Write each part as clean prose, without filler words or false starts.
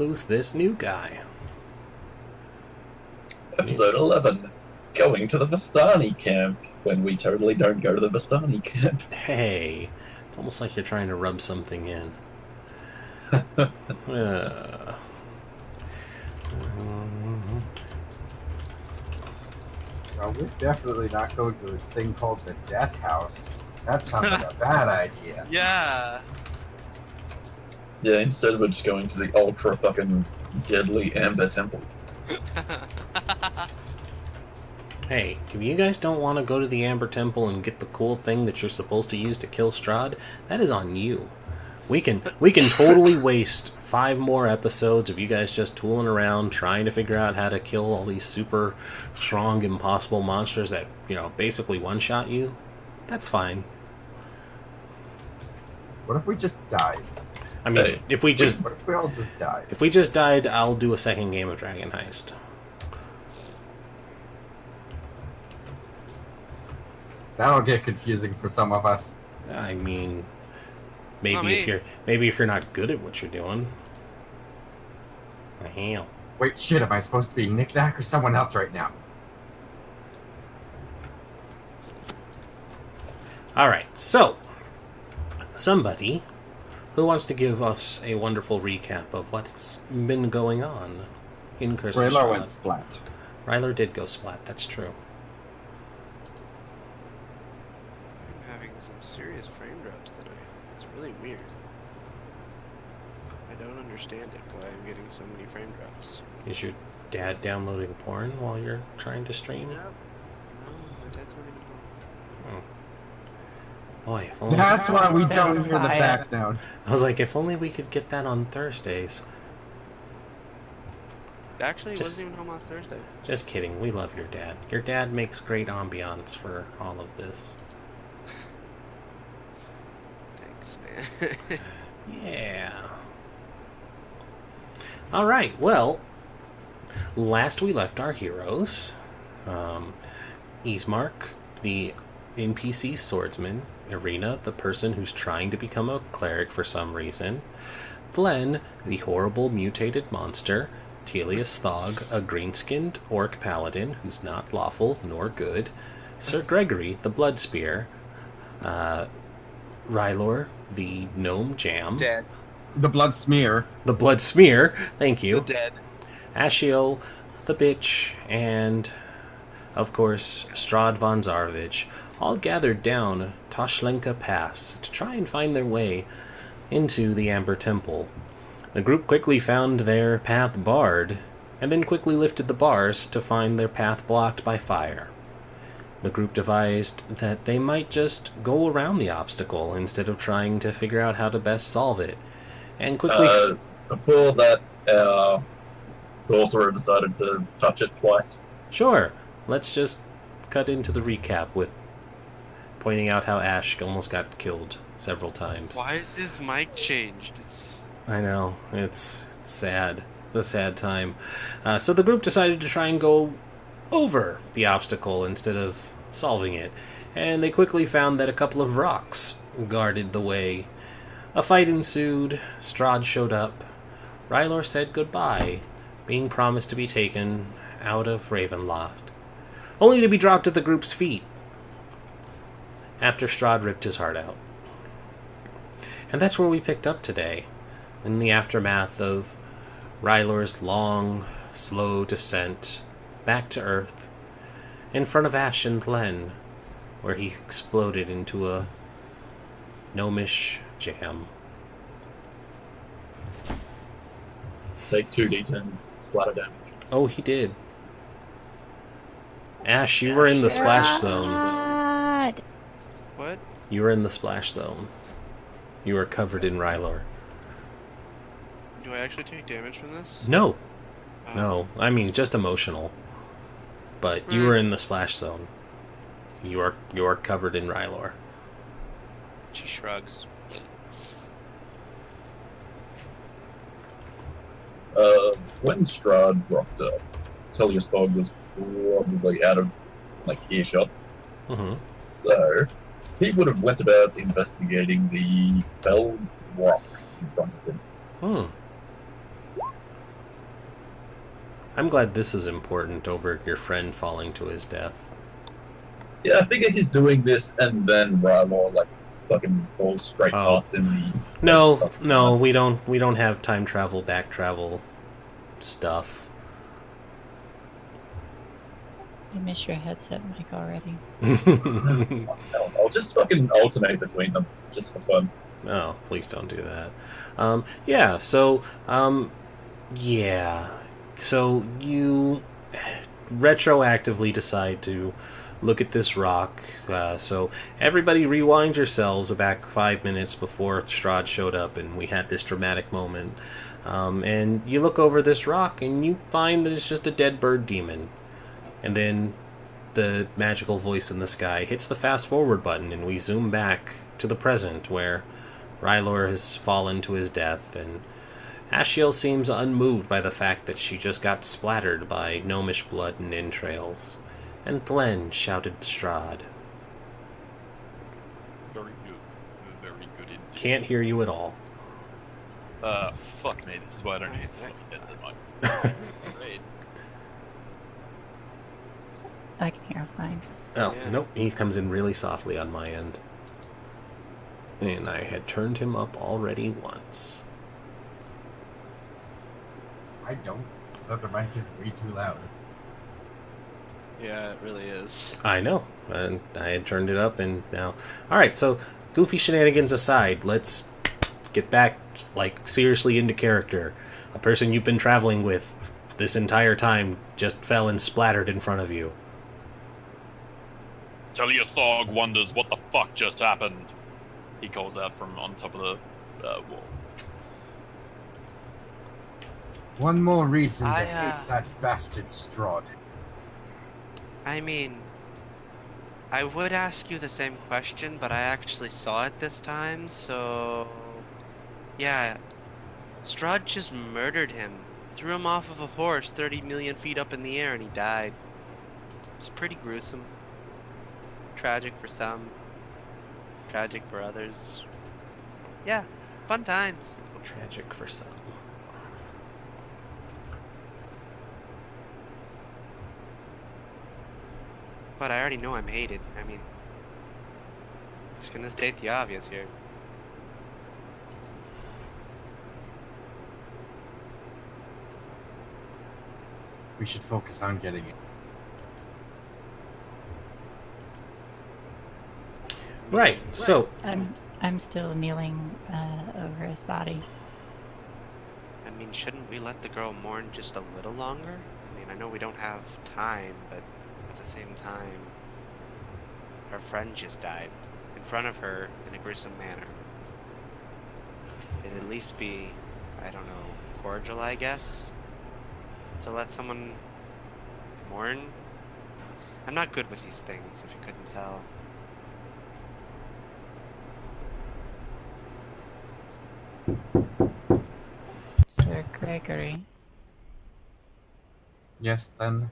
Who's this new guy? Episode 11. Going to the Vistani camp when we totally don't go to the Vistani camp. Hey, it's almost like you're trying to rub something in. Well, we're definitely not going to this thing called the Death House. That sounds like a bad idea. Yeah. Yeah, instead we're just going to the ultra fucking deadly Amber Temple. Hey, if you guys don't want to go to the Amber Temple and get the cool thing that you're supposed to use to kill Strahd, that is on you. We can totally waste 5 more episodes of you guys just tooling around trying to figure out how to kill all these super strong, impossible monsters that, basically one-shot you. That's fine. What if we just died? I mean, Hey, if we just... What if we all just died? If we just died, I'll do a second game of Dragon Heist. That'll get confusing for some of us. I mean, maybe if you're not good at what you're doing. The hell. Wait, shit, am I supposed to be Nick Nack or someone else right now? Alright, so, somebody who wants to give us a wonderful recap of what's been going on in Curse of Raylar Strahd. went splat. Ryler did go splat, that's true. I'm having some serious frame drops today. It's really weird. I don't understand it, why I'm getting so many frame drops. Is your dad downloading porn while you're trying to stream? Nope. No, my dad's not even home. Boy, if only... That's why we don't hear the background. I was like, if only we could get that on Thursdays. Actually, he wasn't even home last Thursday. Just kidding, we love your dad. Your dad makes great ambiance for all of this. Thanks, man. Yeah. Alright, well, last we left our heroes, Ismark, the NPC swordsman, Irina, the person who's trying to become a cleric for some reason, Glenn, the horrible mutated monster, Telius Thog, a green-skinned orc paladin who's not lawful nor good, Sir Gregory, the bloodspear, Rylor, the gnome jam, Dead. The blood smear. the blood smear, thank you, The dead. Ashiel, the bitch, and, of course, Strahd von Zarovich, all gathered down Toshlenka Pass to try and find their way into the Amber Temple. The group quickly found their path barred, and then quickly lifted the bars to find their path blocked by fire. The group devised that they might just go around the obstacle instead of trying to figure out how to best solve it, and quickly... Before that, our sorcerer decided to touch it twice. Sure, let's just cut into the recap with pointing out how Ash almost got killed several times. Why is his mic changed? It's... I know, it's sad. It's a sad time. So the group decided to try and go over the obstacle instead of solving it, and they quickly found that a couple of rocks guarded the way. A fight ensued, Strahd showed up, Rylor said goodbye, being promised to be taken out of Ravenloft, only to be dropped at the group's feet after Strahd ripped his heart out. And that's where we picked up today, in the aftermath of Rylor's long, slow descent back to Earth, in front of Ash and Glenn, where he exploded into a gnomish jam. Take 2d10 splatter damage. Oh, he did. Ash, you were in the splash zone. What? You were in the splash zone. You were covered in Rylor. Do I actually take damage from this? No. No. I mean, just emotional. But you were in the splash zone. You are covered in Rylor. She shrugs. When Strahd rocked up, Telius Thog was probably out of earshot. Mm-hmm. So he would have went about investigating the felled rock in front of him. I'm glad this is important over your friend falling to his death. Yeah, I figure he's doing this, and then Rylor like fucking goes straight Oh. past him. And he, like, No, starts no, we don't have time travel, back travel stuff. I miss your headset mic already. I'll just fucking alternate between them just for fun. Oh, please don't do that. Yeah, so, yeah. So you retroactively decide to look at this rock. So everybody rewind yourselves back 5 minutes before Strahd showed up and we had this dramatic moment. And you look over this rock and you find that it's just a dead bird demon. And then the magical voice in the sky hits the fast forward button and we zoom back to the present where Rylor has fallen to his death, and Ashiel seems unmoved by the fact that she just got splattered by gnomish blood and entrails. And Glenn shouted to Strahd. Very good. Very good indeed. Can't hear you at all. Fuck me, this is why I don't use the fucking headset mic. Great. I can hear fine. Oh, Yeah. nope, he comes in really softly on my end. And I had turned him up already once. I don't. The other mic is way too loud. Yeah, it really is. I know, and I had turned it up, and now... Alright, so, goofy shenanigans aside, let's get back, like, seriously into character. A person you've been traveling with this entire time just fell and splattered in front of you. Teliastog wonders what the fuck just happened. He calls out from on top of the wall. One more reason to I, hate that bastard Strahd. I mean, I would ask you the same question, but I actually saw it this time, so... Yeah, Strahd just murdered him. Threw him off of a horse 30 million feet up in the air and he died. It's pretty gruesome. Tragic for some. Tragic for others. Yeah, fun times. Tragic for some. But I already know I'm hated. I mean, just gonna state the obvious here. We should focus on getting it. Right, so... I'm still kneeling over his body. I mean, shouldn't we let the girl mourn just a little longer? I mean, I know we don't have time, but at the same time, her friend just died in front of her in a gruesome manner. It'd at least be, I don't know, cordial, I guess, to let someone mourn. I'm not good with these things, if you couldn't tell. Sir Gregory. Yes, then.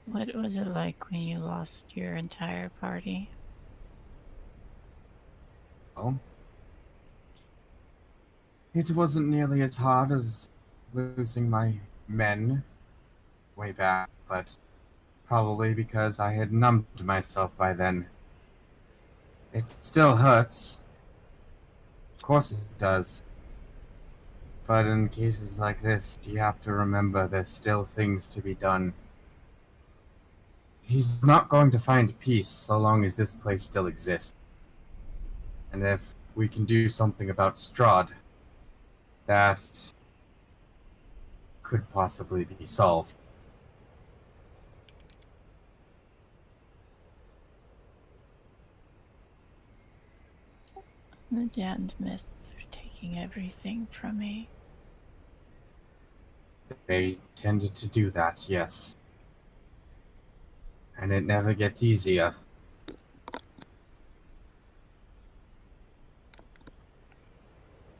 What was it like when you lost your entire party? Oh. It wasn't nearly as hard as losing my men way back, but probably because I had numbed myself by then. It still hurts. Of course it does. But in cases like this, you have to remember there's still things to be done. He's not going to find peace so long as this place still exists. And if we can do something about Strahd, that could possibly be solved. The damned mists are taking everything from me. They tended to do that, yes. And it never gets easier.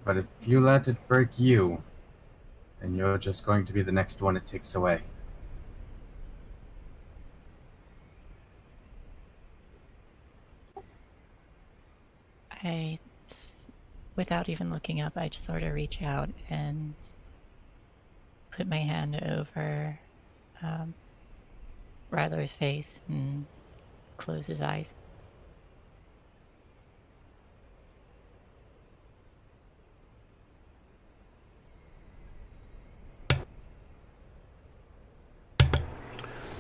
But if you let it break you, then you're just going to be the next one it takes away. without even looking up, I just sort of reach out and put my hand over Ryler's face and close his eyes.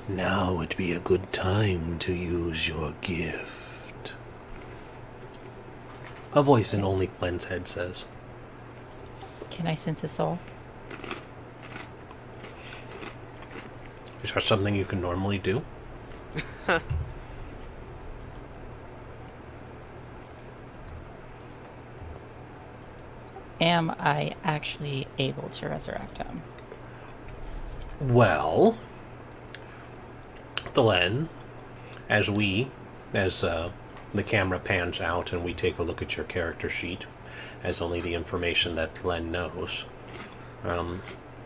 Now would be a good time to use your gift. A voice in only Glenn's head says. Can I sense a soul? Is that something you can normally do? Am I actually able to resurrect him? Well, Glenn, as the camera pans out and we take a look at your character sheet, as only the information that Glenn knows,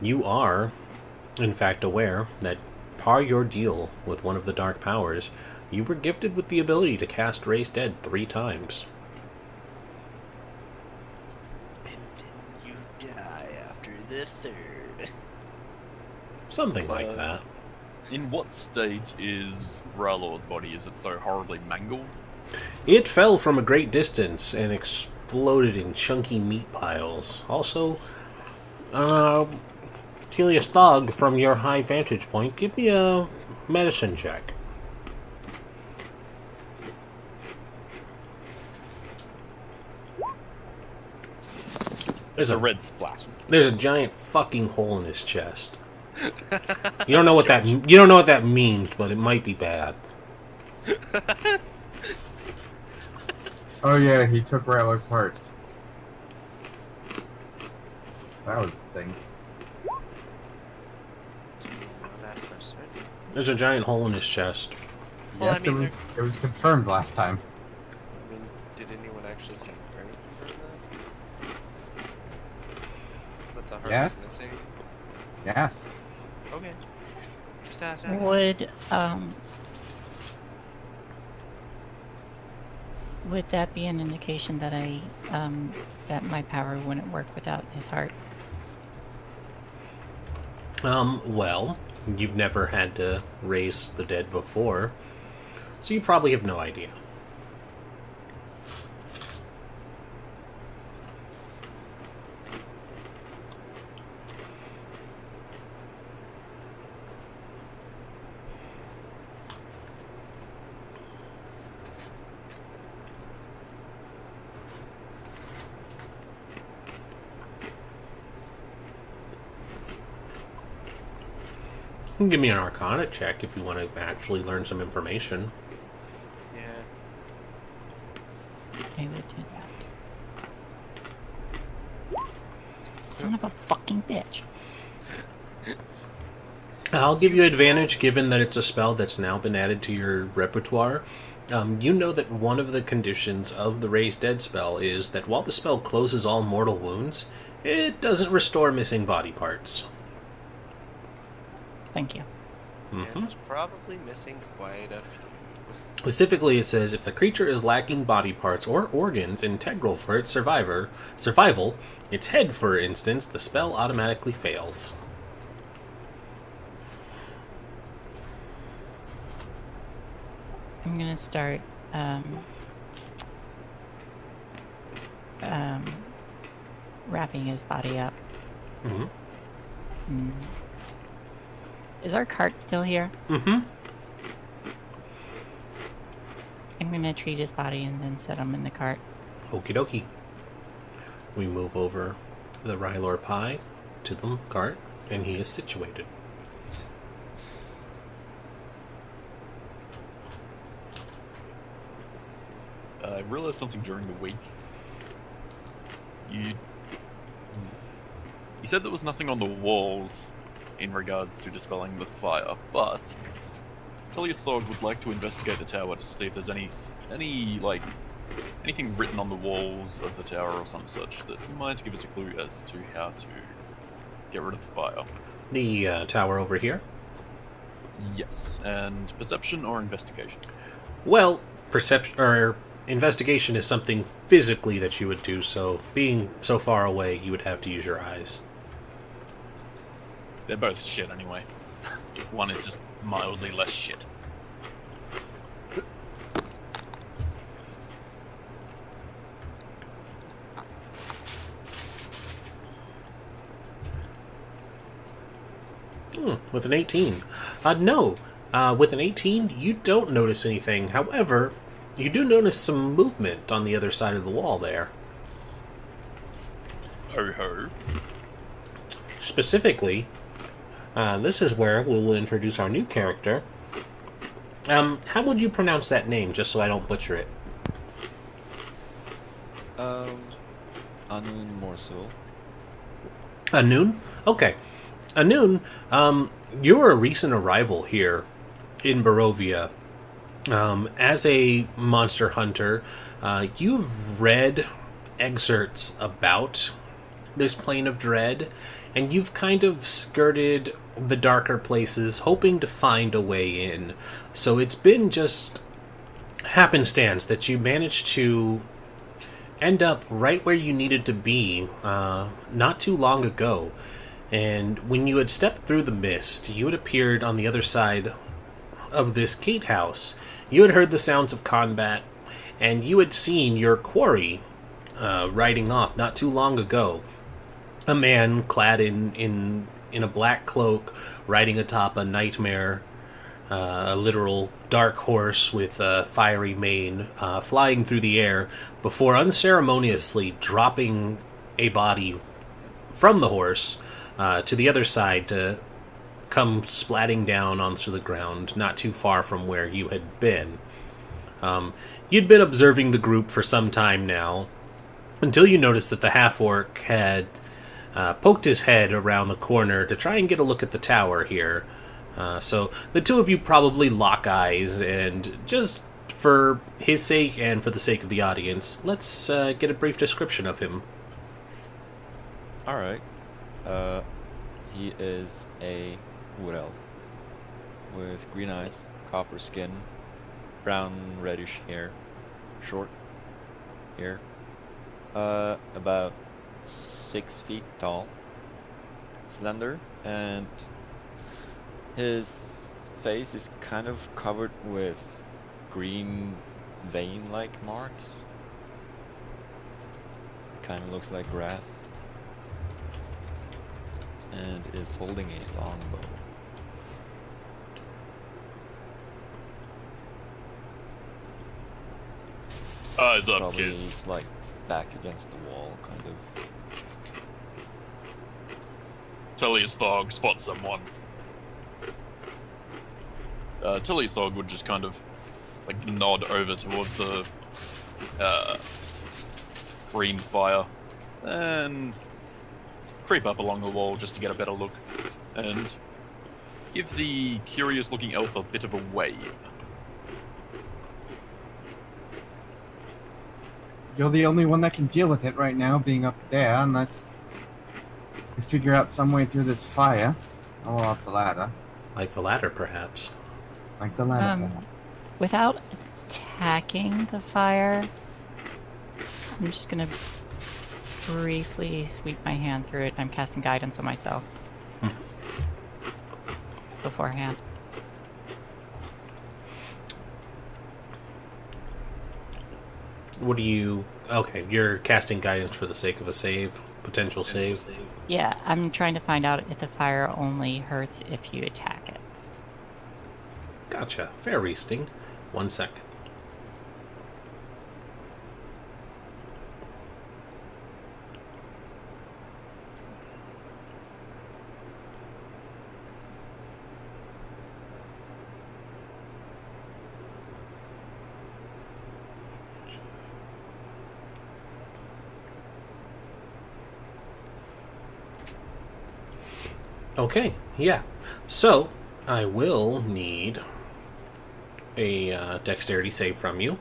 you are, in fact, aware that par your deal with one of the dark powers, you were gifted with the ability to cast Raise Dead 3 times. And then you die after the third. Something like that. In what state is Ralor's body? Is it so horribly mangled? It fell from a great distance and exploded in chunky meat piles. Also, Telius Thug, from your high vantage point, give me a medicine check. There's a red splat. There's a giant fucking hole in his chest. You don't know what that means, but it might be bad. Oh yeah, he took Ryler's heart. That was the thing. There's a giant hole in his chest. Well, Yes, I mean, it was confirmed last time. I mean, did anyone actually confirm that the heart Yes. was missing? Yes. Okay. Just asking. Would that be an indication that that my power wouldn't work without his heart? Well, you've never had to raise the dead before, so you probably have no idea. You can give me an Arcana check if you want to actually learn some information. Yeah. I would do that. Son of a fucking bitch. I'll give you advantage given that it's a spell that's now been added to your repertoire. You know that one of the conditions of the Raise Dead spell is that while the spell closes all mortal wounds, it doesn't restore missing body parts. Thank you. Yeah, it's probably missing quite a few. Specifically, it says if the creature is lacking body parts or organs integral for its survival, its head, for instance, the spell automatically fails. I'm gonna start wrapping his body up. Mm-hmm. Is our cart still here? Mm-hmm. I'm gonna treat his body and then set him in the cart. Okie dokie. We move over the Rylor pie to the cart, and he is situated. I realized something during the week. You said there was nothing on the walls in regards to dispelling the fire, but Telius Thog would like to investigate the tower to see if there's anything written on the walls of the tower or some such that might give us a clue as to how to get rid of the fire. The tower over here? Yes, and perception or investigation? Well, perception or investigation is something physically that you would do, so being so far away, you would have to use your eyes. They're both shit anyway. One is just mildly less shit. With an 18. No. With an 18, you don't notice anything. However, you do notice some movement on the other side of the wall there. Oh-ho. Specifically, this is where we will introduce our new character. How would you pronounce that name, just so I don't butcher it? Anun Morsel. Anun? Okay. Anun, you're a recent arrival here in Barovia. As a monster hunter, you've read excerpts about this plane of dread, and you've kind of skirted the darker places, hoping to find a way in. So it's been just happenstance that you managed to end up right where you needed to be not too long ago. And when you had stepped through the mist, you had appeared on the other side of this gatehouse. You had heard the sounds of combat, and you had seen your quarry riding off not too long ago. A man clad in a black cloak, riding atop a nightmare, a literal dark horse with a fiery mane, flying through the air before unceremoniously dropping a body from the horse to the other side to come splatting down onto the ground not too far from where you had been. You'd been observing the group for some time now, until you noticed that the half-orc had poked his head around the corner to try and get a look at the tower here. So the two of you probably lock eyes, and just for his sake and for the sake of the audience, let's get a brief description of him. Alright. He is a wood elf with green eyes, copper skin, brown reddish hair, short hair, about 6 feet tall, slender, and his face is kind of covered with green vein-like marks. Kind of looks like grass. And is holding a longbow. Eyes up, Probably kids. it's like back against the wall, kind of. Tully's dog spots someone. Tully's dog would just kind of like nod over towards the green fire and creep up along the wall just to get a better look and give the curious looking elf a bit of a wave. You're the only one that can deal with it right now, being up there, unless we figure out some way through this fire. Or up the ladder. Like the ladder, perhaps. Like the ladder. Without attacking the fire, I'm just gonna briefly sweep my hand through it. I'm casting guidance on myself beforehand. What do you... Okay, you're casting guidance for the sake of a save, potential save. Yeah, I'm trying to find out if the fire only hurts if you attack it. Gotcha. Fair reasoning. 1 second. Okay, yeah. So, I will need a dexterity save from you.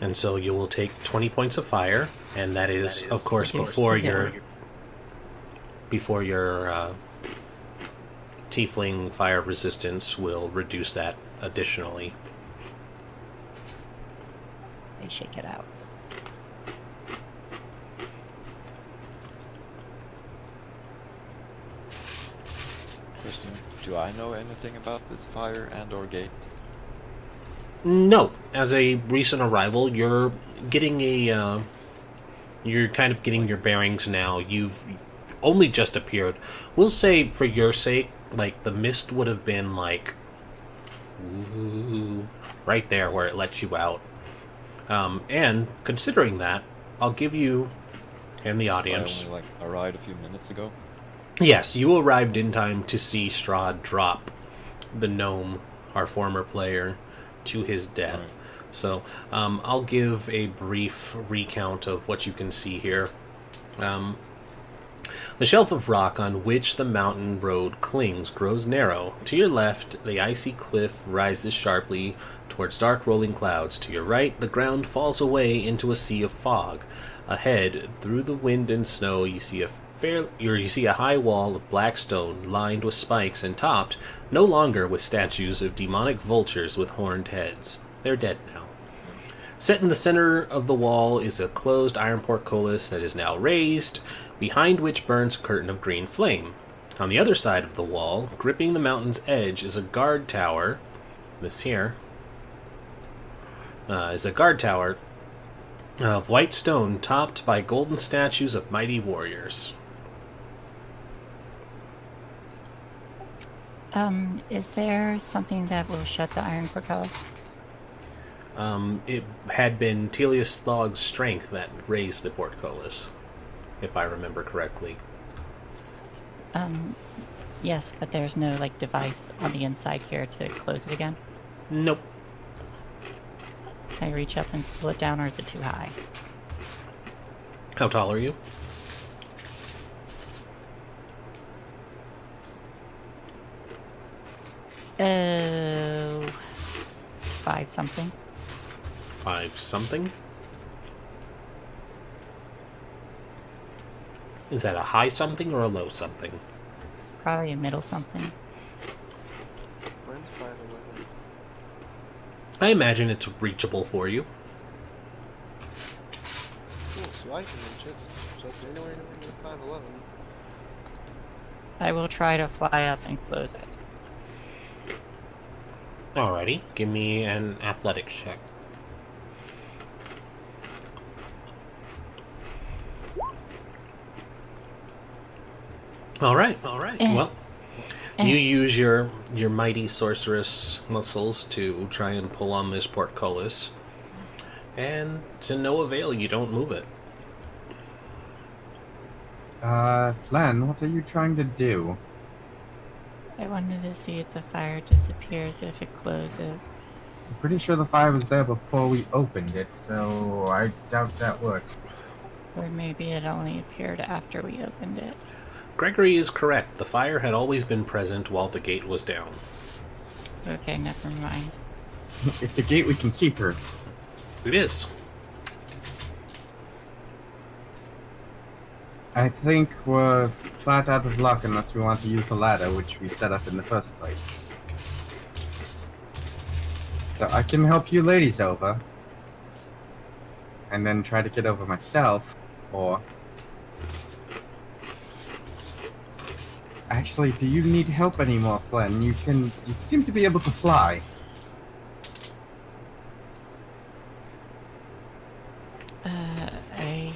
And so you will take 20 points of fire, and that is, of course, reduced before to zero. your tiefling fire resistance will reduce that additionally. They shake it out. Question, do I know anything about this fire and or gate? No, as a recent arrival, you're getting you're kind of getting your bearings now. You've only just appeared. We'll say, for your sake, like, the mist would have been, like, right there where it lets you out. And, considering that, I'll give you, and the audience... I only, arrived a few minutes ago. Yes, you arrived in time to see Strahd drop the gnome, our former player, to his death. Right. So, I'll give a brief recount of what you can see here. The shelf of rock on which the mountain road clings grows narrow. To your left, the icy cliff rises sharply towards dark rolling clouds. To your right, the ground falls away into a sea of fog. Ahead, through the wind and snow, you see a high wall of black stone lined with spikes and topped no longer with statues of demonic vultures with horned heads. They're dead now. Set in the center of the wall is a closed iron portcullis that is now raised, behind which burns a curtain of green flame. On the other side of the wall, gripping the mountain's edge, is a guard tower. This here is a guard tower of white stone topped by golden statues of mighty warriors. Is there something that will shut the iron portcullis? It had been Telius Thog's strength that raised the portcullis, if I remember correctly. Yes, but there's no, device on the inside here to close it again? Nope. Can I reach up and pull it down, or is it too high? How tall are you? Oh, 5 something. 5 something? Is that a high something or a low something? Probably a middle something. Mine's 5'11". I imagine it's reachable for you. Cool, so I can reach it. So if you're anywhere near 5'11". I will try to fly up and close it. Alrighty, give me an athletics check. Alright. Well, you use your mighty sorceress muscles to try and pull on this portcullis, and to no avail, you don't move it. Flan, what are you trying to do? I wanted to see if the fire disappears if it closes. I'm pretty sure the fire was there before we opened it, so I doubt that works. Or maybe it only appeared after we opened it. Gregory is correct. The fire had always been present while the gate was down. Okay, never mind. It's a gate we can see through. It is. I think we're flat out of luck unless we want to use the ladder, which we set up in the first place. So I can help you ladies over, and then try to get over myself, or... Actually, do you need help anymore, Flynn? You seem to be able to fly. I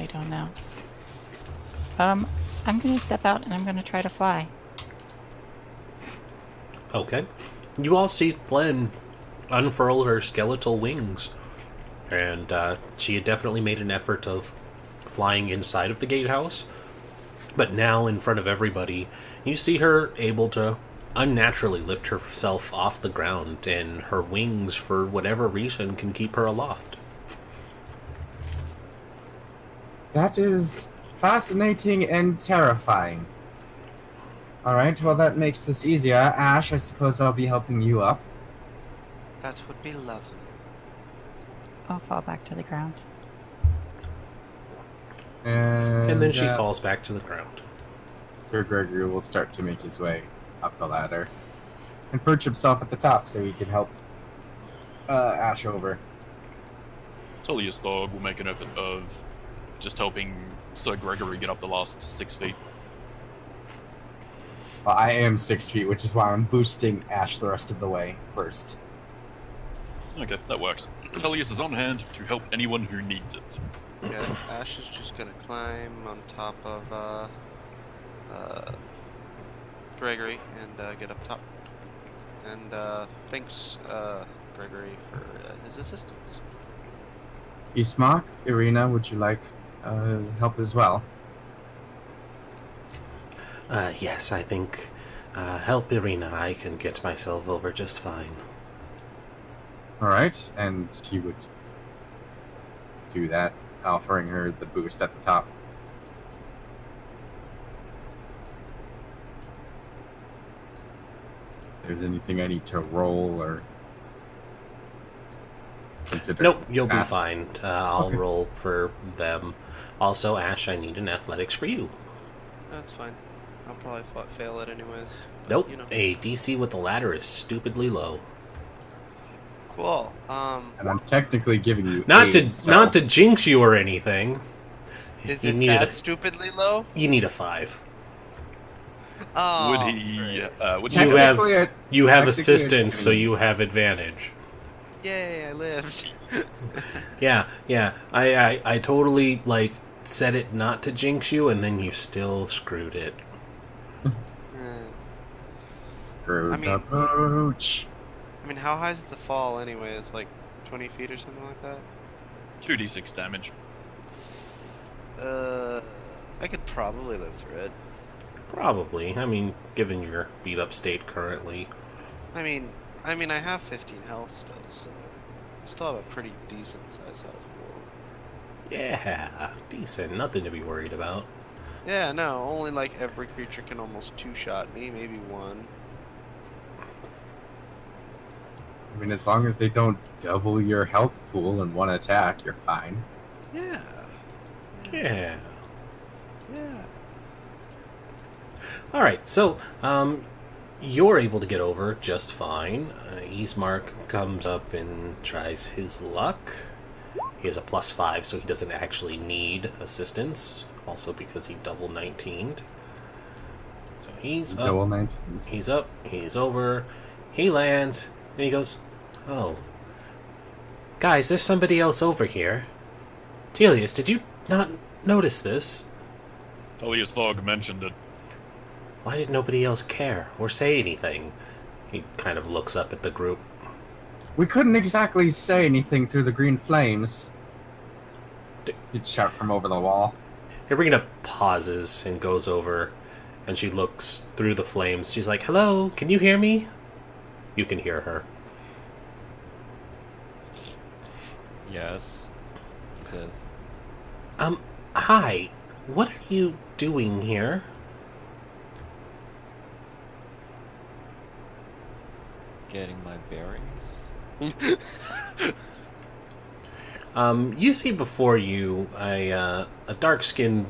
don't know. I'm gonna step out and I'm gonna try to fly. Okay. You all see Glenn unfurl her skeletal wings, and she had definitely made an effort of flying inside of the gatehouse, but now in front of everybody, you see her able to unnaturally lift herself off the ground, and her wings, for whatever reason, can keep her aloft. That is fascinating and terrifying. Alright, well that makes this easier. Ash, I suppose I'll be helping you up. That would be lovely. I'll fall back to the ground. And then she uh, falls back to the ground. Sir Gregory will start to make his way up the ladder and perch himself at the top so he can help Ash over. Tullius Thorg will make an effort of just helping Sir Gregory get up the last 6 feet. Well, I am 6 feet, which is why I'm boosting Ash the rest of the way first. Okay, that works. Tullius is on hand to help anyone who needs it. Yeah, Ash is just gonna climb on top of Gregory and get up top. And thanks Gregory for his assistance. Ismark, Irina, would you like help as well? Yes, I think help Irina. I can get myself over just fine. Alright, and he would do that, offering her the boost at the top. If there's anything I need to roll or consider. Nope, you'll be pass. fine. I'll Okay. roll for them. Also, Ash, I need an athletics for you. That's fine. I'll probably fail it anyways. But, Nope, You know. a DC with the ladder is stupidly low. Cool. And I'm technically giving you Not aid, so- not to jinx you or anything. Is You it need that stupidly low? You need a 5. Oh. Would he? Would he? You have Technically, you have technically, assistance, so I- you have advantage. Yay! I lived. Yeah. I totally said it not to jinx you, and then you still screwed it. Screw I mean- the pooch. I mean, how high is the fall anyways? Like 20 feet or something like that? 2d6 damage. I could probably live through it. Probably. I mean, given your beat up state currently. I mean, I have 15 health still, so I still have a pretty decent sized health pool. Yeah, decent. Nothing to be worried about. Yeah, no, only like every creature can almost two-shot me, maybe one. I mean, as long as they don't double your health pool in one attack, you're fine. Yeah. Yeah. Yeah. All right, so you're able to get over just fine. Ismark comes up and tries his luck. He has a +5, so he doesn't actually need assistance. Also, because he double 19'd. So he's up. Double 19. He's up. He's over. He lands, and he goes, "Oh, guys, there's somebody else over here. Telius, did you not notice this? Tullius Thorg mentioned it. Why did nobody else care or say anything?" He kind of looks up at the group. We couldn't exactly say anything through the green flames. He'd shout from over the wall. Irina pauses and goes over, and she looks through the flames. She's like, "Hello, can you hear me?" You can hear her. Yes, he says. Hi. What are you doing here? Getting my bearings. You see before you a dark-skinned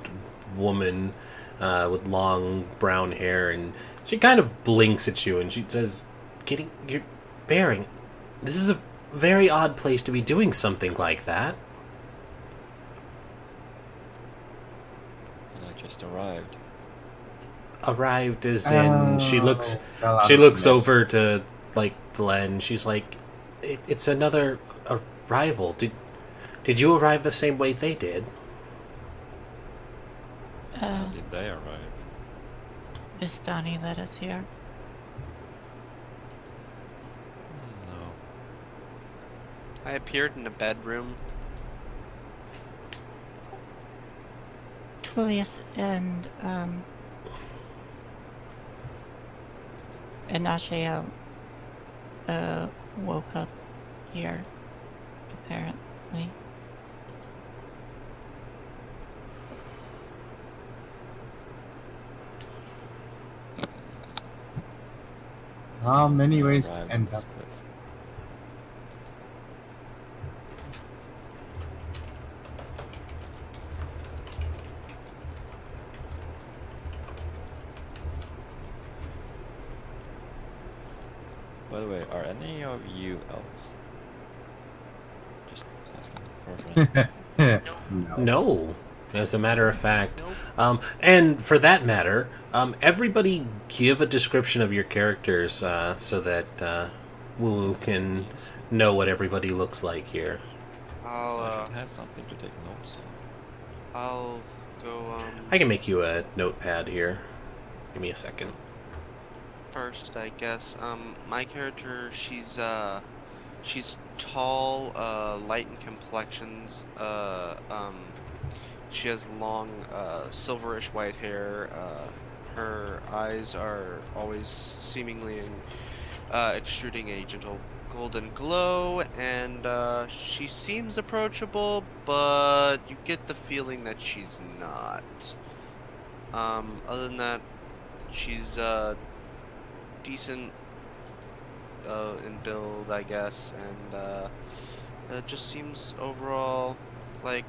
woman with long brown hair, and she kind of blinks at you, and she says, "Getting your bearing? This is a very odd place to be doing something like that." And I just arrived. Arrived as in she looks fell out she of the looks mist. over to Glenn. She's like, it's another arrival. Did you arrive the same way they did?" How did they arrive? Miss Donnie led us here. No. I appeared in a bedroom. Tullius and Asheo woke up here, apparently. Many ways to Arrived end on up. this cliff. By the way, are any of you elves? Just asking for a friend. No. No, as a matter of fact. And for that matter, everybody give a description of your characters so that Woo can know what everybody looks like here. So I should have something to take notes on. I'll go, I can make you a notepad here. Give me a second. first, I guess. My character, she's tall, light in complexions. She has long, silverish white hair. Her eyes are always seemingly extruding a gentle golden glow, and she seems approachable, but you get the feeling that she's not. Other than that, she's decent in build, I guess, and it just seems overall like,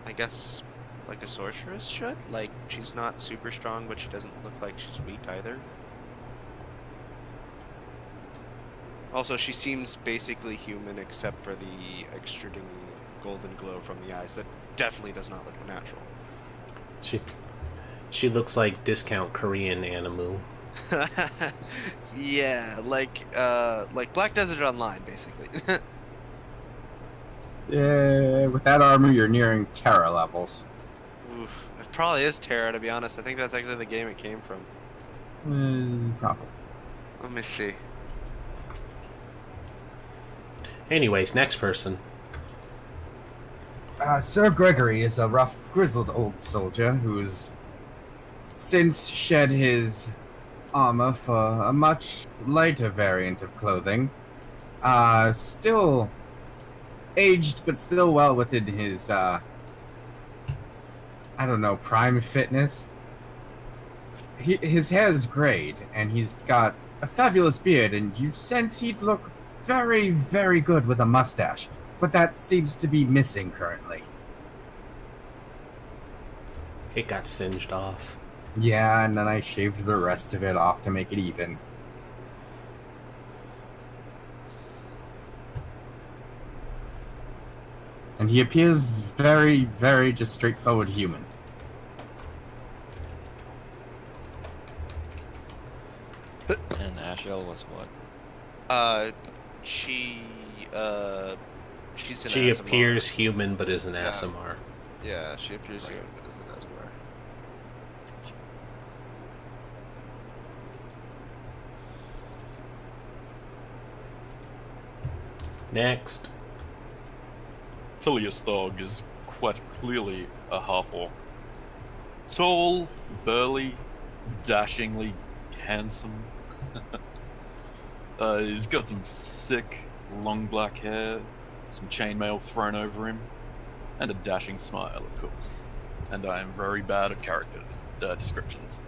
I guess, like a sorceress should. Like, she's not super strong, but she doesn't look like she's weak either. Also, she seems basically human except for the extruding golden glow from the eyes that definitely does not look natural. She looks like discount Korean Animu. Yeah, like Black Desert Online, basically. Yeah, with that armor, you're nearing Terra levels. Oof, it probably is Terra, to be honest. I think that's actually the game it came from. Probably. Let me see. Anyways, next person. Sir Gregory is a rough, grizzled old soldier who's since shed his armor for a much lighter variant of clothing. Still aged, but still well within his, I don't know, prime fitness. His hair is grayed, and he's got a fabulous beard, and you sense he'd look very, very good with a mustache. But that seems to be missing currently. It got singed off. Yeah, and then I shaved the rest of it off to make it even. And he appears very, very just straightforward human. And Ashel was what? She's an She ASMR. appears human but is an Yeah. ASMR. Yeah, she appears human, but isn't ASMR. Next. Thog is quite clearly a half-orc. Tall, burly, dashingly handsome. He's got some sick, long black hair, some chainmail thrown over him, and a dashing smile, of course. And I am very bad at character descriptions.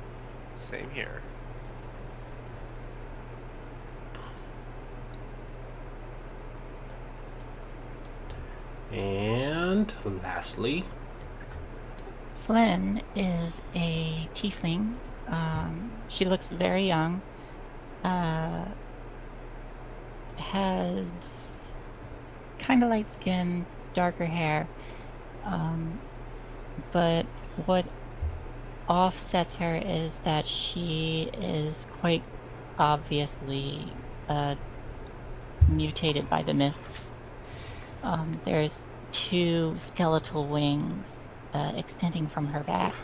Same here. And lastly, Flynn is a tiefling. She looks very young. Has kind of light skin, darker hair. But what offsets her is that she is quite obviously mutated by the myths. There's two skeletal wings extending from her back,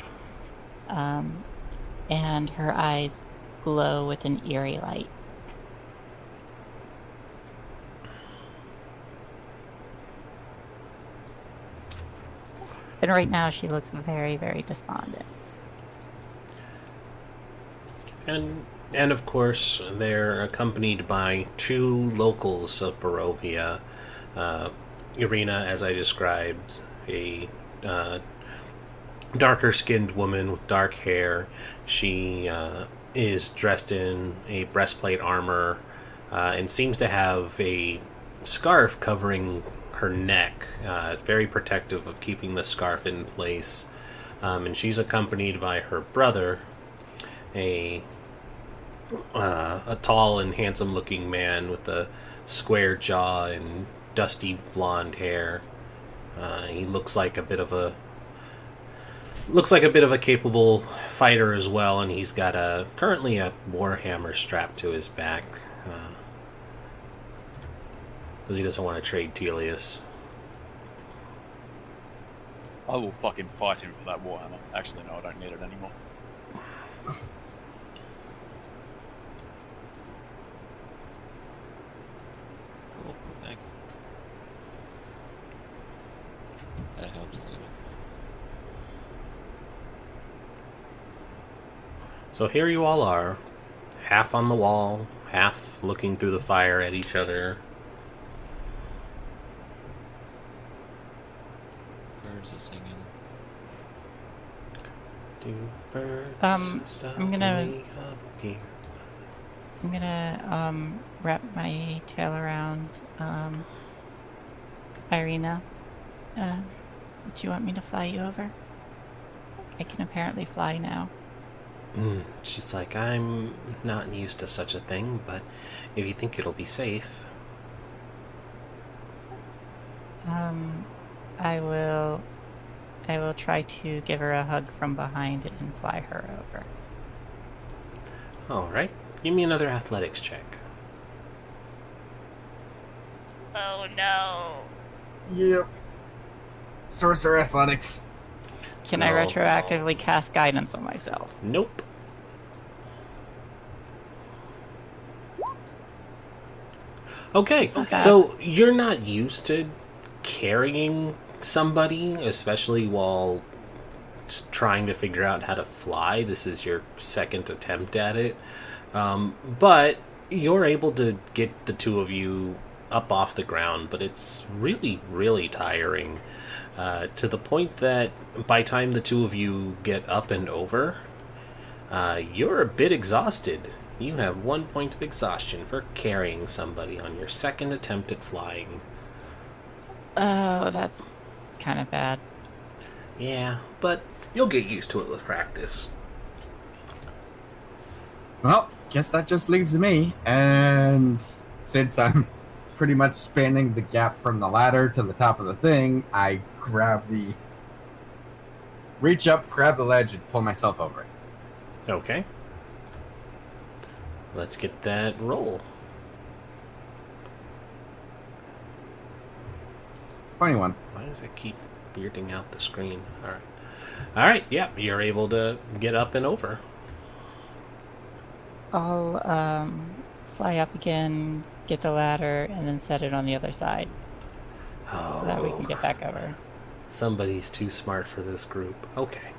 and her eyes glow with an eerie light. And right now she looks very, very despondent. and of course they're accompanied by two locals of Barovia. Irina, as I described, a darker-skinned woman with dark hair. She is dressed in a breastplate armor and seems to have a scarf covering her neck, very protective of keeping the scarf in place. And she's accompanied by her brother, a a tall and handsome-looking man with a square jaw and dusty blonde hair. He looks like a bit of a capable fighter as well, and he's got currently a warhammer strapped to his back because he doesn't want to trade Telius. I will fucking fight him for that warhammer. Actually, no, I don't need it anymore. Cool, thanks. That helps a little. So here you all are, half on the wall, half looking through the fire at each other. Birds are singing. Do birds I'm gonna- softly appear? I'm gonna wrap my tail around Irina. Do you want me to fly you over? I can apparently fly now. She's like, I'm not used to such a thing, but if you think it'll be safe. I will try to give her a hug from behind and fly her over. Alright, give me another athletics check. Oh no. Yep. Sorcerer athletics. Can I No. retroactively cast guidance on myself? Nope. Okay, Okay. so you're not used to carrying somebody, especially while trying to figure out how to fly. This is your second attempt at it. But you're able to get the two of you up off the ground, but it's really, really tiring. To the point that by the time the two of you get up and over, you're a bit exhausted. You have 1 point of exhaustion for carrying somebody on your second attempt at flying. Oh, that's kind of bad. Yeah, but you'll get used to it with practice. Well, guess that just leaves me. And since I'm pretty much spanning the gap from the ladder to the top of the thing, I reach up, grab the ledge, and pull myself over it. Okay. Let's get that roll. 21. Why does it keep weirding out the screen? Alright. Alright, yeah, you're able to get up and over. I'll fly up again, get the ladder, and then set it on the other side so that we can get back over. Somebody's too smart for this group. Okay.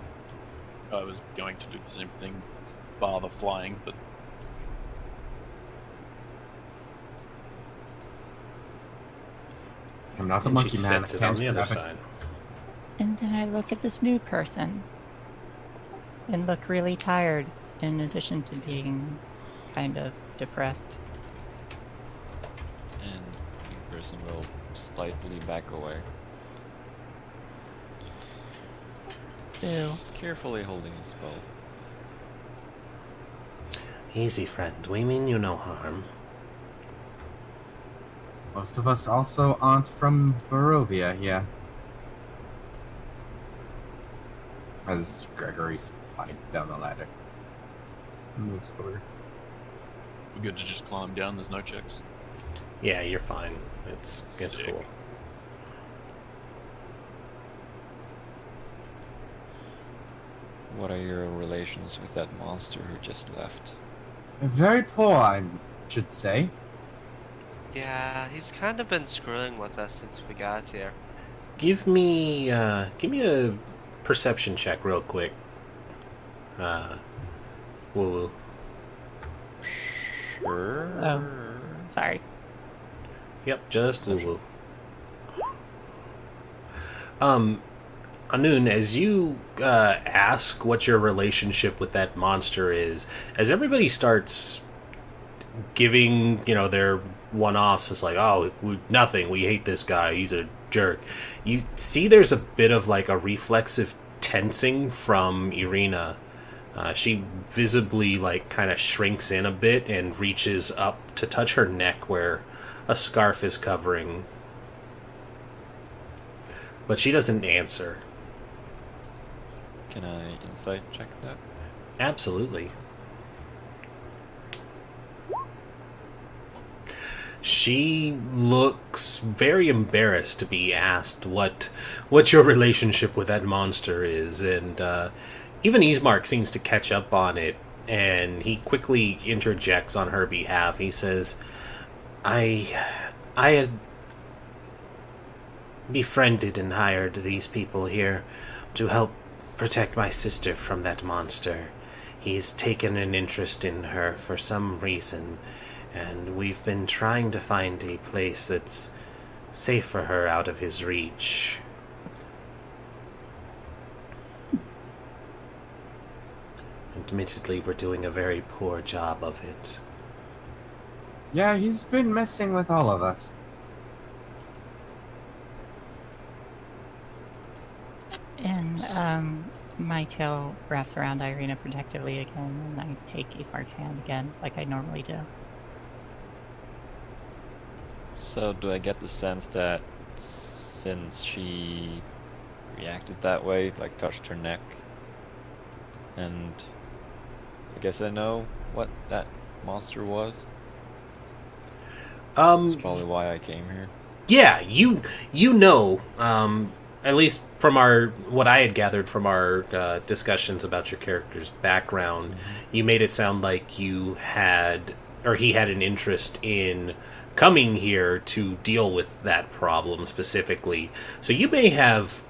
I was going to do the same thing, bar the flying, but I'm not a And monkey she man. sets I it can't on the other grab it. side. And then I look at this new person and look really tired, in addition to being kind of depressed. And the person will slightly back away, Ew. carefully holding his bow. Easy, friend. We mean you no harm. Most of us also aren't from Barovia, yeah. As Gregory slides down the ladder. Moves over. we're good to just climb down, there's no checks. Yeah, you're fine. It's Sick. cool. What are your relations with that monster who just left? Very poor, I should say. Yeah, he's kind of been screwing with us since we got here. Give me a perception check real quick. Woo. Sure. Oh. Sorry. Yep, just woo woo. Anun, as you ask what your relationship with that monster is, as everybody starts giving, their one-offs, it's like, oh, nothing, we hate this guy, he's a jerk. You see there's a bit of like a reflexive tensing from Irina She visibly, like, kind of shrinks in a bit and reaches up to touch her neck where a scarf is covering. But she doesn't answer. Can I insight check that? Absolutely. She looks very embarrassed to be asked what your relationship with that monster is, and even Ismark seems to catch up on it, and he quickly interjects on her behalf. He says, I had befriended and hired these people here to help protect my sister from that monster. He's taken an interest in her for some reason, and we've been trying to find a place that's safe for her out of his reach. Admittedly, we're doing a very poor job of it. Yeah, he's been messing with all of us. And my tail wraps around Irina protectively again, and I take Ismark's hand again, like I normally do. So do I get the sense that since she reacted that way, like touched her neck, and I guess I know what that monster was? That's probably why I came here. Yeah, you know, at least from what I had gathered from our discussions about your character's background, you made it sound like he had an interest in coming here to deal with that problem specifically. So you may have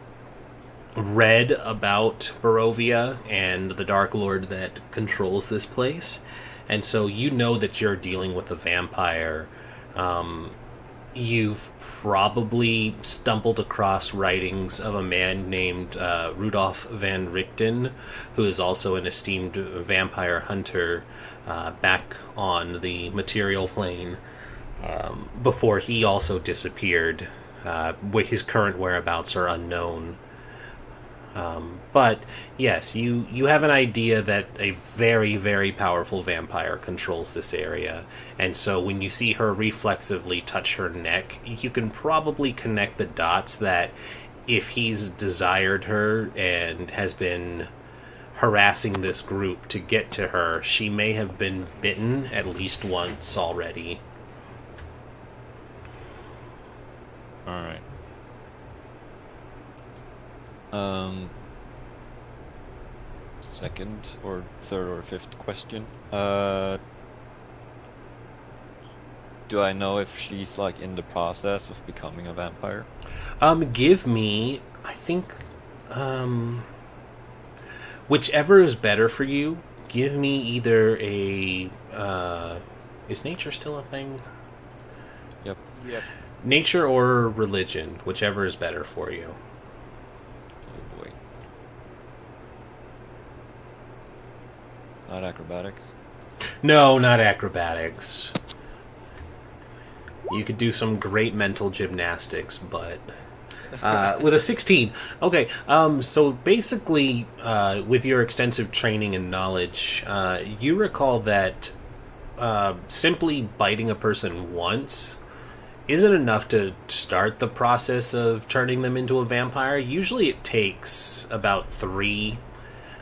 read about Barovia and the Dark Lord that controls this place, and so you know that you're dealing with a vampire. You've probably stumbled across writings of a man named Rudolf van Richten, who is also an esteemed vampire hunter back on the material plane, before he also disappeared. His current whereabouts are unknown. But yes, you have an idea that a very, very powerful vampire controls this area, and so when you see her reflexively touch her neck, you can probably connect the dots that if he's desired her and has been harassing this group to get to her, she may have been bitten at least once already. Alright. Second or third or fifth question. Do I know if she's like in the process of becoming a vampire? Give me, I think, whichever is better for you. Give me either a, is nature still a thing? Yep. Nature or religion, whichever is better for you. Oh boy. Not acrobatics. No, not acrobatics. You could do some great mental gymnastics, but with a 16. Okay, so basically, with your extensive training and knowledge, you recall that simply biting a person once isn't enough to start the process of turning them into a vampire. Usually it takes about 3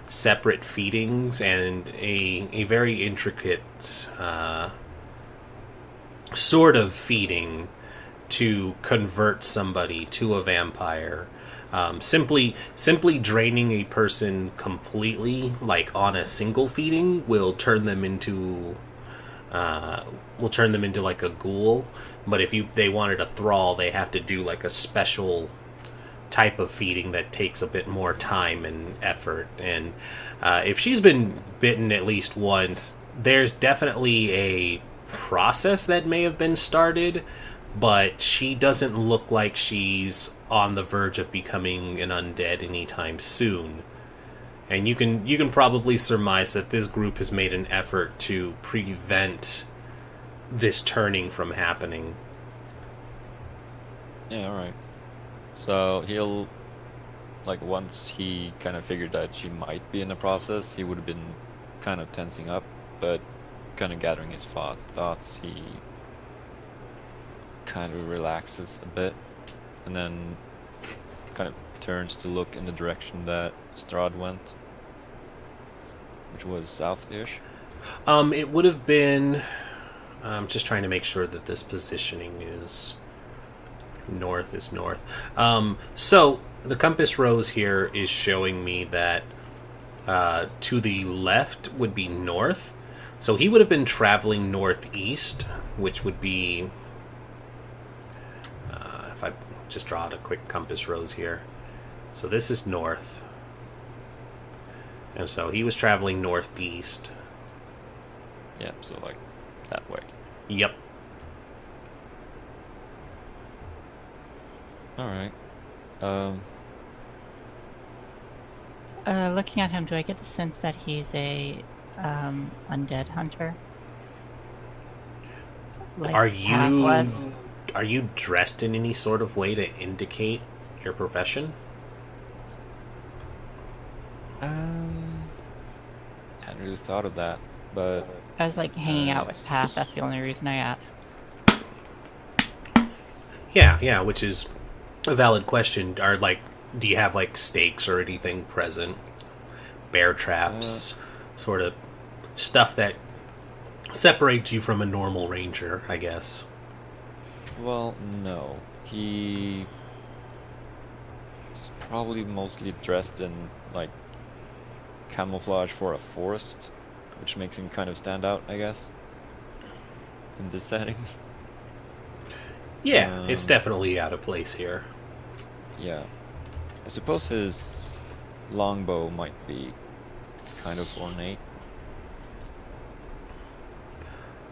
separate feedings and a very intricate sort of feeding to convert somebody to a vampire. Simply draining a person completely, like on a single feeding, will turn them into like a ghoul. But if they wanted a thrall, they have to do like a special type of feeding that takes a bit more time and effort. And if she's been bitten at least once, there's definitely a process that may have been started, but she doesn't look like she's on the verge of becoming an undead anytime soon. And you can probably surmise that this group has made an effort to prevent this turning from happening. Yeah, alright. So he'll like once he kind of figured that she might be in the process, he would have been kind of tensing up, but kind of gathering his thoughts, he kind of relaxes a bit, and then kind of turns to look in the direction that Strahd went, which was south-ish. It would have been... I'm just trying to make sure that this positioning is... North is north. So, the compass rose here is showing me that to the left would be north. So he would have been traveling northeast, which would be... if I just draw out a quick compass rose here. So this is north. And so he was traveling northeast. Yeah, so like that way. Yep. Alright. Looking at him, do I get the sense that he's a undead hunter? Like Are you pathless? are you dressed in any sort of way to indicate your profession? Hadn't really thought of that, but I was like hanging out with Path. That's the only reason I asked. Yeah, which is a valid question. Are like, do you have like stakes or anything present? Bear traps, sort of stuff that separates you from a normal ranger, I guess. well, no. He's probably mostly dressed in like camouflage for a forest, which makes him kind of stand out, I guess, in this setting. Yeah, it's definitely out of place here. Yeah. I suppose his longbow might be kind of ornate.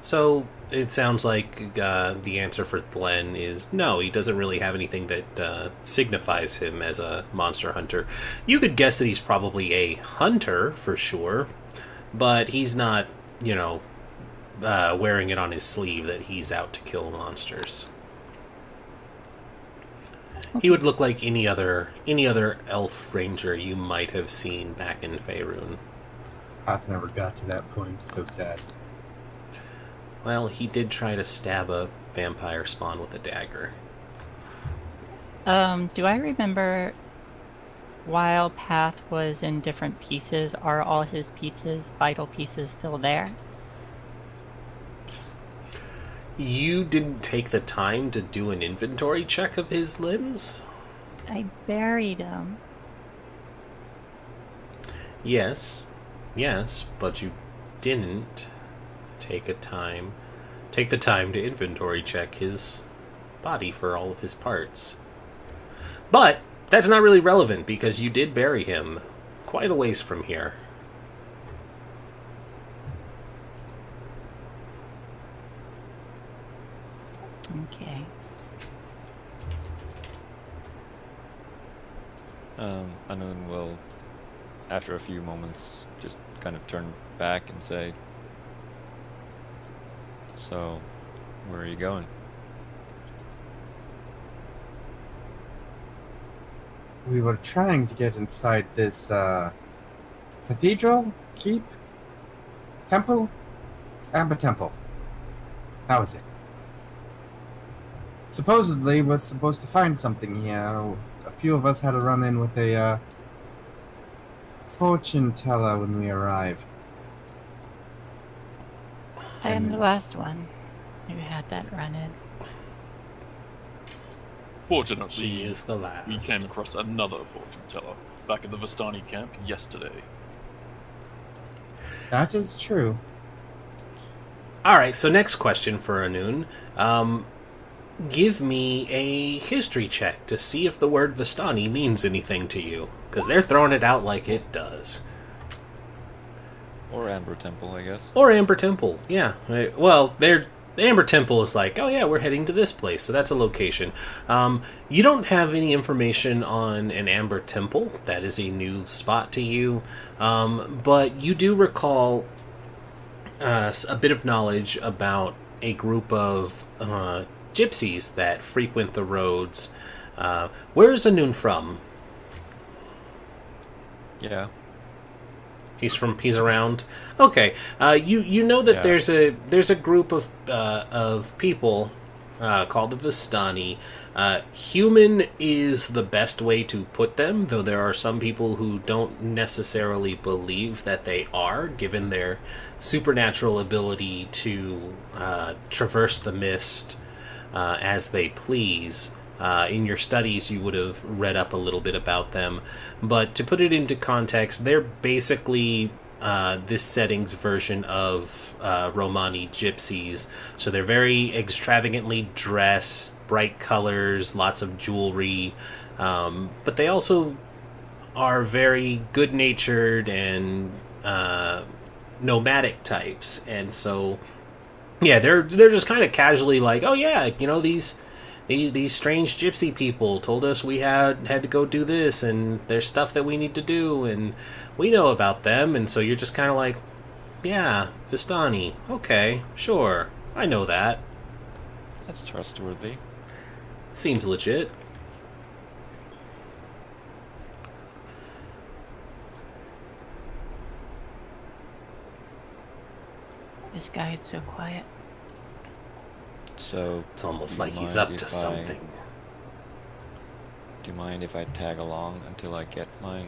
So it sounds like the answer for Glenn is no, he doesn't really have anything that signifies him as a monster hunter. You could guess that he's probably a hunter for sure, but he's not, wearing it on his sleeve that he's out to kill monsters. He would look like any other elf ranger you might have seen back in Faerun. I've never got to that point. So sad. Well, he did try to stab a vampire spawn with a dagger. Do I remember while Path was in different pieces, are all his pieces, vital pieces, still there? You didn't take the time to do an inventory check of his limbs? I buried him. Yes, but you didn't take the time to inventory check his body for all of his parts. But that's not really relevant because you did bury him quite a ways from here. Okay. Anun will, after a few moments, just kind of turn back and say, "So, where are you going?" We were trying to get inside this cathedral, keep, temple, Amber Temple. How is it? Supposedly, we're supposed to find something here. A few of us had a run-in with a fortune teller when we arrived. I am the last one who had that run-in. Fortunately, She is the last. we came across another fortune teller back at the Vistani camp yesterday. That is true. Alright, so next question for Anun. Give me a history check to see if the word Vistani means anything to you. Because they're throwing it out like it does. Or Amber Temple, I guess. Or Amber Temple, yeah. Well, the Amber Temple is like, oh yeah, we're heading to this place, so that's a location. You don't have any information on an Amber Temple. That is a new spot to you. But you do recall a bit of knowledge about a group of gypsies that frequent the roads. Where is Anun from? Yeah. He's around. Okay. You know that Yeah. there's a group of people called the Vistani. Human is the best way to put them, though there are some people who don't necessarily believe that they are, given their supernatural ability to traverse the mist as they please. In your studies, you would have read up a little bit about them. But to put it into context, they're basically this setting's version of Romani gypsies. So they're very extravagantly dressed, bright colors, lots of jewelry. But they also are very good-natured and nomadic types. And so, yeah, they're just kind of casually like, oh yeah, these strange gypsy people told us we had to go do this, and there's stuff that we need to do, and we know about them, and so you're just kind of like, yeah, Vistani, okay, sure, I know that. That's trustworthy. Seems legit. This guy is so quiet. So, It's almost do like you he's mind up to if something. Do you mind if I tag along until I get my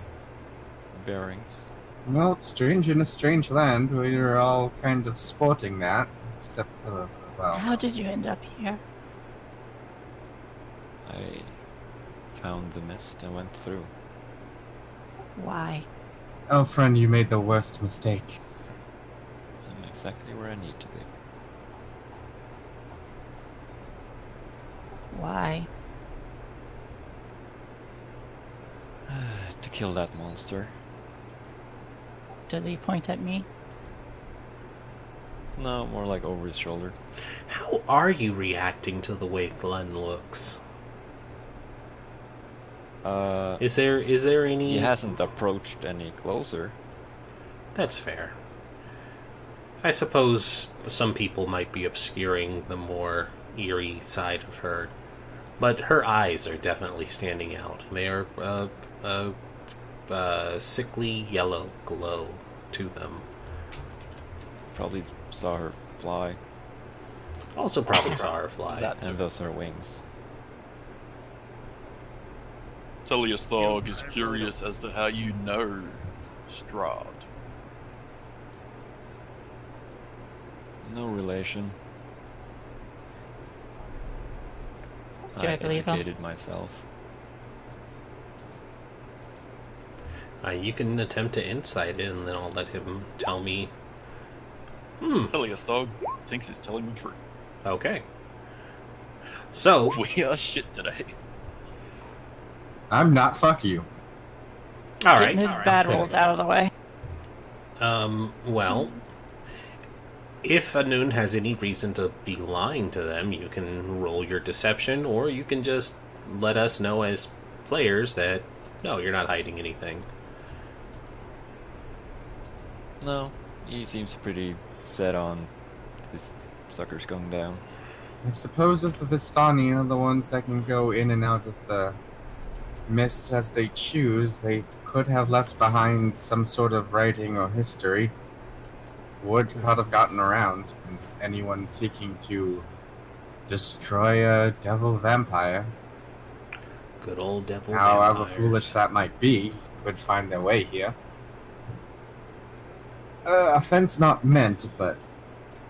bearings? Well, strange in a strange land, we're all kind of sporting that, except for, well... How did you end up here? I found the mist and went through. Why? Oh, friend, you made the worst mistake. I'm exactly where I need to be. Why? To kill that monster. Does he point at me? No, more like over his shoulder. How are you reacting to the way Glenn looks? Is there any... He hasn't approached any closer. That's fair. I suppose some people might be obscuring the more eerie side of her, but her eyes are definitely standing out. They are sickly yellow glow to them. Probably saw her fly, Also probably saw her fly. and those are wings. Teliasthog is curious as to how you know Strahd. No relation. Do I believe him? educated myself. You can attempt to insight it, and then I'll let him tell me. Teliasthog thinks he's telling the truth. Okay. So, We are shit today. I'm not, fuck you. all Getting right. his bad rolls out of the way. Well, if Anun has any reason to be lying to them, you can roll your deception, or you can just let us know as players that, no, you're not hiding anything. No, he seems pretty set on this sucker's going down. I suppose if the Vistani are the ones that can go in and out of the mists as they choose, they could have left behind some sort of writing or history. Would could have gotten around, and anyone seeking to destroy a devil vampire, Good old devil however vampires. foolish that might be, could find their way here. Offense not meant, but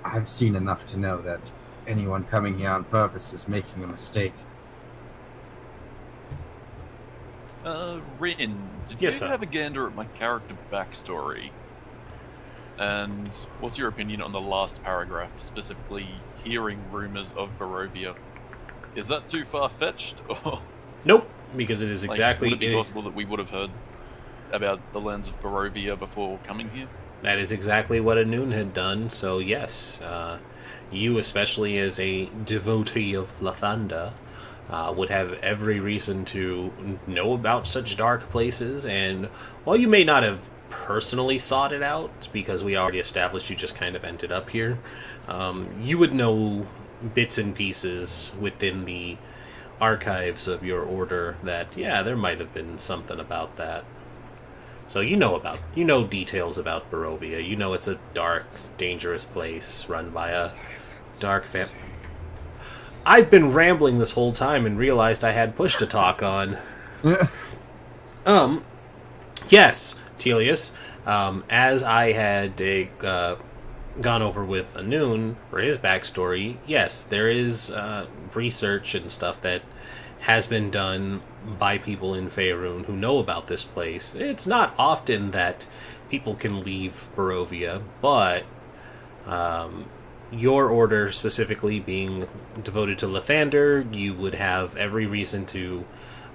I've seen enough to know that anyone coming here on purpose is making a mistake. Rin, did Yes, you sir. have a gander at my character backstory? And what's your opinion on the last paragraph, specifically hearing rumors of Barovia? Is that too far-fetched, or Nope, because it is exactly... would it be possible that we would have heard about the lands of Barovia before coming here? That is exactly what Anun had done, so yes, you, especially as a devotee of Lathanda, would have every reason to know about such dark places, and while you may not have personally sought it out, because we already established you just kind of ended up here, you would know bits and pieces within the archives of your order that, yeah, there might have been something about that. So you know details about Barovia. You know it's a dark, dangerous place run by a dark fam. I've been rambling this whole time and realized I had push to talk on. Yes, Telius. As I had gone over with Anun for his backstory, yes, there is research and stuff that has been done by people in Faerun who know about this place. It's not often that people can leave Barovia, but your order specifically being devoted to Lathander, you would have every reason to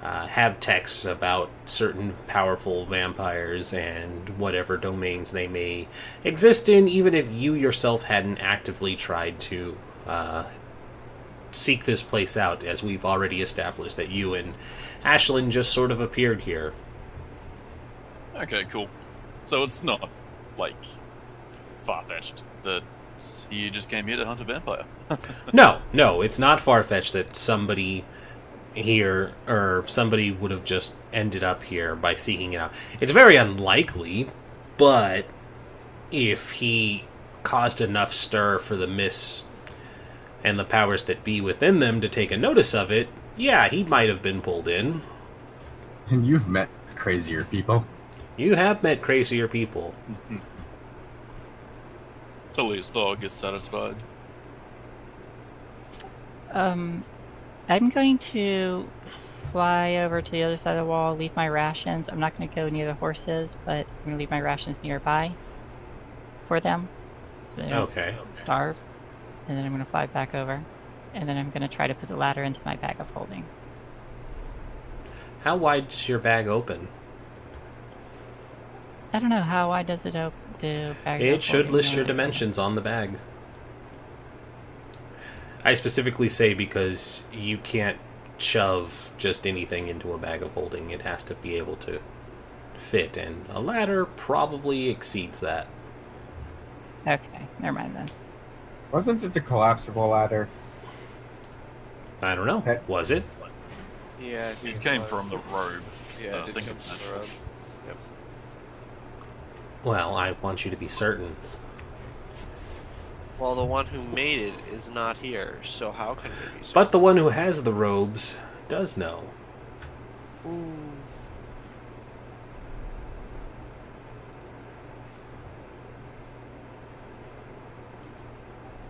have texts about certain powerful vampires and whatever domains they may exist in, even if you yourself hadn't actively tried to seek this place out, as we've already established that you and Ashlyn just sort of appeared here. Okay, cool. So it's not, like, far-fetched that he just came here to hunt a vampire. No, it's not far-fetched that somebody here, or somebody would have just ended up here by seeking it out. It's very unlikely, but if he caused enough stir for the mist and the powers that be within them to take a notice of it, yeah, he might have been pulled in. And you've met crazier people. You have met crazier people. Telius Thog is satisfied. I'm going to fly over to the other side of the wall, leave my rations. I'm not going to go near the horses, but I'm going to leave my rations nearby for them, so they don't starve. And then I'm going to fly back over, and then I'm going to try to put the ladder into my bag of holding. How wide does your bag open? I don't know, how wide does it open? The bag It should list your dimensions on the bag. I specifically say because you can't shove just anything into a bag of holding. It has to be able to fit, and a ladder probably exceeds that. Okay, never mind then. Wasn't it a collapsible ladder? I don't know. Okay. Was it? Yeah, It came from the robe. Yeah, I it think did come it's from the robe. Yep. Well, I want you to be certain. Well, the one who made it is not here, so how can we be certain? But the one who has the robes does know. Ooh.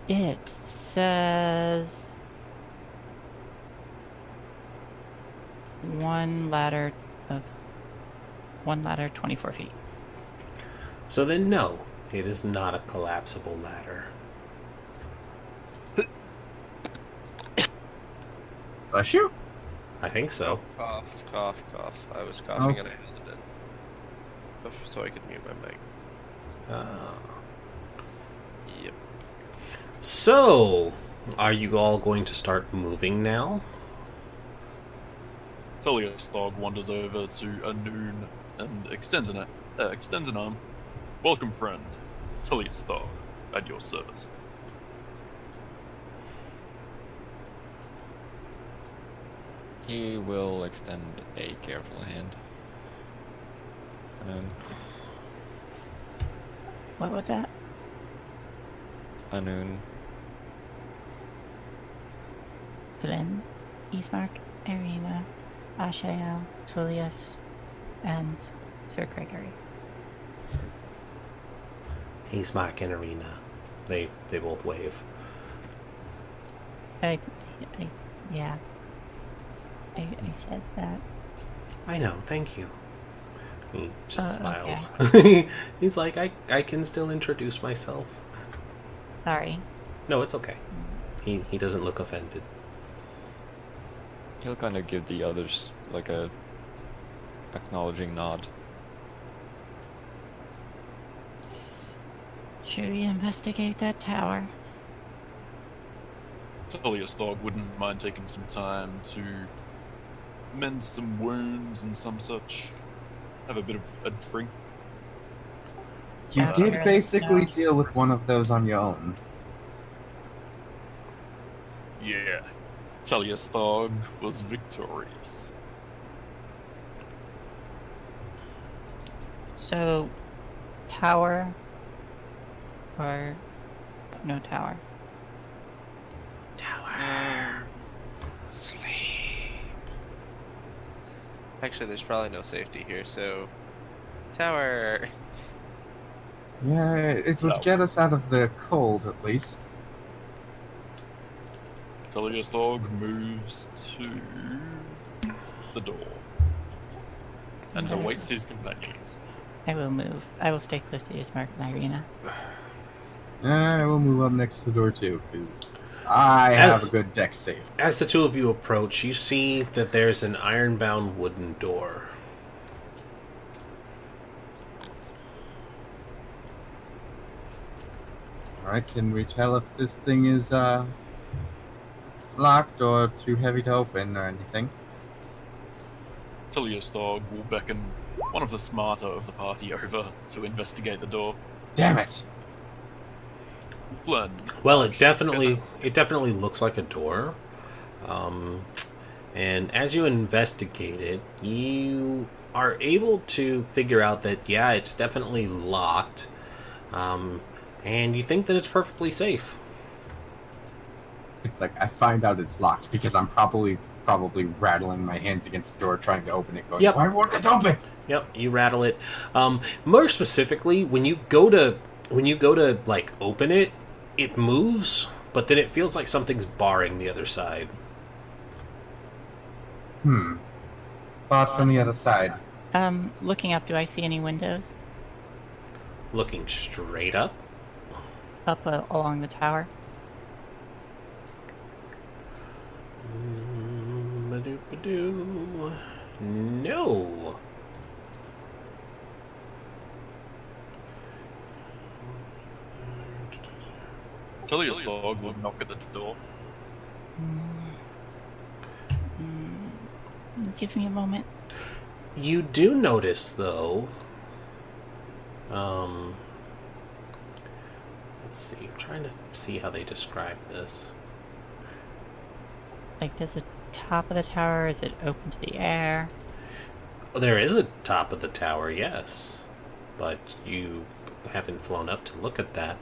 It says one ladder 24 feet. So then no, it is not a collapsible ladder. Bless you. I think so. Cough, cough, cough. I was coughing and I held it in. So I could mute my mic. Yep. So, are you all going to start moving now? Telius Thog wanders over to Anun and extends an arm. Welcome, friend. Telius Thog, at your service. He will extend a careful hand. What was that? Anun. Flynn, Ismark, Irina, Ashael, Tullius, and Sir Gregory. He's Mark and Arena. They both wave. I said that. I know, thank you. He just Okay. smiles. He's like, I can still introduce myself. Sorry. No, it's okay. He doesn't look offended. He'll kind of give the others like a acknowledging nod. Should we investigate that tower? Telius Thog wouldn't mind taking some time to mend some wounds and some such. Have a bit of a drink. You Yeah, did really basically not. deal with one of those on your own. Yeah. Telius Thog was victorious. So, tower or no tower? Sleep. Actually, there's probably no safety here, so tower. Yeah, it would So- get us out of the cold at least. Tullius Thorg moves to the door and Okay. awaits his companions. I will move. I will stay close to Ismark and Irina. I will move up next to the door too, because I As- have a good deck save. As the two of you approach, you see that there's an iron-bound wooden door. Alright, can we tell if this thing is locked or too heavy to open or anything? Tullius Thorg will beckon one of the smarter of the party over to investigate the door. Damn it! Flynn. Well, it definitely looks like a door. And as you investigate it, you are able to figure out that, yeah, it's definitely locked. And you think that it's perfectly safe. It's like I find out it's locked because I'm probably rattling my hands against the door trying to open it, going, Yep. why won't it open? Yep, you rattle it. More specifically, when you go to like open it, it moves, but then it feels like something's barring the other side. Thought from the other side. Looking up, do I see any windows Looking straight up. up along the tower? Ba-doop-ba-doo. No. Tullius Thorg will knock at the door. Give me a moment. You do notice, though. Let's see. I'm trying to see how they describe this. Like, does the top of the tower, is it open to the air? There is a top of the tower, yes, but you haven't flown up to look at that.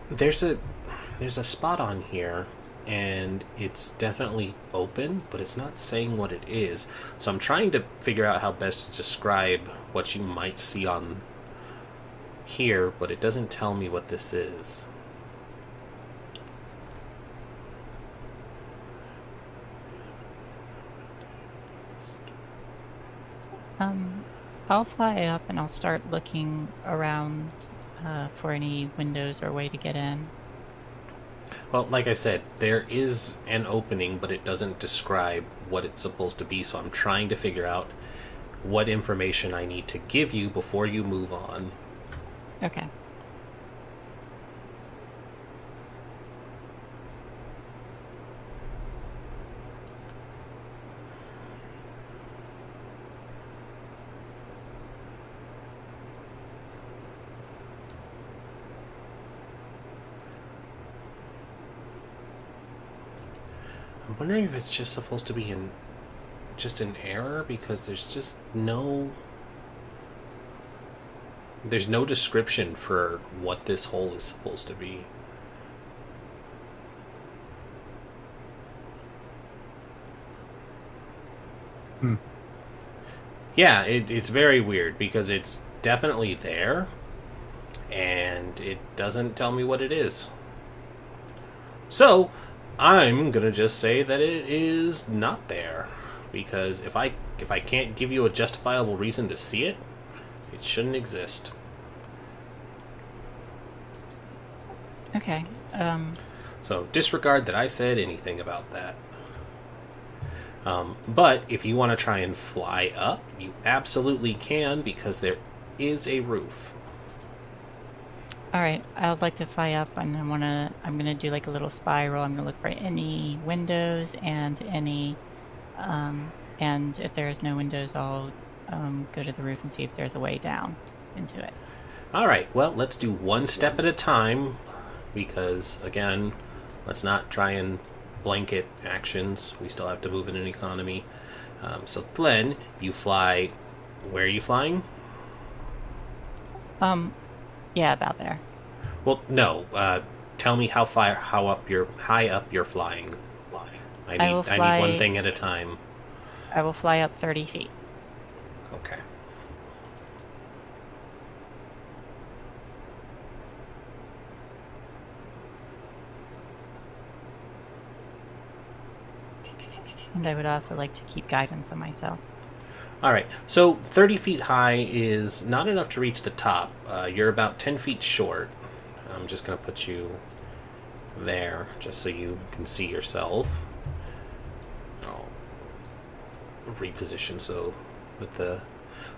There's a spot on here, and it's definitely open, but it's not saying what it is. So I'm trying to figure out how best to describe what you might see on here, but it doesn't tell me what this is. I'll fly up and I'll start looking around for any windows or way to get in. Well, like I said, there is an opening, but it doesn't describe what it's supposed to be, so I'm trying to figure out what information I need to give you before you move on. Okay. I'm wondering if it's just supposed to be an error, because there's no description for what this hole is supposed to be. Yeah, it's very weird because it's definitely there, and it doesn't tell me what it is. So, I'm gonna just say that it is not there, because if I can't give you a justifiable reason to see it, it shouldn't exist. Okay. So disregard that I said anything about that. But if you want to try and fly up, you absolutely can, because there is a roof. All right. I'd like to fly up, and I'm gonna do like a little spiral. I'm gonna look for any windows and any, and if there's no windows, I'll go to the roof and see if there's a way down into it. All right. Well, let's do one step at a time, because again, let's not try and blanket actions. We still have to move in an economy. So Glenn, you fly. Where are you flying? Yeah, about there. Well, no. Tell me how high up you're flying. I need one thing at a time. I will fly up 30 feet. Okay. And I would also like to keep guidance on myself. All right. So 30 feet high is not enough to reach the top. You're about 10 feet short. I'm just going to put you there just so you can see yourself. I'll reposition so that the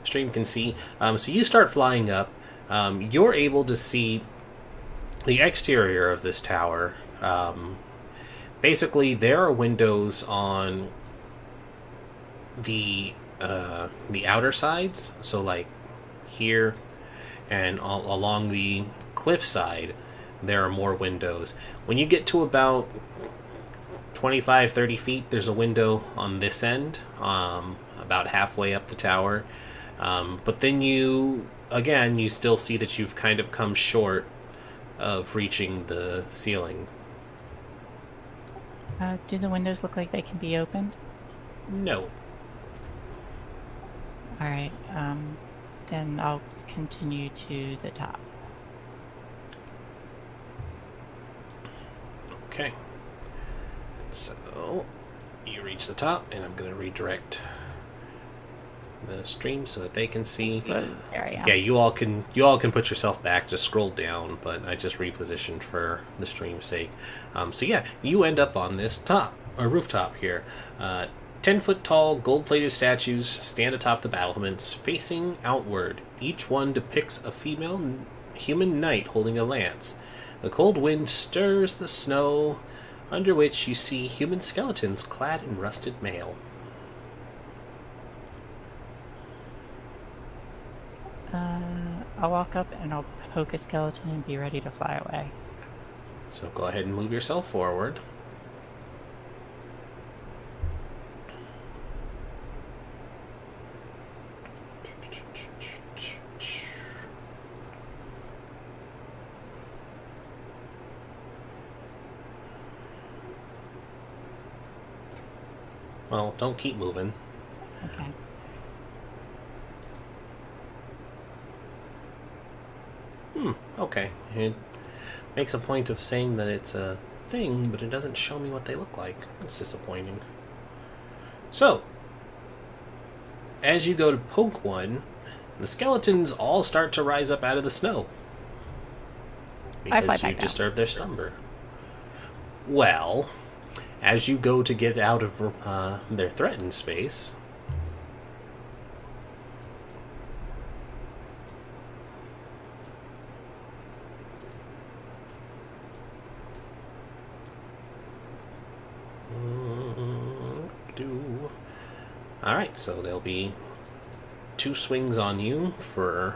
stream can see. So you start flying up. You're able to see the exterior of this tower. Basically, there are windows on the outer sides, so like here and along the cliff side, there are more windows. When you get to about 25-30 feet, there's a window on this end, about halfway up the tower. But then you still see that you've kind of come short of reaching the ceiling. Do the windows look like they can be opened? No. Alright, then I'll continue to the top. Okay. So you reach the top, and I'm going to redirect the stream so that they can see. There I am. Yeah, you all can put yourself back. Just scroll down, but I just repositioned for the stream's sake. So yeah, you end up on this rooftop here. 10-foot tall, gold-plated statues stand atop the battlements, facing outward. Each one depicts a female human knight holding a lance. The cold wind stirs the snow, under which you see human skeletons clad in rusted mail. I'll walk up and I'll poke a skeleton and be ready to fly away. So go ahead and move yourself forward. Well, don't keep moving. Okay. Okay. It makes a point of saying that it's a thing, but it doesn't show me what they look like. It's disappointing. So, as you go to poke one, the skeletons all start to rise up out of the snow. I fly Because back you down. disturb their slumber. Well, as you go to get out of their threatened space, alright, so there'll be 2 swings on you for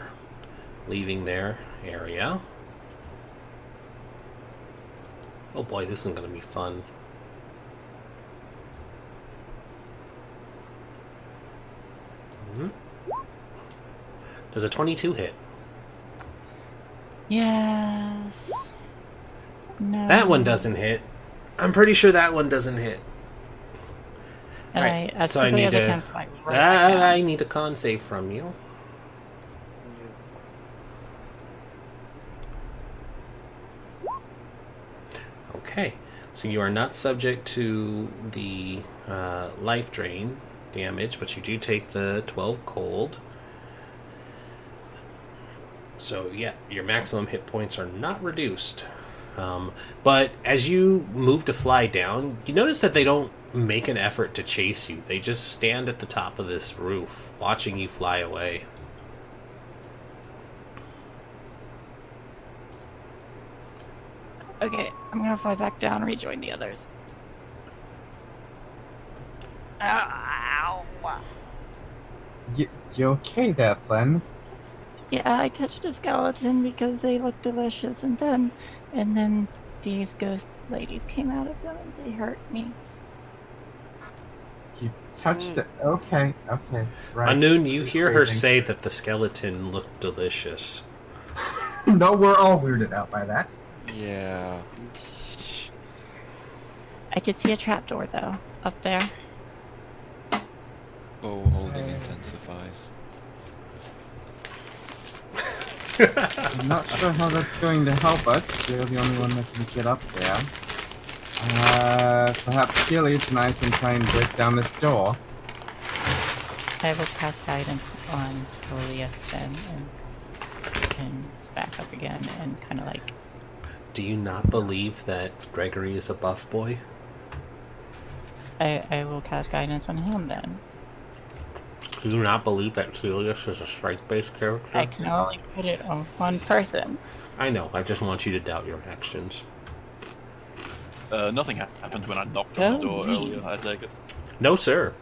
leaving their area. Oh boy, this is going to be fun. Does a 22 hit? Yes. No. That one doesn't hit. I'm pretty sure that one doesn't hit. And Alright, as so I quickly need as I to. can fly right back down. I need a con save from you. Okay, so you are not subject to the life drain damage, but you do take the 12 cold. So yeah, your maximum hit points are not reduced. But as you move to fly down, you notice that they don't make an effort to chase you. They just stand at the top of this roof, watching you fly away. Okay, I'm gonna fly back down and rejoin the others. Ow! You okay there, Flynn? Yeah, I touched a skeleton because they look delicious, and then these ghost ladies came out of them and they hurt me. You touched it. Okay, right. Anoon, you hear her Breathing. say that the skeleton looked delicious. No, we're all weirded out by that. Yeah. I could see a trapdoor though, up there. Bow holding intensifies. I'm not sure how that's going to help us. You're the only one that can get up there. Perhaps Helios and I can try and break down this door. I will cast guidance on Tolius then and back up again and kind of like. Do you not believe that Gregory is a buff boy? I will cast guidance on him then. Do you not believe that Helios is a strength-based character? I can only put it on one person. I know, I just want you to doubt your actions. Nothing happened when I knocked on the door earlier, I take it. No, sir.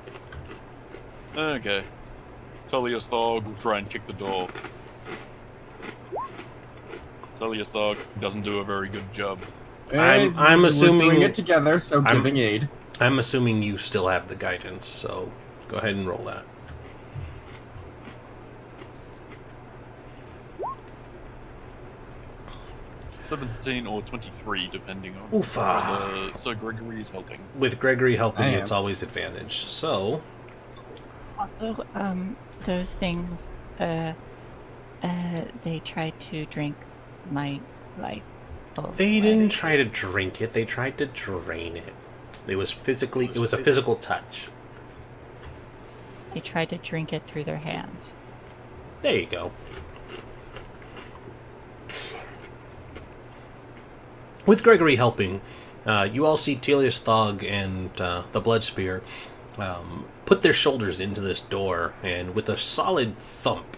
Okay. Tullius Thog will try and kick the door. Tullius Thog doesn't do a very good job. I'm We're assuming- doing it together, so giving aid. I'm assuming you still have the guidance, so go ahead and roll that. 17 or 23, depending on Oofa. whether Sir Gregory is helping. With Gregory helping, I am. it's always advantage. So, Also, those things, they tried to drink my life. they didn't try to drink it, they tried to drain it. It was a physical touch. They tried to drink it through their hands. There you go. With Gregory helping, you all see Telius Thog and the Blood Spear put their shoulders into this door, and with a solid thump,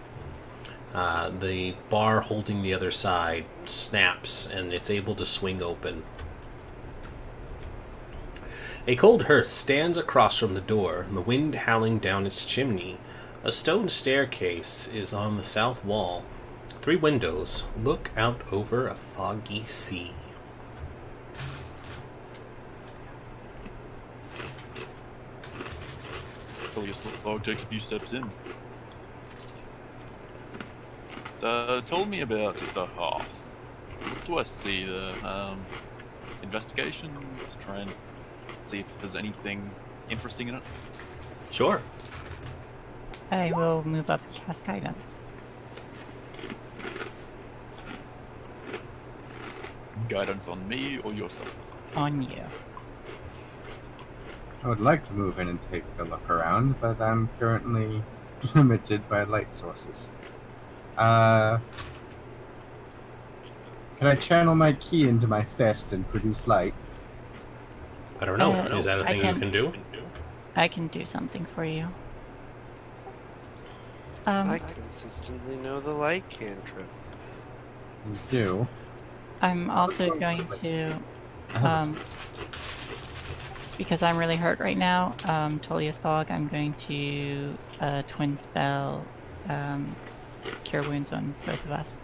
the bar holding the other side snaps, and it's able to swing open. A cold hearth stands across from the door, the wind howling down its chimney. A stone staircase is on the south wall. 3 windows look out over a foggy sea. Tullius Thog takes a few steps in. Told me about the hearth. What do I see there? Investigation to try and see if there's anything interesting in it. Sure. I will move up and cast guidance. Guidance on me or yourself? On you. I would like to move in and take a look around, but I'm currently limited by light sources. Can I channel my key into my fist and produce light? I don't know. Uh, Is that a I thing you can- can do? I can do something for you. I consistently know the light cantrip. You do. I'm also going to, because I'm really hurt right now, Tolius Thog, I'm going to twin spell Cure Wounds on both of us.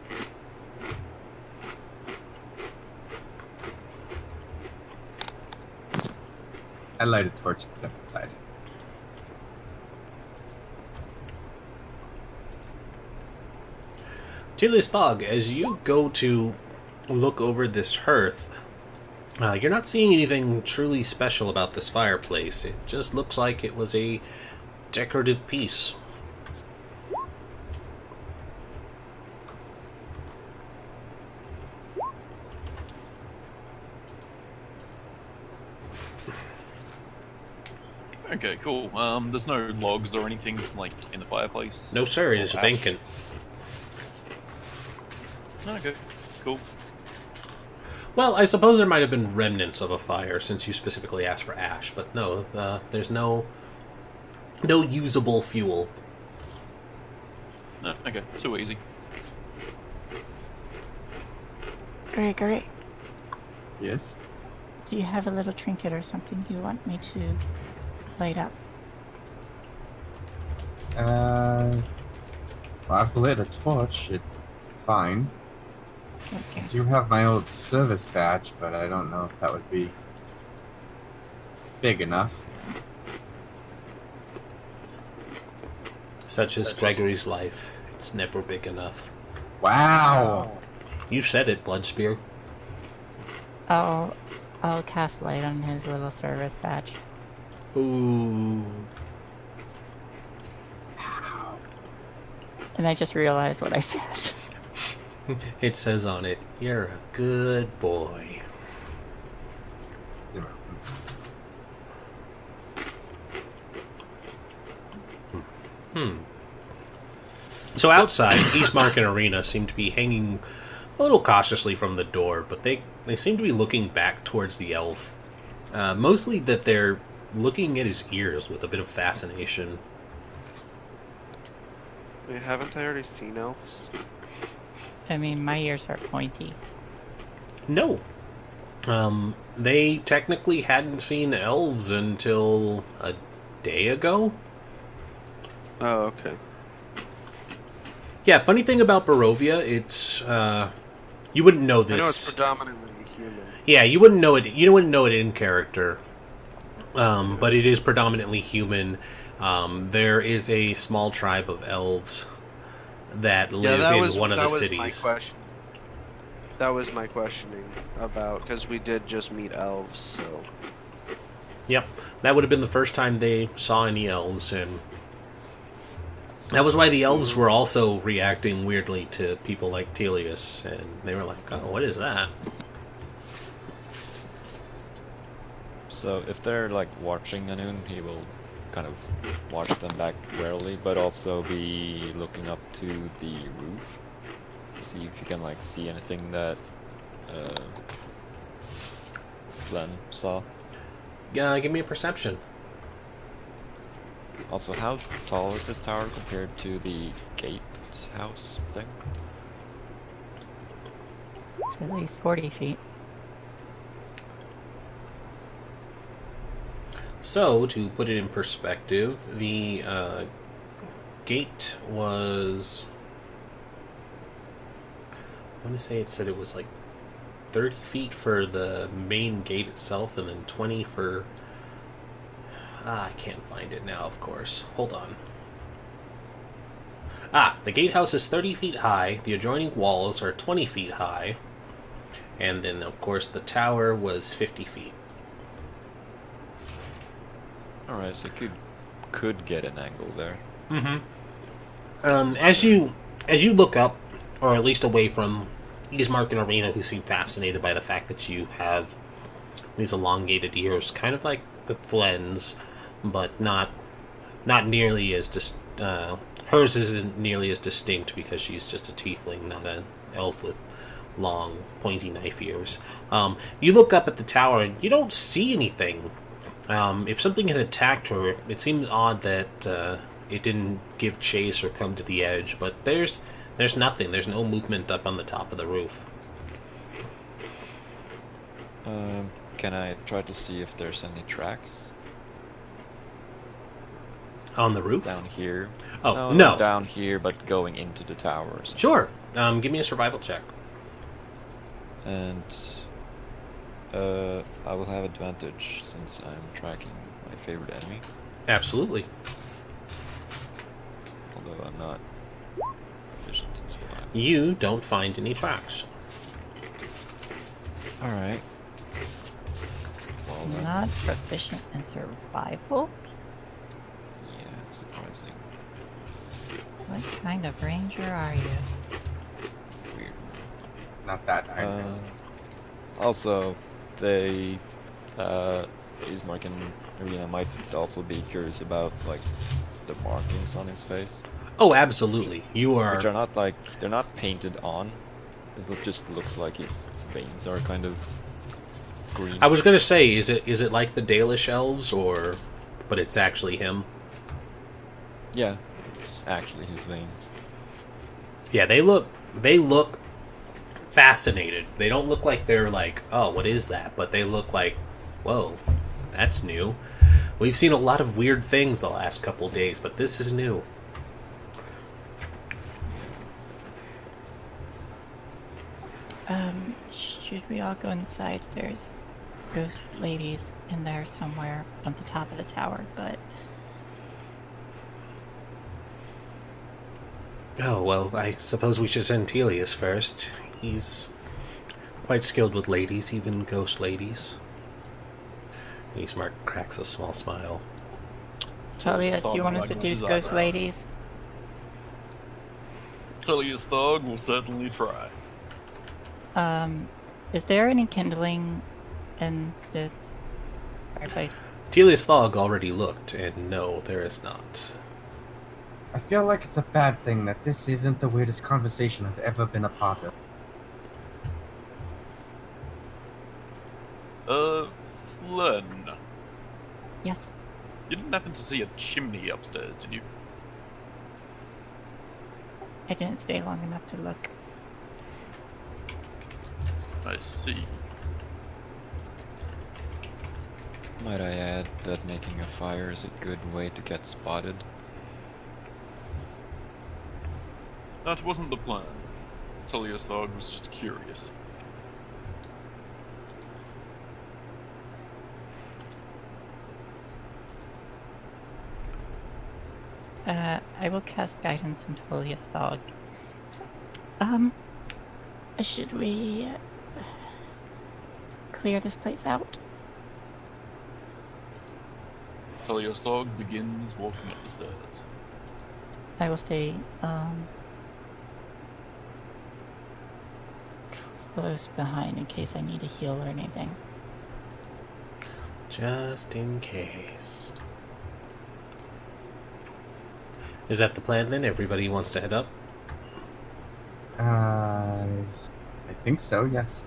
I light a torch and step inside. Telius Thog, as you go to look over this hearth, you're not seeing anything truly special about this fireplace. It just looks like it was a decorative piece. Okay, cool. There's no logs or anything like in the fireplace. No, sir, it Or is ash? vacant. Okay, cool. Well, I suppose there might have been remnants of a fire since you specifically asked for ash, but no, there's no usable fuel. No, okay, too easy. Gregory, Yes. do you have a little trinket or something you want me to light up? Well, I've lit a torch. It's fine. Okay. I do have my old service badge, but I don't know if that would be big enough. Such as Gregory's life. It's never big enough. Wow! You said it, Blood Spear. I'll cast light on his little service badge. Ooh. And I just realized what I said. It says on it, "You're a good boy." So outside, Eastmark and Arena seem to be hanging a little cautiously from the door, but they seem to be looking back towards the elf. Mostly that they're looking at his ears with a bit of fascination. Wait, haven't I already seen elves? I mean, my ears are pointy. No. They technically hadn't seen elves until a day ago. Oh, okay. Yeah, funny thing about Barovia, it's you wouldn't know this. I know it's predominantly human. Yeah, you wouldn't know it. You wouldn't know it in character, but it is predominantly human. There is a small tribe of elves that live in one of the cities. My question. That was my questioning about, because we did just meet elves, so. Yep, that would have been the first time they saw any elves, and that was why the elves were also reacting weirdly to people like Telius, and they were like, "Oh, what is that?" So if they're like watching Anun, he will kind of watch them back warily, but also be looking up to the roof to see if you can like see anything that Glenn saw. Yeah, give me a perception. Also, how tall is this tower compared to the gatehouse thing? It's at least 40 feet. So, to put it in perspective, the gate was... I want to say it said it was like 30 feet for the main gate itself, and then 20 for... I can't find it now, of course. Hold on. The gatehouse is 30 feet high, the adjoining walls are 20 feet high, and then, of course, the tower was 50 feet. Alright, so could get an angle there. Mm-hmm. As you look up, or at least away from Eastmark and Arena, who seem fascinated by the fact that you have these elongated ears, kind of like the Glen's, but not nearly as hers isn't nearly as distinct because she's just a tiefling, not an elf with long, pointy knife ears. You look up at the tower and you don't see anything. If something had attacked her, it seems odd that it didn't give chase or come to the edge, but there's nothing. There's no movement up on the top of the roof. Can I try to see if there's any tracks? On the roof? Down here. Oh, no. Not down here, but going into the tower or something. Sure. Give me a survival check. And I will have advantage since I'm tracking my favorite enemy. Absolutely. Although I'm not proficient in survival. You don't find any tracks. Alright. Well then. Not proficient in survival? Yeah, surprising. What kind of ranger are you? Weird. Not that I Also, they, Ismark and Arena might also be curious about, like, the markings on his face. Oh, absolutely. You are... Which are not, like, they're not painted on. It just looks like his veins are kind of green. I was going to say, is it like the Dalish elves, or... But it's actually him? Yeah, it's actually his veins. Yeah, they look fascinated. They don't look like they're like, oh, what is that? But they look like, whoa, that's new. We've seen a lot of weird things the last couple days, but this is new. Should we all go inside? There's ghost ladies in there somewhere on the top of the tower, but... Oh, well, I suppose we should send Telius first. He's quite skilled with ladies, even ghost ladies. Ismark cracks a small smile. Tullius, do you want to Like seduce Mrs. ghost Eyebrows. ladies? Tullius Thog will certainly try. Is there any kindling in this fireplace? Telius Thog already looked, and no, there is not. I feel like it's a bad thing that this isn't the weirdest conversation I've ever been a part of. Flynn, Yes. you didn't happen to see a chimney upstairs, did you? I didn't stay long enough to look. I see. Might I add that making a fire is a good way to get spotted? That wasn't the plan. Tullius Thog was just curious. I will cast guidance on Tullius Thog. Should we clear this place out? Tullius Thog begins walking up the stairs. I will stay, close behind in case I need a heal or anything. Just in case. Is that the plan then? Everybody wants to head up? I think so, yes.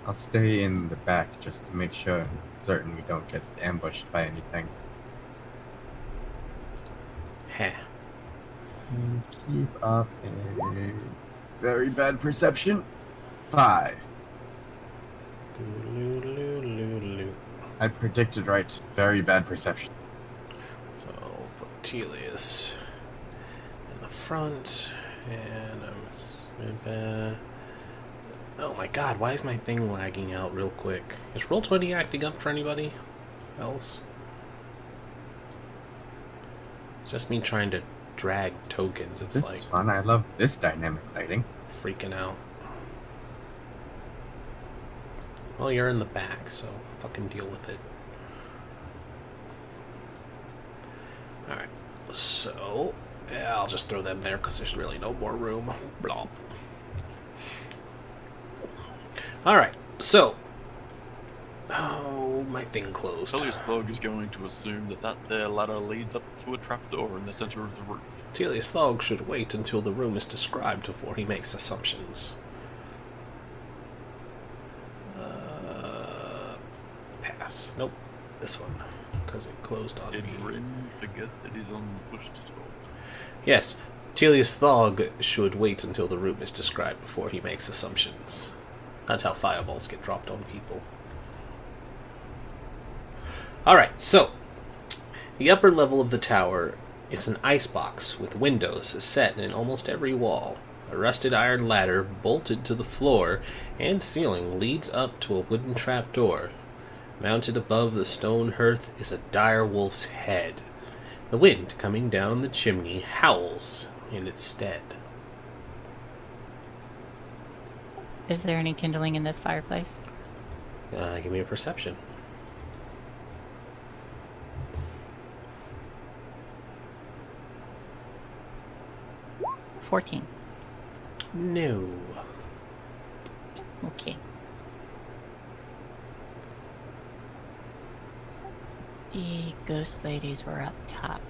I'll stay in the back just to make sure certain we don't get ambushed by anything. Heh. And keep up a very bad perception. 5. Loo-loo-loo-loo-loo. I predicted right. Very bad perception. So put Telius in the front, and oh my god, why is my thing lagging out real quick? Is Roll20 acting up for anybody else? It's just me trying to drag tokens. It's This like is fun. I love this dynamic lighting. freaking out. Well, you're in the back, so fucking deal with it. Alright, so yeah, I'll just throw them there because there's really no more room. Blah. Alright, so. Oh, my thing closed. Tullius Thog is going to assume that there ladder leads up to a trapdoor in the center of the roof. Telius Thog should wait until the room is described before he makes assumptions. Pass. Nope. This one. Because it closed on Did me. Rin forget that he's on push to talk? Yes. Telius Thog should wait until the room is described before he makes assumptions. That's how fireballs get dropped on people. Alright, so. The upper level of the tower is an icebox with windows set in almost every wall. A rusted iron ladder bolted to the floor and ceiling leads up to a wooden trapdoor. Mounted above the stone hearth is a dire wolf's head. The wind coming down the chimney howls in its stead. Is there any kindling in this fireplace? Give me a perception. $14. No. Okay. The ghost ladies were up top.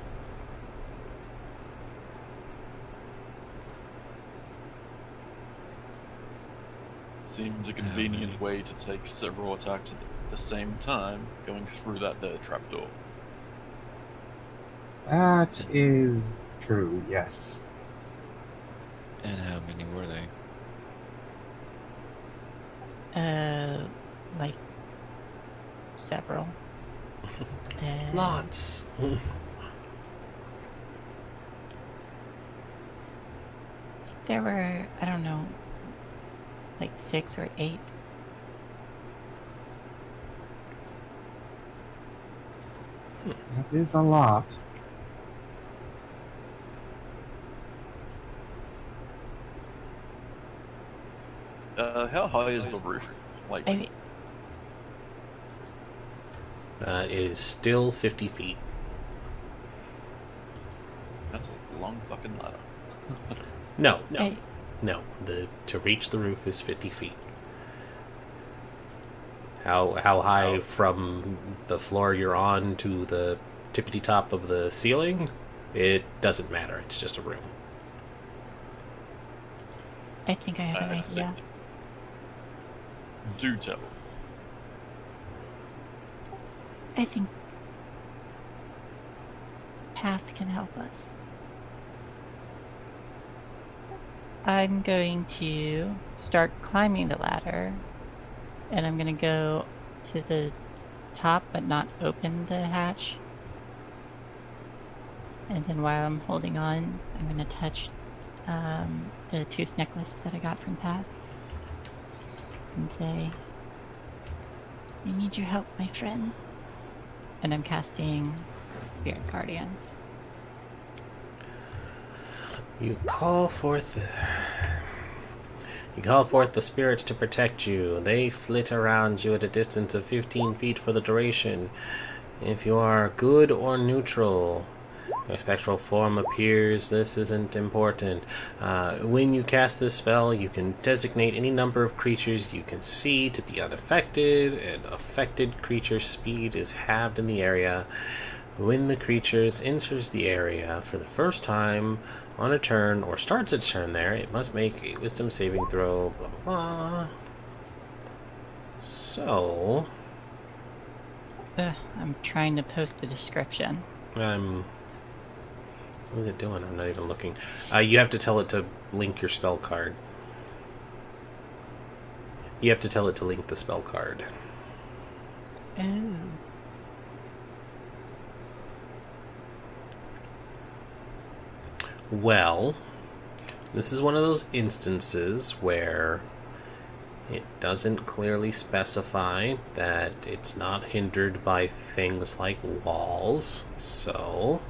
Seems a convenient way to take several attacks at the same time, going through that there trapdoor. That is true, yes. And how many were they? Like several. Lots. There were, I don't know, like 6 or 8. That is a lot. How high is the roof? Like, I, It is still 50 feet. that's a long fucking ladder. No. I, To reach the roof is 50 feet. How high from the floor you're on to the tippity top of the ceiling? It doesn't matter. It's just a room. I think I have an That's idea. safety. Do tell. I think Path can help us. I'm going to start climbing the ladder, and I'm going to go to the top but not open the hatch. And then while I'm holding on, I'm going to touch the tooth necklace that I got from Path and say, I need your help, my friends. And I'm casting Spirit Guardians. You call forth the spirits to protect you. They flit around you at a distance of 15 feet for the duration. If you are good or neutral, your spectral form appears. This isn't important. When you cast this spell, you can designate any number of creatures you can see to be unaffected, and affected creature speed is halved in the area. When the creature enters the area for the first time on a turn, or starts its turn there, it must make a wisdom saving throw, blah blah blah. So, I'm trying to post the description. what is it doing? I'm not even looking. You have to tell it to link your spell card. You have to tell it to link the spell card. Oh. Well, this is one of those instances where it doesn't clearly specify that it's not hindered by things like walls, so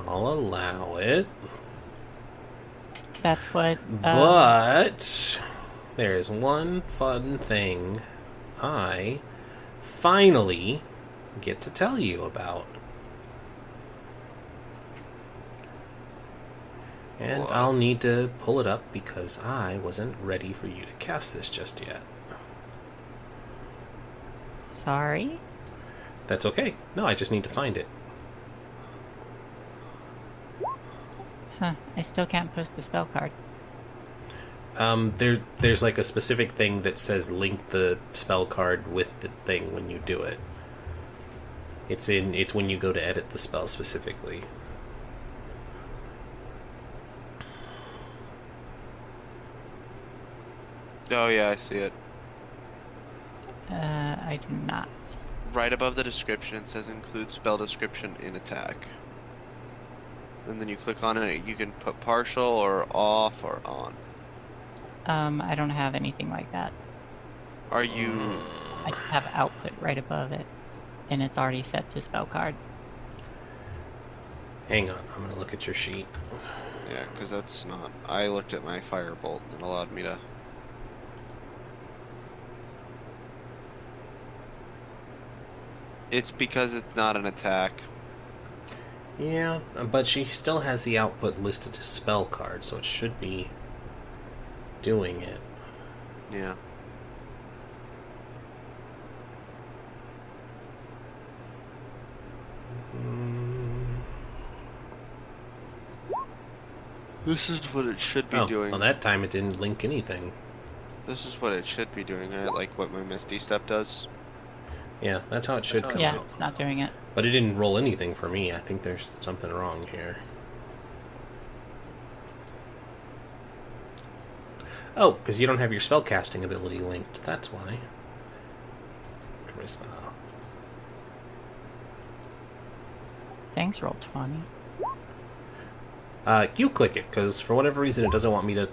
I'll allow it. That's what. But there's one fun thing I finally get to tell you about. And What? I'll need to pull it up because I wasn't ready for you to cast this just yet. Sorry. That's okay. No, I just need to find it. Huh. I still can't post the spell card. There's like a specific thing that says link the spell card with the thing when you do it. It's when you go to edit the spell specifically. Oh yeah, I see it. I do not. Right above the description, it says include spell description in attack. And then you click on it, you can put partial or off or on. I don't have anything like that. Are you... I just have output right above it, and it's already set to spell card. Hang on, I'm gonna look at your sheet. Yeah, because that's not... I looked at my firebolt and it allowed me to... It's because it's not an attack. Yeah, but she still has the output listed as spell card, so it should be doing it. Yeah. This is what it should be doing. Well, that time it didn't link anything. This is what it should be doing, right? Like what my Misty Step does. Yeah, that's how it should come Yeah, out. it's not doing it. But it didn't roll anything for me. I think there's something wrong here. Oh, because you don't have your spellcasting ability linked. That's why. Charisma. Thanks, roll 20. You click it, because for whatever reason it doesn't want me to...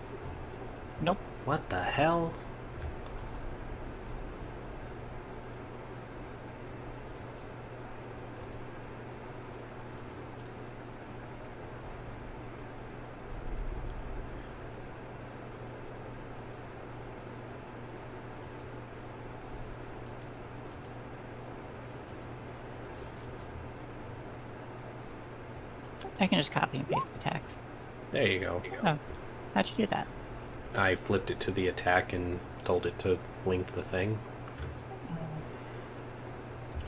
Nope. What the hell? I can just copy and paste the text. There you go. Oh, how'd you do that? I flipped it to the attack and told it to link the thing.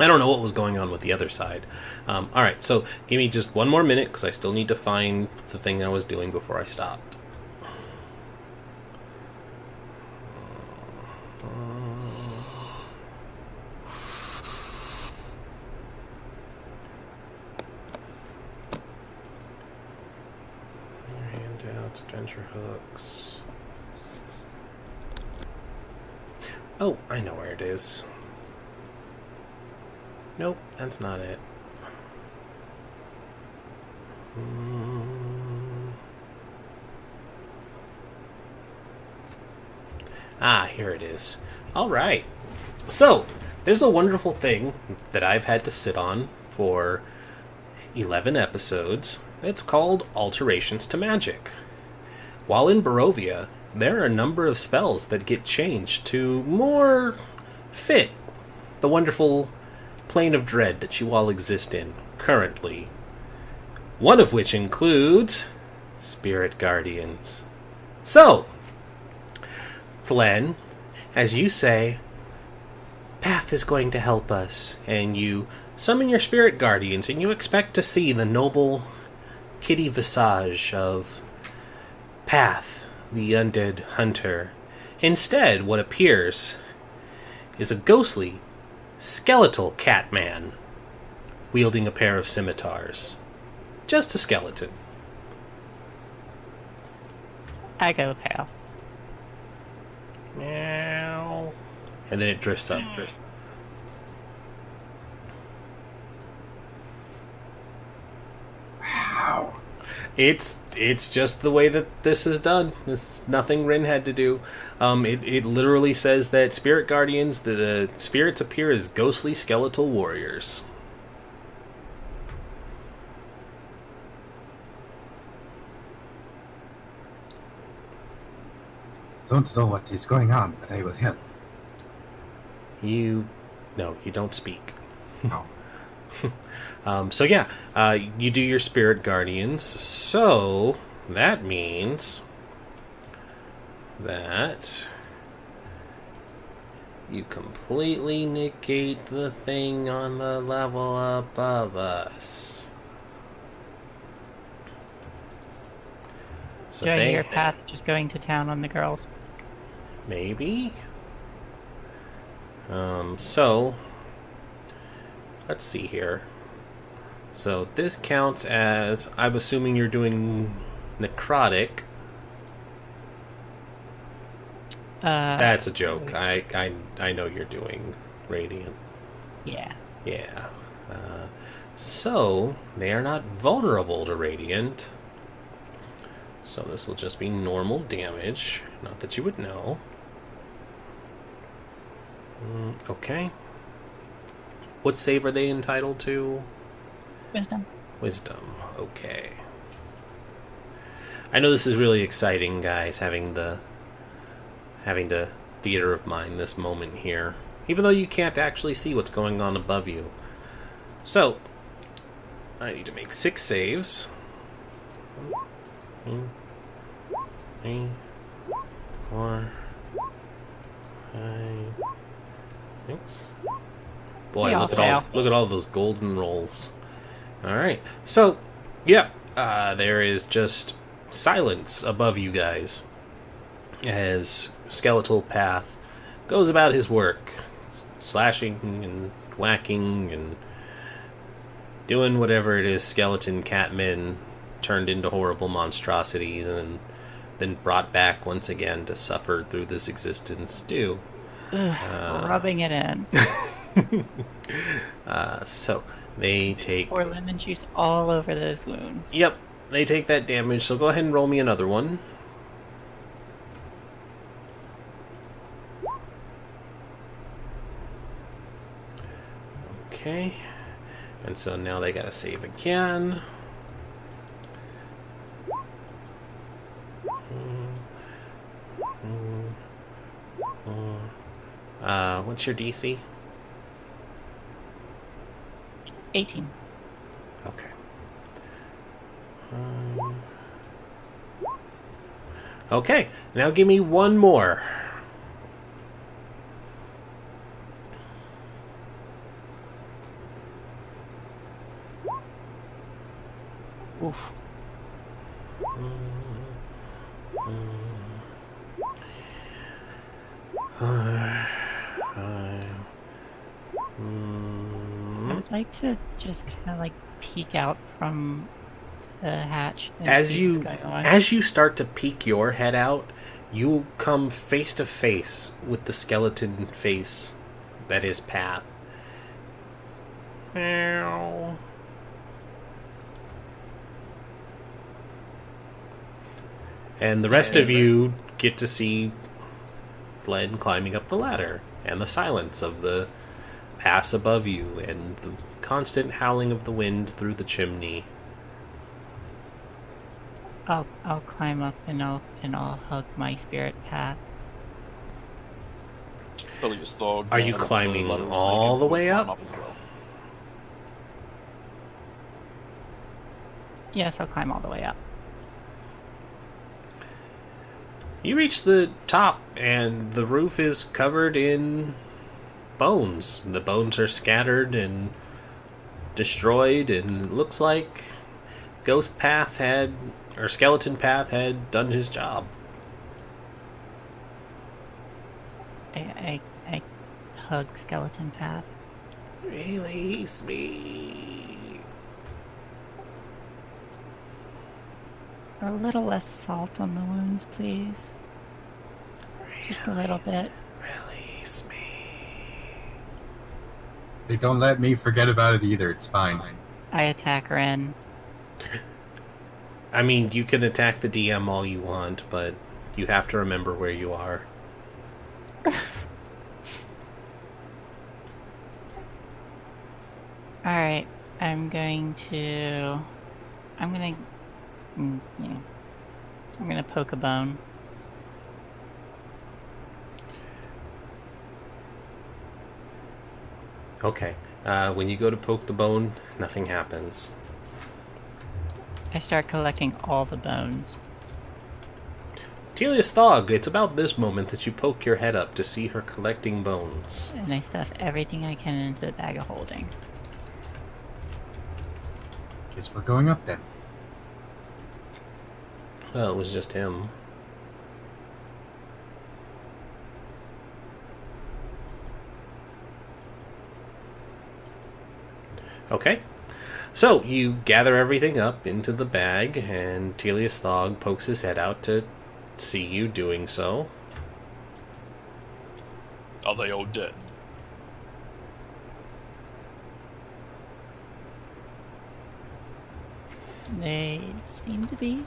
I don't know what was going on with the other side. Alright, so give me just one more minute, because I still need to find the thing I was doing before I stopped. Handouts, adventure hooks. Oh, I know where it is. Nope, that's not it. Ah, here it is. Alright. So, there's a wonderful thing that I've had to sit on for 11 episodes. It's called Alterations to Magic. While in Barovia, there are a number of spells that get changed to more fit the wonderful plane of dread that you all exist in currently. One of which includes Spirit Guardians. So, Flen, as you say, Path is going to help us, and you summon your Spirit Guardians, and you expect to see the noble kitty visage of Path, the undead hunter. Instead, what appears is a ghostly, skeletal Catman, wielding a pair of scimitars. Just a skeleton. I go pale. Meow. And then it drifts up. Wow. It's just the way that this is done. This is nothing Rin had to do. It literally says that Spirit Guardians, the spirits appear as ghostly skeletal warriors. Don't know what is going on, but I will help. You don't speak. No. So yeah, you do your Spirit Guardians. So that means that you completely negate the thing on the level above us. So Do I hear Path just going to town on the girls? Maybe. So let's see here. So this counts as, I'm assuming you're doing necrotic. That's a joke. I know you're doing radiant. Yeah. Yeah. So they are not vulnerable to radiant. So this will just be normal damage. Not that you would know. Okay. What save are they entitled to? Wisdom. Wisdom. Okay. I know this is really exciting, guys, having the theater of mind this moment here. Even though you can't actually see what's going on above you. So, I need to make 6 saves. 3, 4, 5, 6. Boy, look at all those golden rolls. Alright, so, yeah, there is just silence above you guys as Skeletal Path goes about his work, slashing and whacking and doing whatever it is skeleton catmen turned into horrible monstrosities and then brought back once again to suffer through this existence do. Rubbing it in. So they take... Pour lemon juice all over those wounds. Yep, they take that damage, so go ahead and roll me another one. Okay, and so now they gotta save again. What's your DC? 18. Okay. Okay, now give me one more. Oof. I would like to just kind of like peek out from the hatch and As see you what's going on. as you start to peek your head out, you come face to face with the skeleton face that is Path. Meow. And the rest of you get to see Glenn climbing up the ladder, and the silence of the pass above you, and the constant howling of the wind through the chimney. I'll climb up and I'll hug my spirit path. Tilius Thog. Are you climbing all the way up? as well. Yes, I'll climb all the way up. You reach the top, and the roof is covered in bones. The bones are scattered and destroyed, and it looks like Skeleton Path had done his job. I hug skeleton path. Release me. A little less salt on the wounds, please. Just a little bit. Release me. They don't let me forget about it either. It's fine. I attack Ren. I mean, you can attack the DM all you want, but you have to remember where you are. Alright, I'm gonna poke a bone. Okay. When you go to poke the bone, nothing happens. I start collecting all the bones. Telius Thog, it's about this moment that you poke your head up to see her collecting bones. And I stuff everything I can into the bag of holding. Guess we're going up then. Well, it was just him. Okay. So, you gather everything up into the bag, and Telius Thog pokes his head out to see you doing so. Are they all dead? They seem to be.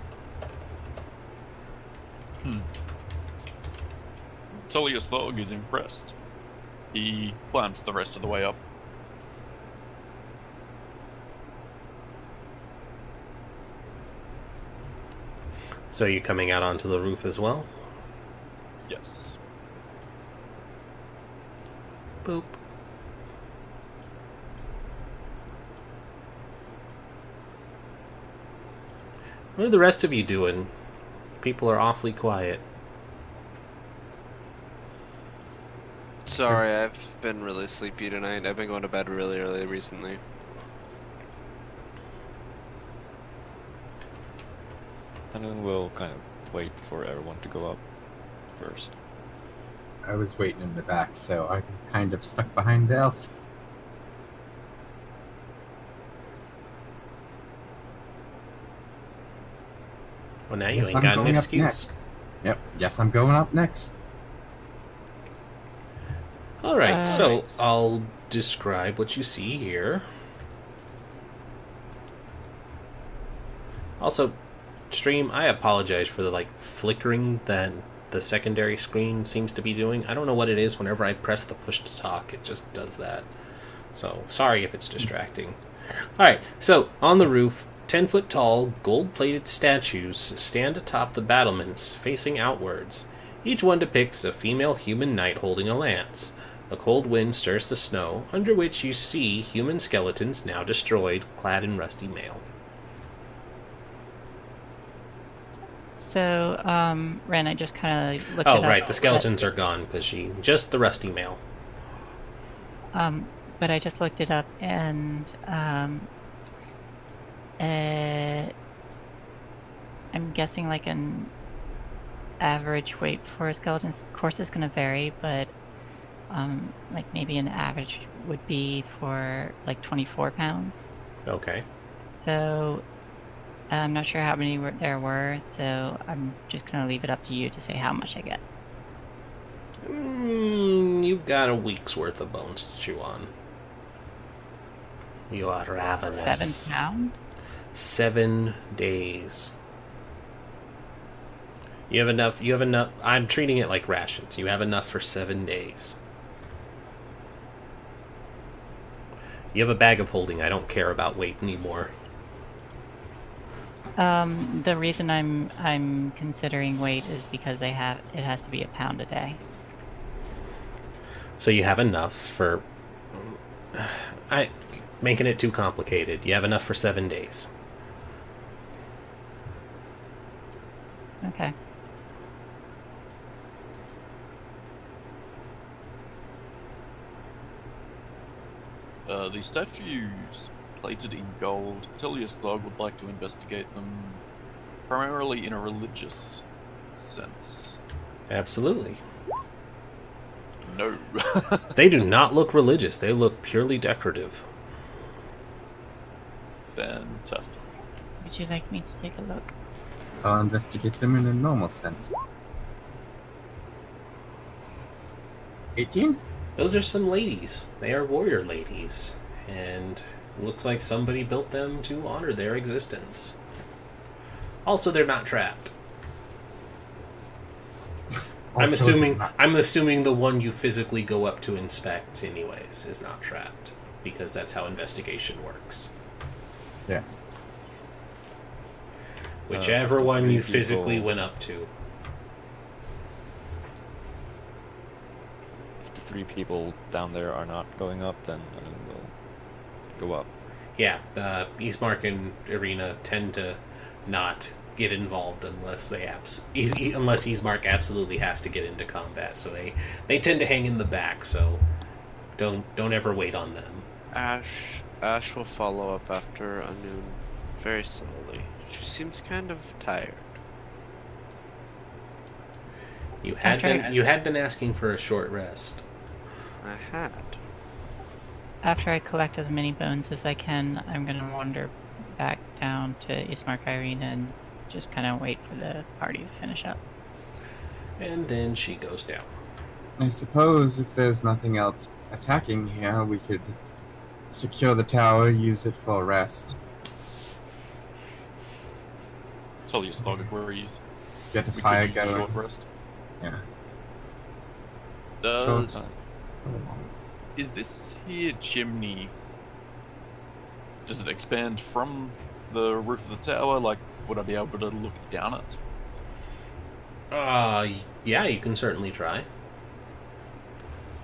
Tilius Thog is impressed. He climbs the rest of the way up. So, you coming out onto the roof as well? Yes. Boop. What are the rest of you doing? People are awfully quiet. Sorry, I've been really sleepy tonight. I've been going to bed really early recently. And then we'll kind of wait for everyone to go up first. I was waiting in the back, so I'm kind of stuck behind the elf. Well, now you Guess ain't I'm got an going up excuse. next. Yep, yes, I'm going up next. Alright, so Right. I'll describe what you see here. Also, stream, I apologize for the flickering that the secondary screen seems to be doing. I don't know what it is. Whenever I press the push to talk, it just does that. So, sorry if it's distracting. Alright, so on the roof, 10-foot tall, gold-plated statues stand atop the battlements, facing outwards. Each one depicts a female human knight holding a lance. A cold wind stirs the snow, under which you see human skeletons now destroyed, clad in rusty mail. So, Ren, I just kind of looked it Oh, up. right, the skeletons are gone because just the rusty mail. But I just looked it up, and I'm guessing like an average weight for a skeleton. Of course, it's going to vary, but like maybe an average would be for like 24 pounds. Okay. So I'm not sure how many there were, so I'm just going to leave it up to you to say how much I get. You've got a week's worth of bones to chew on. You are ravenous. 7 pounds? 7 days. You have enough. I'm treating it like rations. You have enough for 7 days. You have a bag of holding. I don't care about weight anymore. The reason I'm considering weight is because it has to be a pound a day. So you have enough for... making it too complicated. You have enough for 7 days. Okay. The statues plated in gold. Telius Thog would like to investigate them primarily in a religious sense. Absolutely. No. They do not look religious. They look purely decorative. Fantastic. Would you like me to take a look? I'll investigate them in a normal sense. 18? Those are some ladies. They are warrior ladies. And it looks like somebody built them to honor their existence. Also, they're not trapped. I'm assuming the one you physically go up to inspect anyways is not trapped. Because that's how investigation works. Yes. Whichever one you people- physically went up to. If the 3 people down there are not going up, then we'll go up. Yeah, Eastmark and Arena tend to not get involved unless unless Eastmark absolutely has to get into combat. So they tend to hang in the back. So don't ever wait on them. Ash will follow up after Anun very slowly. She seems kind of tired. You had been asking for a short rest. I had. After I collect as many bones as I can, I'm going to wander back down to Ismark Irene and just kind of wait for the party to finish up. And then she goes down. I suppose if there's nothing else attacking here, we could secure the tower, use it for rest. Telius Thog agrees. Get a We fire could use a going. short rest. Yeah. Uh, is this here chimney... Does it expand from the roof of the tower? Like, would I be able to look down it? Yeah, you can certainly try.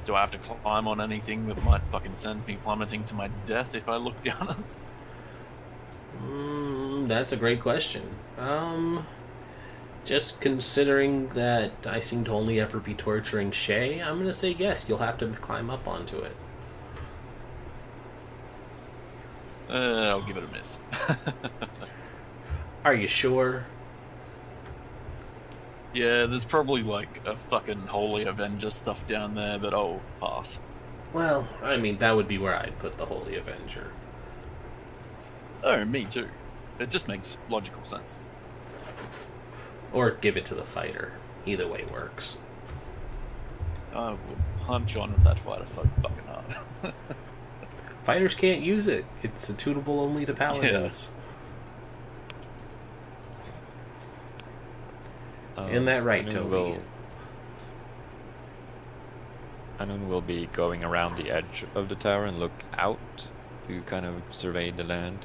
Do I have to climb on anything that might fucking send me plummeting to my death if I look down it? That's a great question. Just considering that I seem to only ever be torturing Shay, I'm gonna say yes, you'll have to climb up onto it. I'll give it a miss. Are you sure? Yeah, there's probably like a fucking Holy Avenger stuff down there, but I'll pass. Well, I mean, that would be where I'd put the Holy Avenger. Oh, me too. It just makes logical sense. Or give it to the fighter. Either way works. I will punch on with that fighter so fucking hard. Fighters can't use it. It's attunable only to paladins. Isn't that right, Toby? Anun will be going around the edge of the tower and look out to kind of survey the land,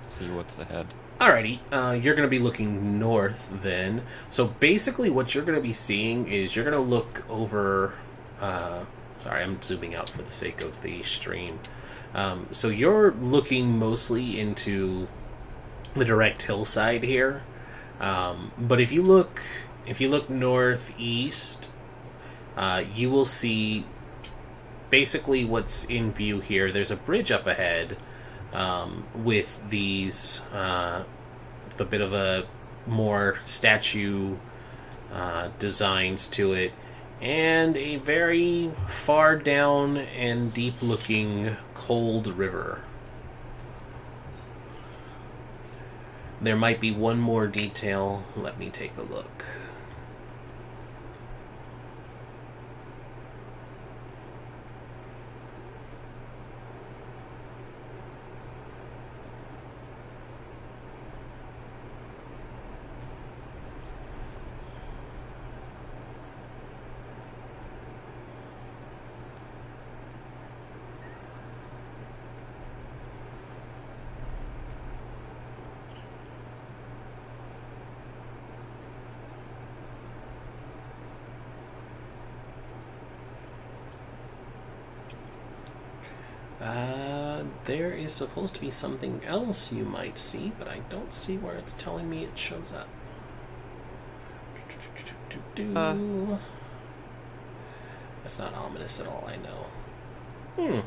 see what's ahead. Alrighty, you're going to be looking north then. So basically what you're going to be seeing is you're going to look over... sorry, I'm zooming out for the sake of the stream. So you're looking mostly into the direct hillside here. But if you look northeast, you will see basically what's in view here. There's a bridge up ahead with these the bit of a more statue designs to it, and a very far down and deep looking cold river. There might be one more detail. Let me take a look. There is supposed to be something else you might see, but I don't see where it's telling me it shows up. That's not ominous at all, I know.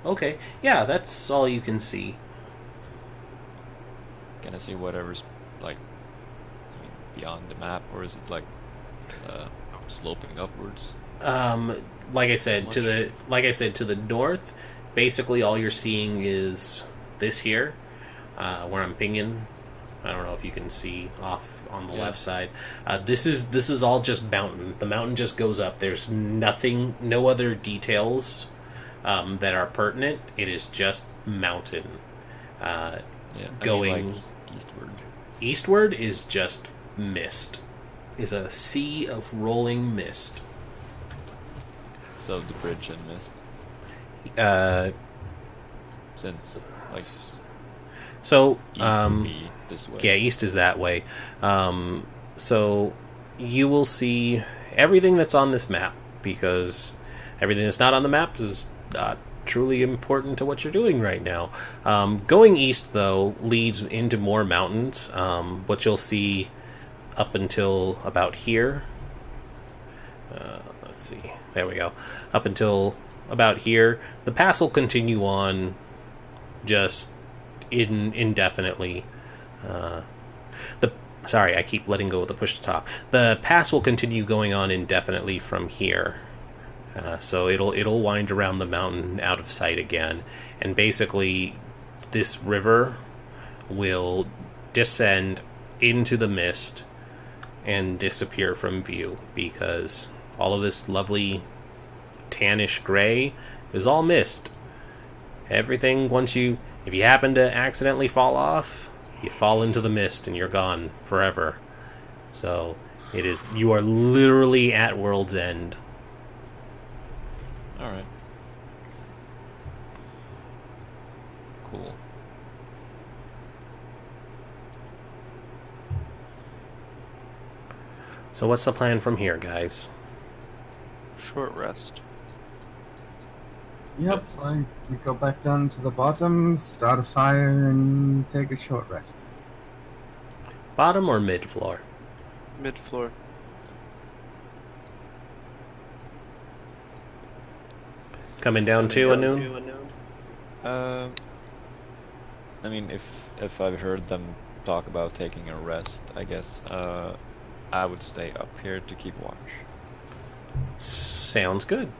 Okay, yeah, that's all you can see. Can I see whatever's like beyond the map, or is it like sloping upwards? Like I said, to the north, basically all you're seeing is this here, where I'm pinging. I don't know if you can see off on the left side. This is all just mountain. The mountain just goes up. There's nothing, no other details that are pertinent. It is just mountain. Going like eastward. Eastward is just mist. Is a sea of rolling mist. So the bridge and mist. Since like so east would be this way. Yeah, east is that way. So you will see everything that's on this map, because everything that's not on the map is not truly important to what you're doing right now. Going east, though, leads into more mountains. What you'll see up until about here. Let's see. There we go. Up until about here, the pass will continue on just indefinitely. Sorry, I keep letting go of the push to talk. The pass will continue going on indefinitely from here. So it'll wind around the mountain out of sight again, and basically this river will descend into the mist and disappear from view, because all of this lovely tannish gray is all mist. Everything, if you happen to accidentally fall off, you fall into the mist and you're gone forever. So you are literally at world's end. Alright. Cool. So what's the plan from here, guys? Short rest. Yep, we go back down to the bottom, start a fire, and take a short rest. Bottom or mid floor? Mid floor. Coming down to Anu? I mean, if I've heard them talk about taking a rest, I guess I would stay up here to keep watch. Sounds good.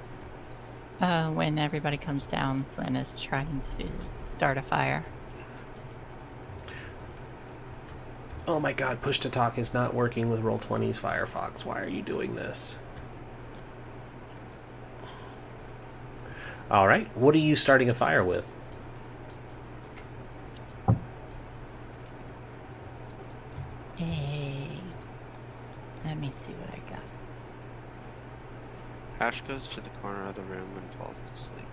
When everybody comes down, Flynn is trying to start a fire. Oh my god, push to talk is not working with Roll20's Firefox. Why are you doing this? Alright, what are you starting a fire with? Hey. Let me see what I got. Ash goes to the corner of the room and falls to sleep.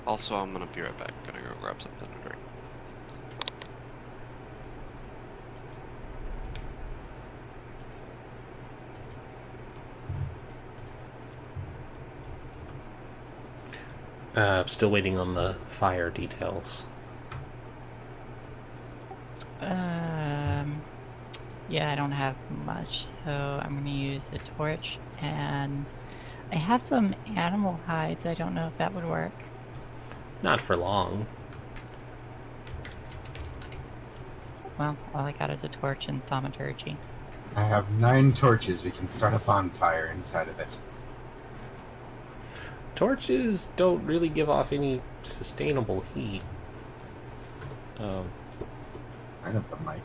Also, I'm gonna be right back. Gotta go grab something to drink. Still waiting on the fire details. Yeah, I don't have much, so I'm gonna use a torch, and I have some animal hides. I don't know if that would work. Not for long. Well, all I got is a torch and thaumaturgy. I have 9 torches. We can start a bonfire inside of it. Torches don't really give off any sustainable heat. Kind of the mic.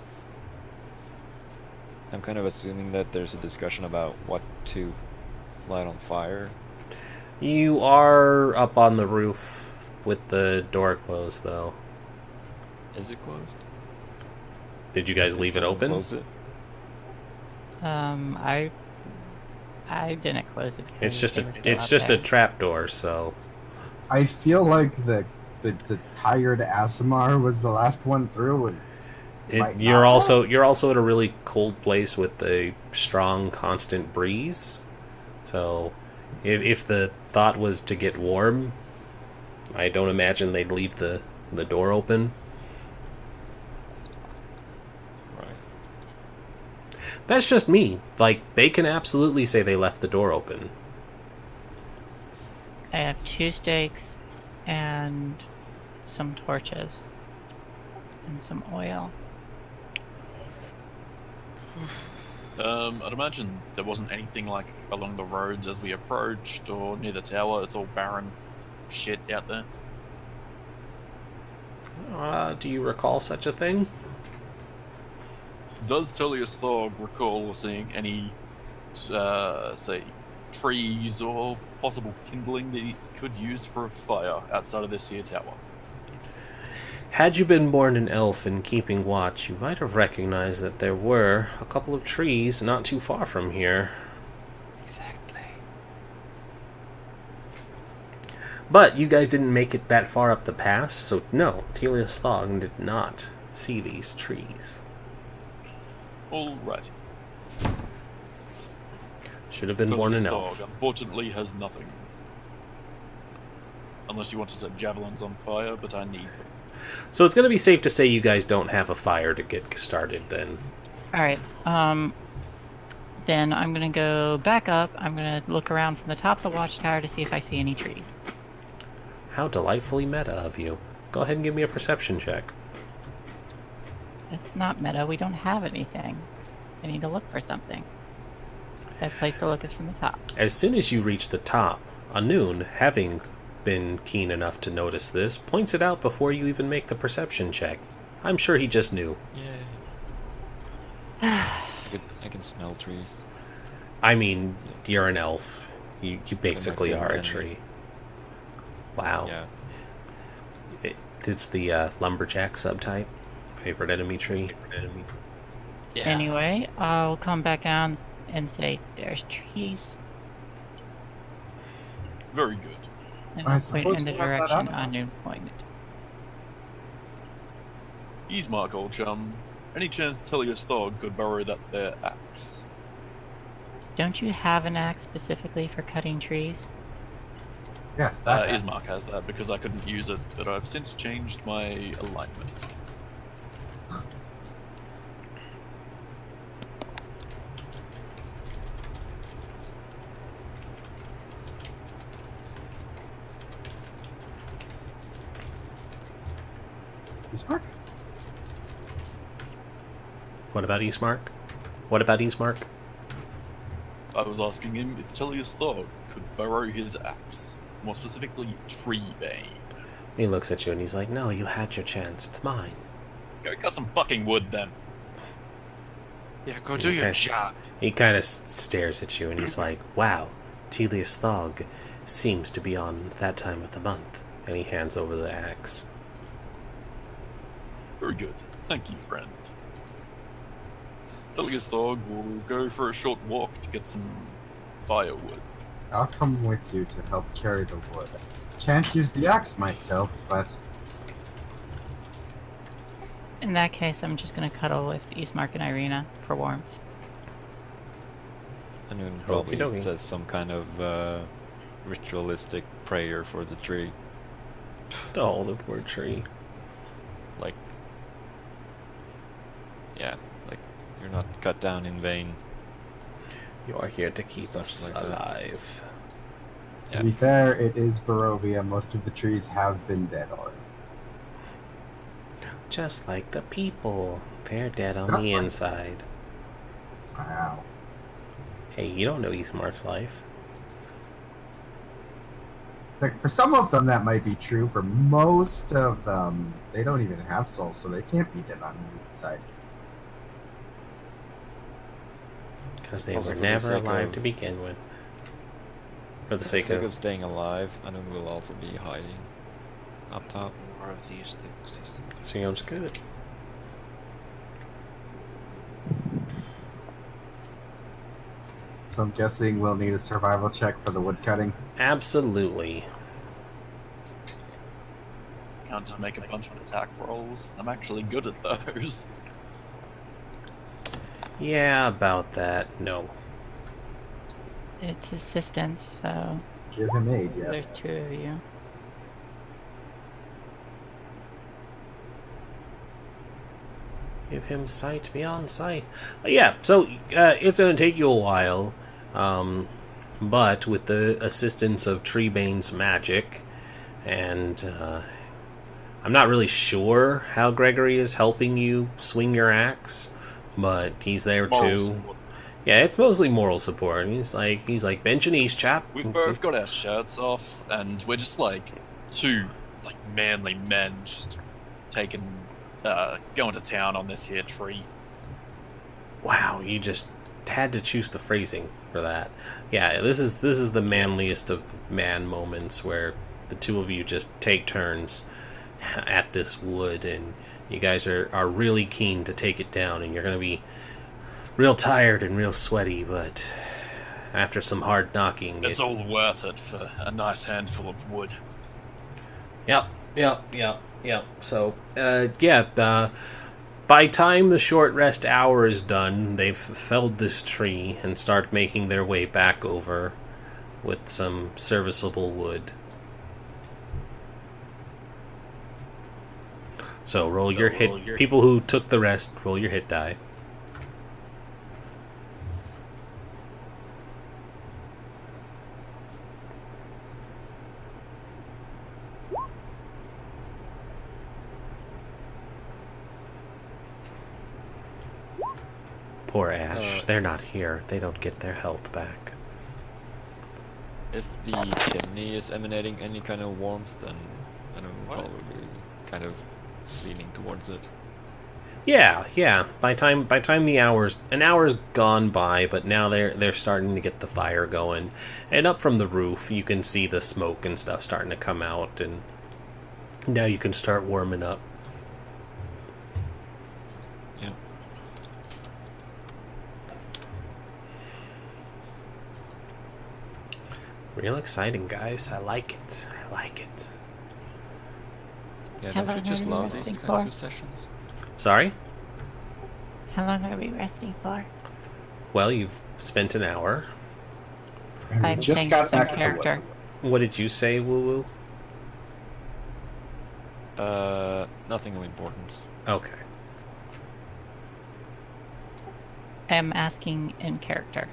I'm kind of assuming that there's a discussion about what to light on fire. You are up on the roof with the door closed, though. Is it closed? Did you guys leave it open? Close it? I didn't close it. It's because just they a were still it's out just there. a trap door, so I feel like the tired Asimar was the last one through, and might you're not also at a really cold place with a strong, constant breeze. So, if the thought was to get warm, I don't imagine they'd leave the door open. Right. That's just me. Like, they can absolutely say they left the door open. I have 2 stakes and some torches and some oil. I'd imagine there wasn't anything like along the roads as we approached or near the tower. It's all barren shit out there. Do you recall such a thing? Does Tullius Thorg recall seeing any, say, trees or possible kindling that he could use for a fire outside of this here tower? Had you been born an elf and keeping watch, you might have recognized that there were a couple of trees not too far from here. Exactly. But you guys didn't make it that far up the pass, so no, Telius Thog did not see these trees. Alrighty. Should have been born an Tullius elf. Thorg unfortunately has nothing. Unless you want to set javelins on fire, but I need them. So it's going to be safe to say you guys don't have a fire to get started then. Alright, then I'm gonna go back up. I'm gonna look around from the top of the watchtower to see if I see any trees. How delightfully meta of you. Go ahead and give me a perception check. It's not meta, we don't have anything. I need to look for something. Best place to look is from the top. As soon as you reach the top, Anun, having been keen enough to notice this, points it out before you even make the perception check. I'm sure he just knew. Yeah. I can smell trees. I mean, you're an elf. You basically favorite are a enemy. tree. Wow. Yeah. It's the lumberjack subtype. Favorite enemy tree. Yeah. Anyway, I'll come back down and say, there's trees. Very good. And I I'll point suppose in the we'll have that direction on. Anu pointed. Ismark, old chum. Any chance Tullius Thorg could borrow that there axe? Don't you have an axe specifically for cutting trees? Yes, that Ismark has that because I couldn't use it, but I've since changed my alignment. Ismark? What about Eastmark? What about Eastmark? I was asking him if Tullius Thorg could borrow his axe, more specifically Treebane. He looks at you and he's like, no, you had your chance. It's mine. Go cut some fucking wood then. Yeah, go do your Okay. job. He kind of stares at you and he's like, wow, Telius Thog seems to be on that time of the month. And he hands over the axe. Very good. Thank you, friend. Tullius Thorg will go for a short walk to get some firewood. I'll come with you to help carry the wood. Can't use the axe myself, but In that case, I'm just gonna cuddle with Eastmark and Irina for warmth. And then probably Okey-dokey. says some kind of ritualistic prayer for the tree. Oh, the poor tree. Like, yeah, like you're not cut down in vain. You are here to keep us Something like that. alive. To be fair, it is Barovia. Most of the trees have been dead already. Just like the people. They're dead on Just the like- inside. Wow. Hey, you don't know Eastmark's life. It's like, for some of them, that might be true. For most of them, they don't even have souls, so they can't be dead on the inside. Because they Also were for the never sake alive of- to begin with. For the For sake the sake of... of staying alive, I know we'll also be hiding up top. More of these things. Sounds good. So I'm guessing we'll need a survival check for the woodcutting. Absolutely. Can't just make a bunch of attack rolls. I'm actually good at those. Yeah, about that. No. It's assistance, so Give him aid, yes. there's two of you. Give him sight beyond sight. Yeah, so it's going to take you a while. But with the assistance of Treebane's magic, and I'm not really sure how Gregory is helping you swing your axe, but he's there Moral too. support. Yeah, it's mostly moral support. He's like Benjanese chap. We've both got our shirts off, and we're just like two like manly men just going to town on this here tree. Wow, you just had to choose the phrasing for that. Yeah, this is the manliest of man moments where the two of you just take turns at this wood, and you guys are really keen to take it down, and you're gonna be real tired and real sweaty, but after some hard knocking, It's all worth it for a nice handful of wood. Yep. So, by time the short rest hour is done, they've felled this tree and start making their way back over with some serviceable wood. So roll your hit. People who took the rest, roll your hit die. Poor Ash. They're not here. They don't get their health back. If the chimney is emanating any kind of warmth, then I know we'll probably be kind of leaning towards it. Yeah. By time an hour's gone by, but now they're starting to get the fire going, and up from the roof you can see the smoke and stuff starting to come out, and now you can start warming up. Yeah. Real exciting, guys. I like it. Yeah, How don't you long just are you love these resting kinds for? of sessions? Sorry? How long are we resting for? Well, you've spent an hour. And we I'm just saying got some back to the wood. character. What did you say, Woo Woo? Nothing of importance. Okay. I'm asking in character.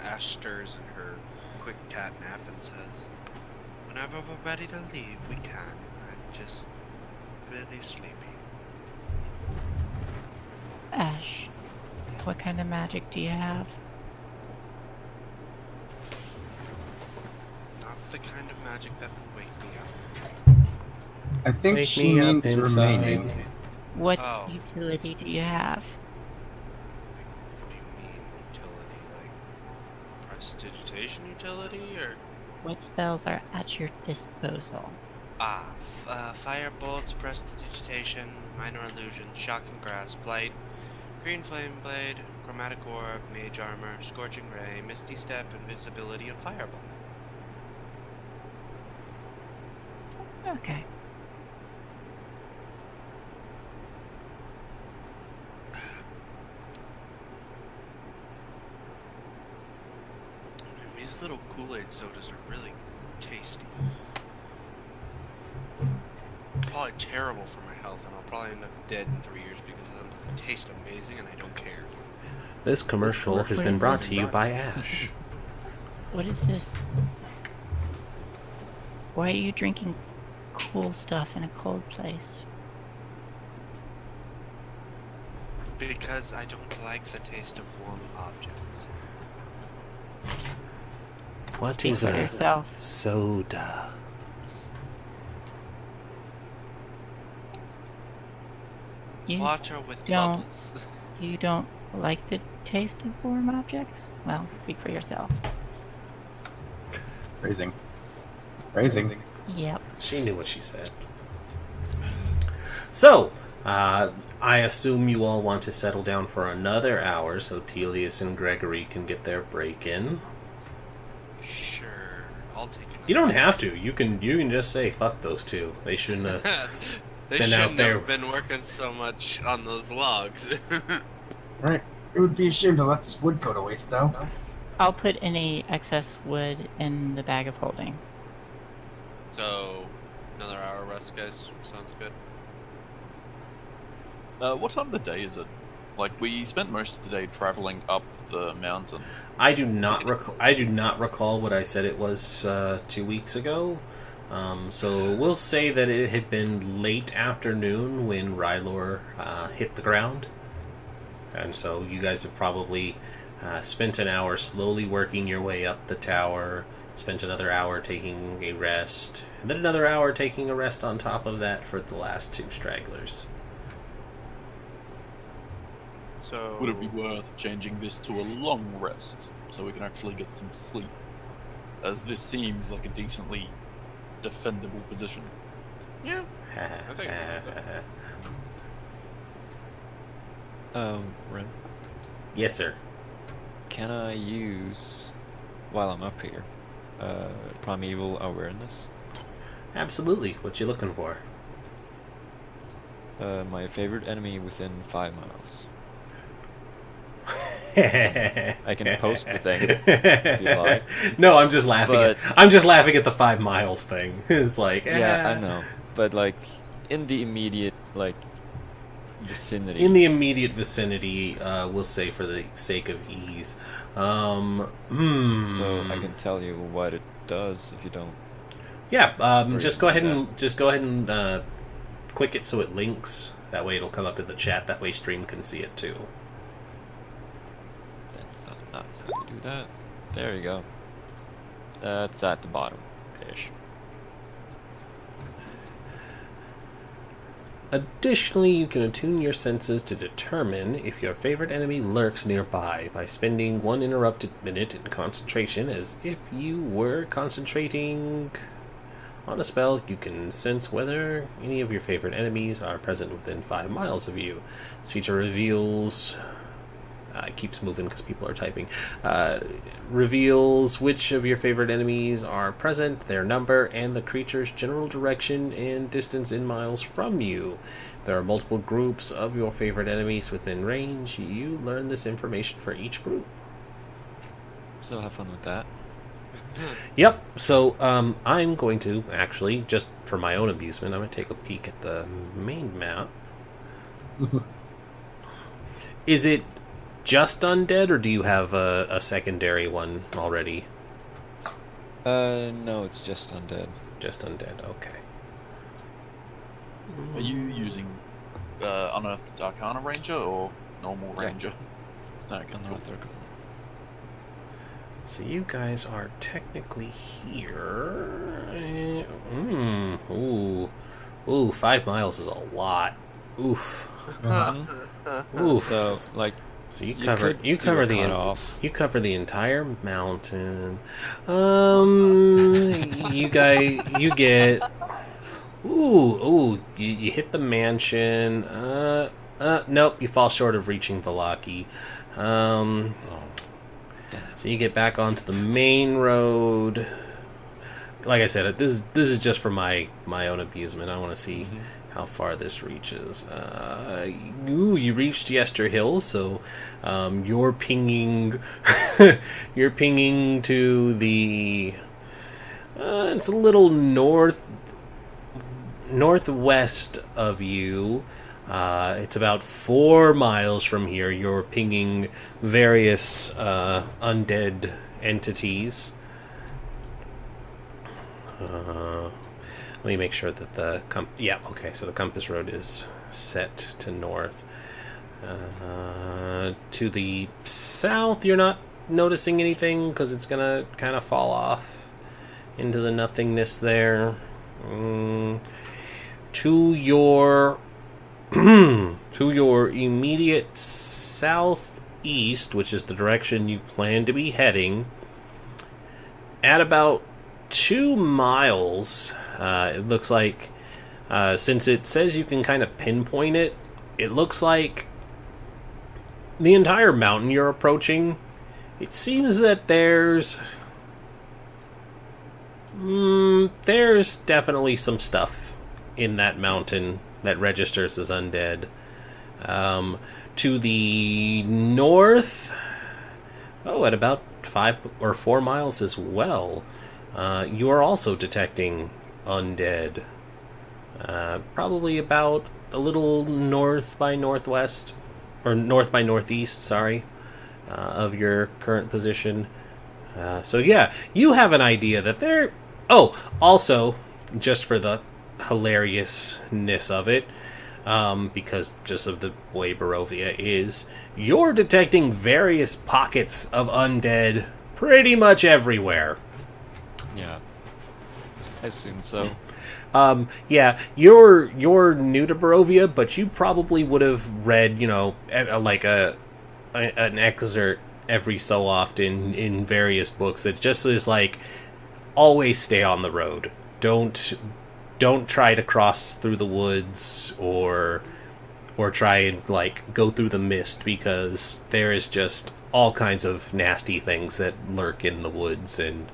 Ash stirs in her quick cat nap and says, "Whenever we're ready to leave, we can. I'm just really sleepy." Ash, what kind of magic do you have? Not the kind of magic that would wake me up. I think Wake she me up means inside. remaining. What Oh. utility do you have? What do you mean utility? Like prestidigitation utility, or What spells are at your disposal? fire bolts, prestidigitation, minor illusion, shocking grasp, blight, green flame blade, chromatic orb, mage armor, scorching ray, misty step, invisibility, and fireball. Okay. These little Kool-Aid sodas are really tasty. Probably terrible for my health, and I'll probably end up dead in 3 years because of them. They taste amazing, and I don't care. This commercial has been brought to you by Ash. What is this? Why are you drinking cool stuff in a cold place? Because I don't like the taste of warm objects. What Speak is for a yourself. soda? You Water with don't- bubbles. you don't like the taste of warm objects? Well, speak for yourself. Phrasing. Phrasing. Yep. She knew what she said. So, I assume you all want to settle down for another hour so Telius and Gregory can get their break in. Sure, I'll take it. You don't have to. You can just say fuck those two. They shouldn't have. They been out shouldn't there. have been working so much on those logs. Right. It would be a shame to let this wood go to waste, though. I'll put any excess wood in the bag of holding. So, another hour rest, guys. Sounds good. What time of the day is it? Like, we spent most of the day traveling up the mountain. I do not recall what I said it was 2 weeks ago. So we'll say that it had been late afternoon when Rylor hit the ground. And so you guys have probably spent an hour slowly working your way up the tower, spent another hour taking a rest, and then another hour taking a rest on top of that for the last two stragglers. So, Would it be worth changing this to a long rest so we can actually get some sleep? As this seems like a decently defendable position. yeah, I think. Ren, Yes, sir. can I use, while I'm up here, primeval awareness? Absolutely. What you looking for? My favorite enemy within 5 miles. I can post the thing if you like. No, I'm just laughing. But- I'm just laughing at the 5 miles thing. It's like, Yeah, I know. But, like, in the immediate, like, vicinity. In the immediate vicinity, we'll say for the sake of ease. So I can tell you what it does if you don't. Yeah, Or just you go can ahead do and just go ahead and click it so it links. That way it'll come up in the chat. That way stream can see it too. That's not how you do that. There you go. That's at the bottom ish. Additionally, you can attune your senses to determine if your favorite enemy lurks nearby by spending 1 interrupted minute in concentration as if you were concentrating on a spell. You can sense whether any of your favorite enemies are present within 5 miles of you. This feature reveals... it keeps moving because people are typing. Reveals which of your favorite enemies are present, their number, and the creature's general direction and distance in miles from you. There are multiple groups of your favorite enemies within range. You learn this information for each group. So have fun with that. Yep, so I'm going to, actually, just for my own amusement, I'm going to take a peek at the main map. Is it just undead, or do you have a secondary one already? No, it's just undead. Just undead, okay. Are you using Unearthed Arcana Ranger or normal Yeah. Ranger? Okay, cool. Unearthed Arcana. So you guys are technically here. Ooh, 5 miles is a lot. Oof. Oof. So, like, So you you cover could you do cover a the cutoff. you cover the entire mountain. You guys you get you hit the mansion. Nope, you fall short of reaching Valaki. So you get back onto the main road. Like I said, this is just for my own amusement. I want to see how far this reaches. You reached Yester Hill, so you're pinging you're pinging to the It's a little northwest of you. It's about 4 miles from here. You're pinging various undead entities. Let me make sure that the yeah, okay, so the compass road is set to north. To the south, you're not noticing anything because it's gonna kind of fall off into the nothingness there. To your to your immediate southeast, which is the direction you plan to be heading, at about 2 miles, it looks like, since it says you can kind of pinpoint it, it looks like the entire mountain you're approaching, it seems that there's definitely some stuff in that mountain that registers as undead. To the north, at about 5 or 4 miles as well, you are also detecting undead. Probably about a little north by northwest, or north by northeast, sorry, of your current position. So yeah, you have an idea that they're... Oh, also, just for the hilariousness of it, because just of the way Barovia is, you're detecting various pockets of undead pretty much everywhere. Yeah, I assume so. Yeah, you're new to Barovia, but you probably would have read, like an excerpt every so often in various books that just is like, always stay on the road. Don't try to cross through the woods or try and like go through the mist, because there is just all kinds of nasty things that lurk in the woods, and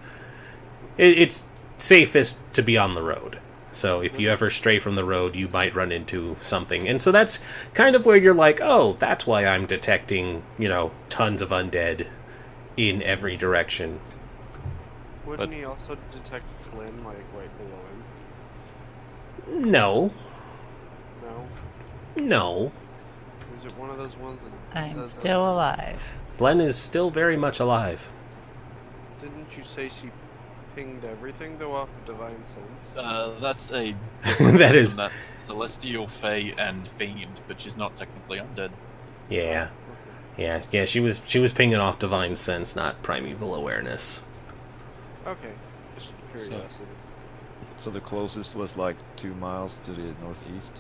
it's safest to be on the road. So if you ever stray from the road, you might run into something. And so that's kind of where you're like, oh, that's why I'm detecting, tons of undead in every direction. Wouldn't he also detect Flynn, like, right below him? No. No? No. Is it one of those ones that I'm says still alive. Flynn is still very much alive. Didn't you say she pinged everything, though, off of Divine Sense? That's a That is... That's Celestial, Fey, and Fiend, but she's not technically undead. Yeah. Yeah, she was pinging off Divine Sense, not Primeval Awareness. Okay, just curiosity. So the closest was like 2 miles to the northeast?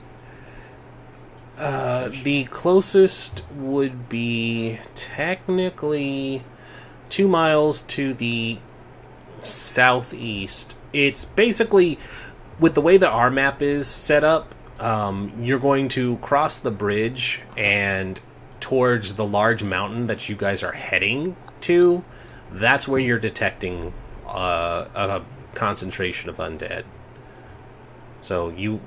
The closest would be technically 2 miles to the southeast. It's basically, with the way that our map is set up, you're going to cross the bridge and towards the large mountain that you guys are heading to. That's where you're detecting a concentration of undead. So you,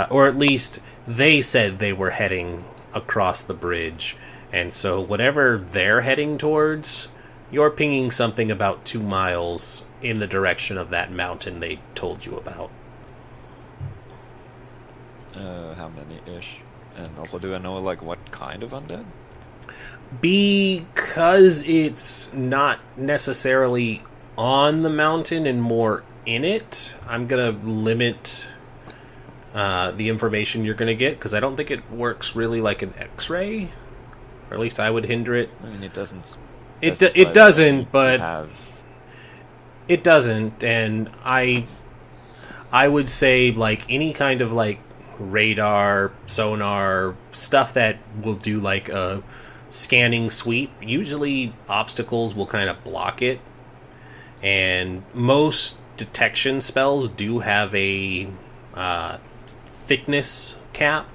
or at least they said they were heading across the bridge, and so whatever they're heading towards, you're pinging something about 2 miles in the direction of that mountain they told you about. How many-ish? And also, do I know, like, what kind of undead? Because it's not necessarily on the mountain and more in it, I'm going to limit the information you're going to get, because I don't think it works really like an X-ray. Or at least I would hinder it. I mean, it doesn't... It doesn't, but... Have... It doesn't, and I would say, like, any kind of, like, radar, sonar, stuff that will do, like, a scanning sweep, usually obstacles will kind of block it, and most detection spells do have a thickness cap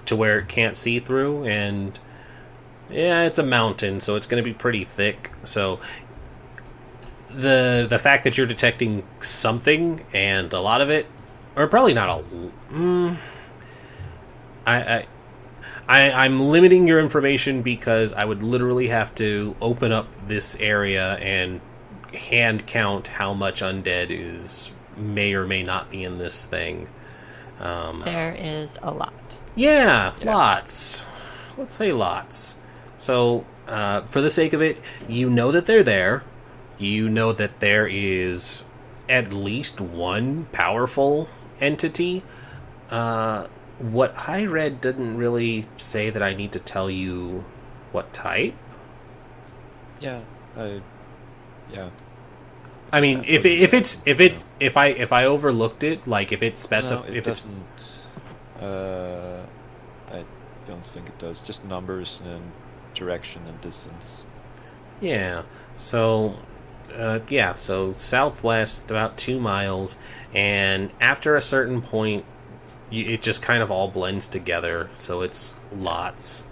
to where it can't see through, and yeah, it's a mountain, so it's going to be pretty thick. So the fact that you're detecting something, and a lot of it, or probably not I'm limiting your information because I would literally have to open up this area and hand count how much undead may or may not be in this thing. There is a lot. Yeah, Yeah. lots. Let's say lots. So, for the sake of it, you know that they're there. You know that there is at least one powerful entity. What I read didn't really say that I need to tell you what type. Yeah. Yeah. I mean, Yeah, if I overlooked it, like if it's No, specified, it if it's doesn't. I don't think it does. Just numbers and direction and distance. yeah. So, so southwest about 2 miles, and after a certain point, it just kind of all blends together. So it's lots.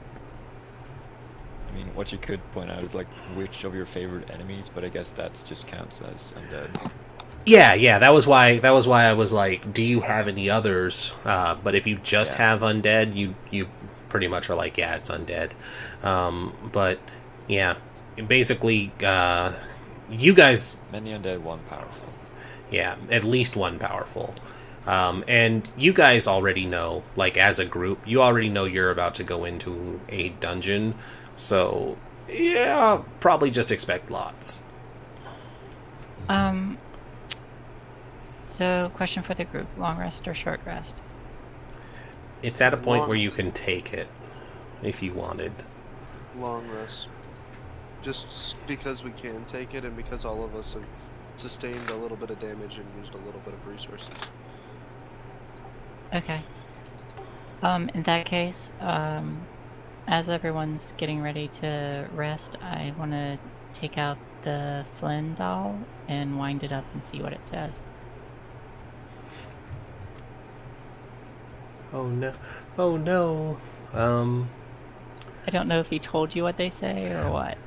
I mean, what you could point out is like which of your favorite enemies, but I guess that just counts as undead. Yeah. That was why I was like, do you have any others? But if you just Yeah. have undead, you pretty much are like, yeah, it's undead. But yeah, basically, you guys, Many undead, one powerful. yeah, at least one powerful. And you guys already know, like as a group, you already know you're about to go into a dungeon. So yeah, probably just expect lots. So, question for the group: long rest or short rest? It's at a point Long- where you can take it if you wanted. Long rest. Just because we can take it and because all of us have sustained a little bit of damage and used a little bit of resources. Okay. In that case, as everyone's getting ready to rest, I want to take out the Flynn doll and wind it up and see what it says. Oh no! Oh no! I don't know if he told you what they say or what.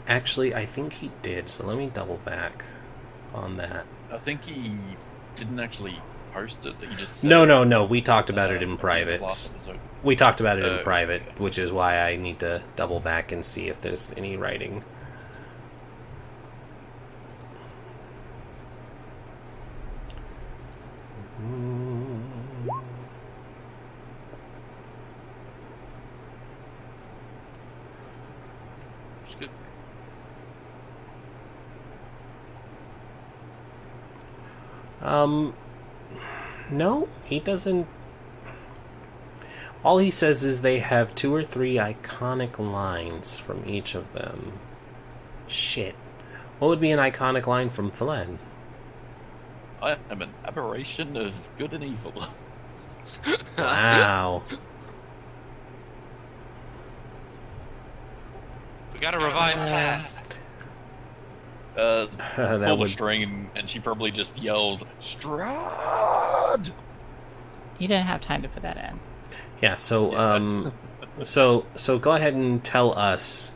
Actually, I think he did. So let me double back on that. I think he didn't actually post it. He just said, No. We talked about it in at the private. last episode. We talked about it in Okay. private, which is why I need to double back and see if there's any writing. It's good. No, he doesn't. All he says is they have 2 or 3 iconic lines from each of them. Shit. What would be an iconic line from Flynn? I am an aberration of good and evil. Wow. We gotta revive Path. That Pull the would. string, and she probably just yells, Strahd! You didn't have time to put that in. Yeah. So so go ahead and tell us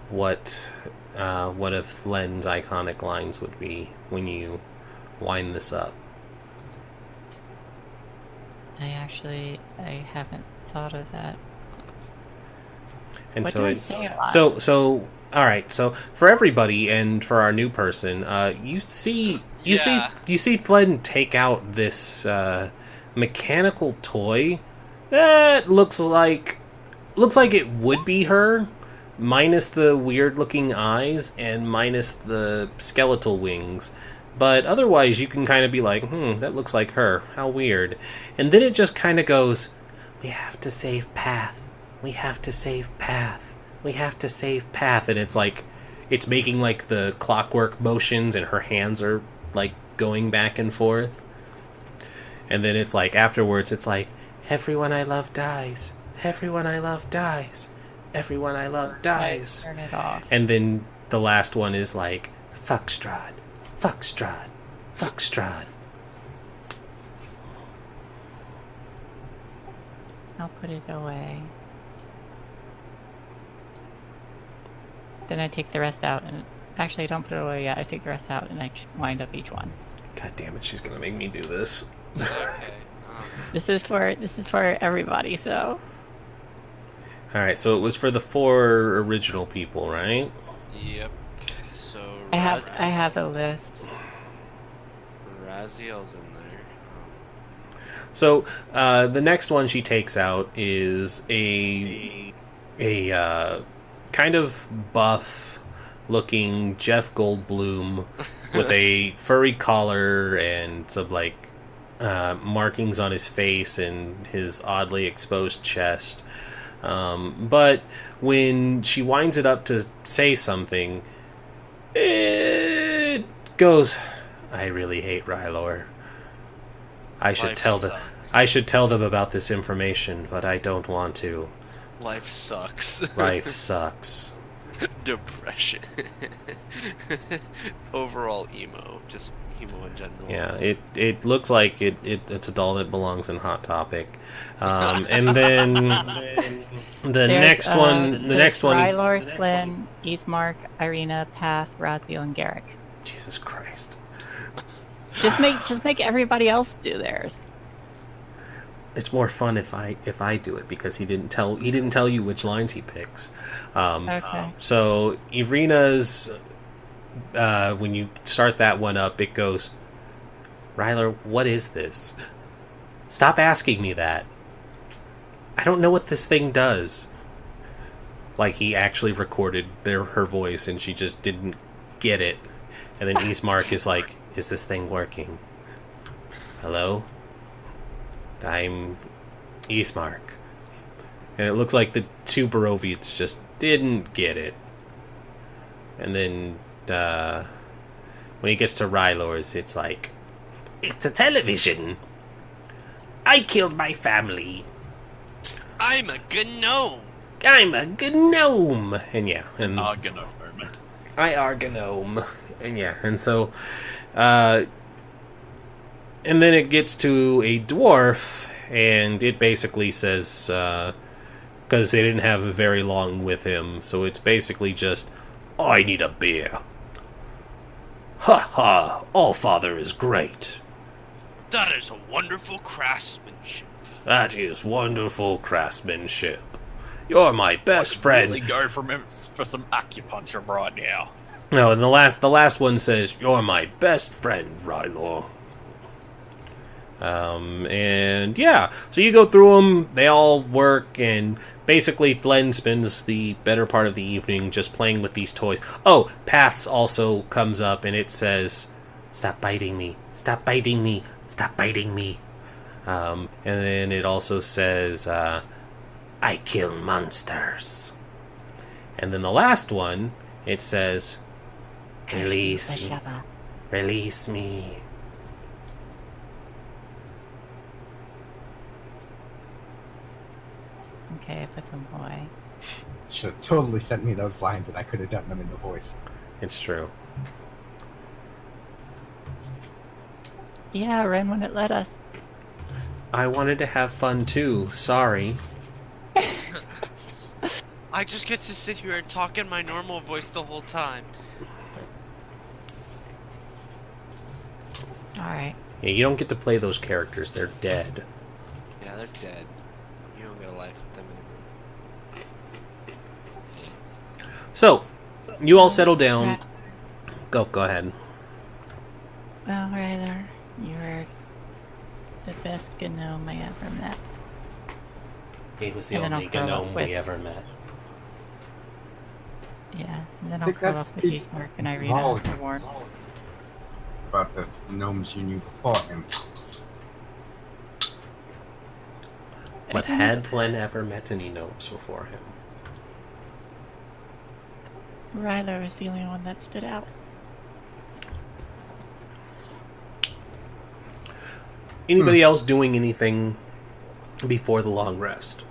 what of Flynn's iconic lines would be when you wind this up. I haven't thought of that. And What so do I it, say a lot? so all right. So for everybody and for our new person, you see Flynn take out this mechanical toy that looks like it would be her, minus the weird looking eyes and minus the skeletal wings. But otherwise, you can kind of be like, that looks like her. How weird. And then it just kind of goes, we have to save Path. We have to save Path. We have to save Path. And it's like, it's making like the clockwork motions and her hands are like going back and forth. And then it's like, afterwards, it's like, everyone I love dies. Everyone I love dies. Everyone I love dies. Turn it off. And then the last one is like, fuck Strahd. Fuck Strahd. Fuck Strahd. I'll put it away. Then I take the rest out, and actually, I don't put it away yet. I take the rest out, and I wind up each one. God damn it, she's gonna make me do this. Okay. This is for everybody. So Alright, so it was for the 4 original people, right? Yep. So I have a list. Raziel's in there. So the next one she takes out is a kind of buff looking Jeff Goldblum with a furry collar and some like markings on his face and his oddly exposed chest. But when she winds it up to say something, it goes, "I really hate Rylor. I should tell them about this information, but I don't want to. Life sucks. Life sucks." Depression. Overall emo. Just emo in general. Yeah, it looks like it's a doll that belongs in Hot Topic. And then the next one, Rylor, Flynn, Eastmark, Irina, Path, Raziel, and Garrick. Jesus Christ. Just make everybody else do theirs. It's more fun if I do it because he didn't tell you which lines he picks. Okay. So Irina's when you start that one up, it goes, "Rylor, what is this? Stop asking me that. I don't know what this thing does." Like he actually recorded her voice and she just didn't get it. And then Eastmark is like, "Is this thing working? Hello? I'm Eastmark." And it looks like the two Barovians just didn't get it. And then when he gets to Rylor's, it's like, "It's a television. I killed my family. I'm a gnome. I'm a gnome." And yeah, and Argonome. I are gnome. And yeah, and so and then it gets to a dwarf, and it basically says, because they didn't have very long with him, so it's basically just, "I need a beer. Ha ha, Allfather is great. That is a wonderful craftsmanship. That is wonderful craftsmanship. You're my best friend." Really go for some acupuncture right now. No, and the last one says, "You're my best friend, Rylor." And yeah, so you go through them, they all work, and basically Glenn spends the better part of the evening just playing with these toys. Oh, Paths also comes up, and it says, "Stop biting me, stop biting me, stop biting me." And then it also says, "I kill monsters." And then the last one, it says, "Release me, release me." Okay, I put them away. Should have totally sent me those lines and I could have done them in the voice. It's true. Yeah, Ren wouldn't let us. I wanted to have fun too. Sorry. I just get to sit here and talk in my normal voice the whole time. Alright. Yeah, you don't get to play those characters. They're dead. Yeah, they're dead. You don't get a life with them anymore. So, you all settle down. Go ahead. Well, Ryder, you're the best gnome I ever met. He was the And then only I'll follow gnome up we with- ever met. Yeah, and then I I'll think curl that up with speaks Eastmark and Irina volumes for warm. about the gnomes you knew before him. But had Glenn ever met any gnomes before him? Ryder was the only one that stood out. Anybody else doing anything before the long rest?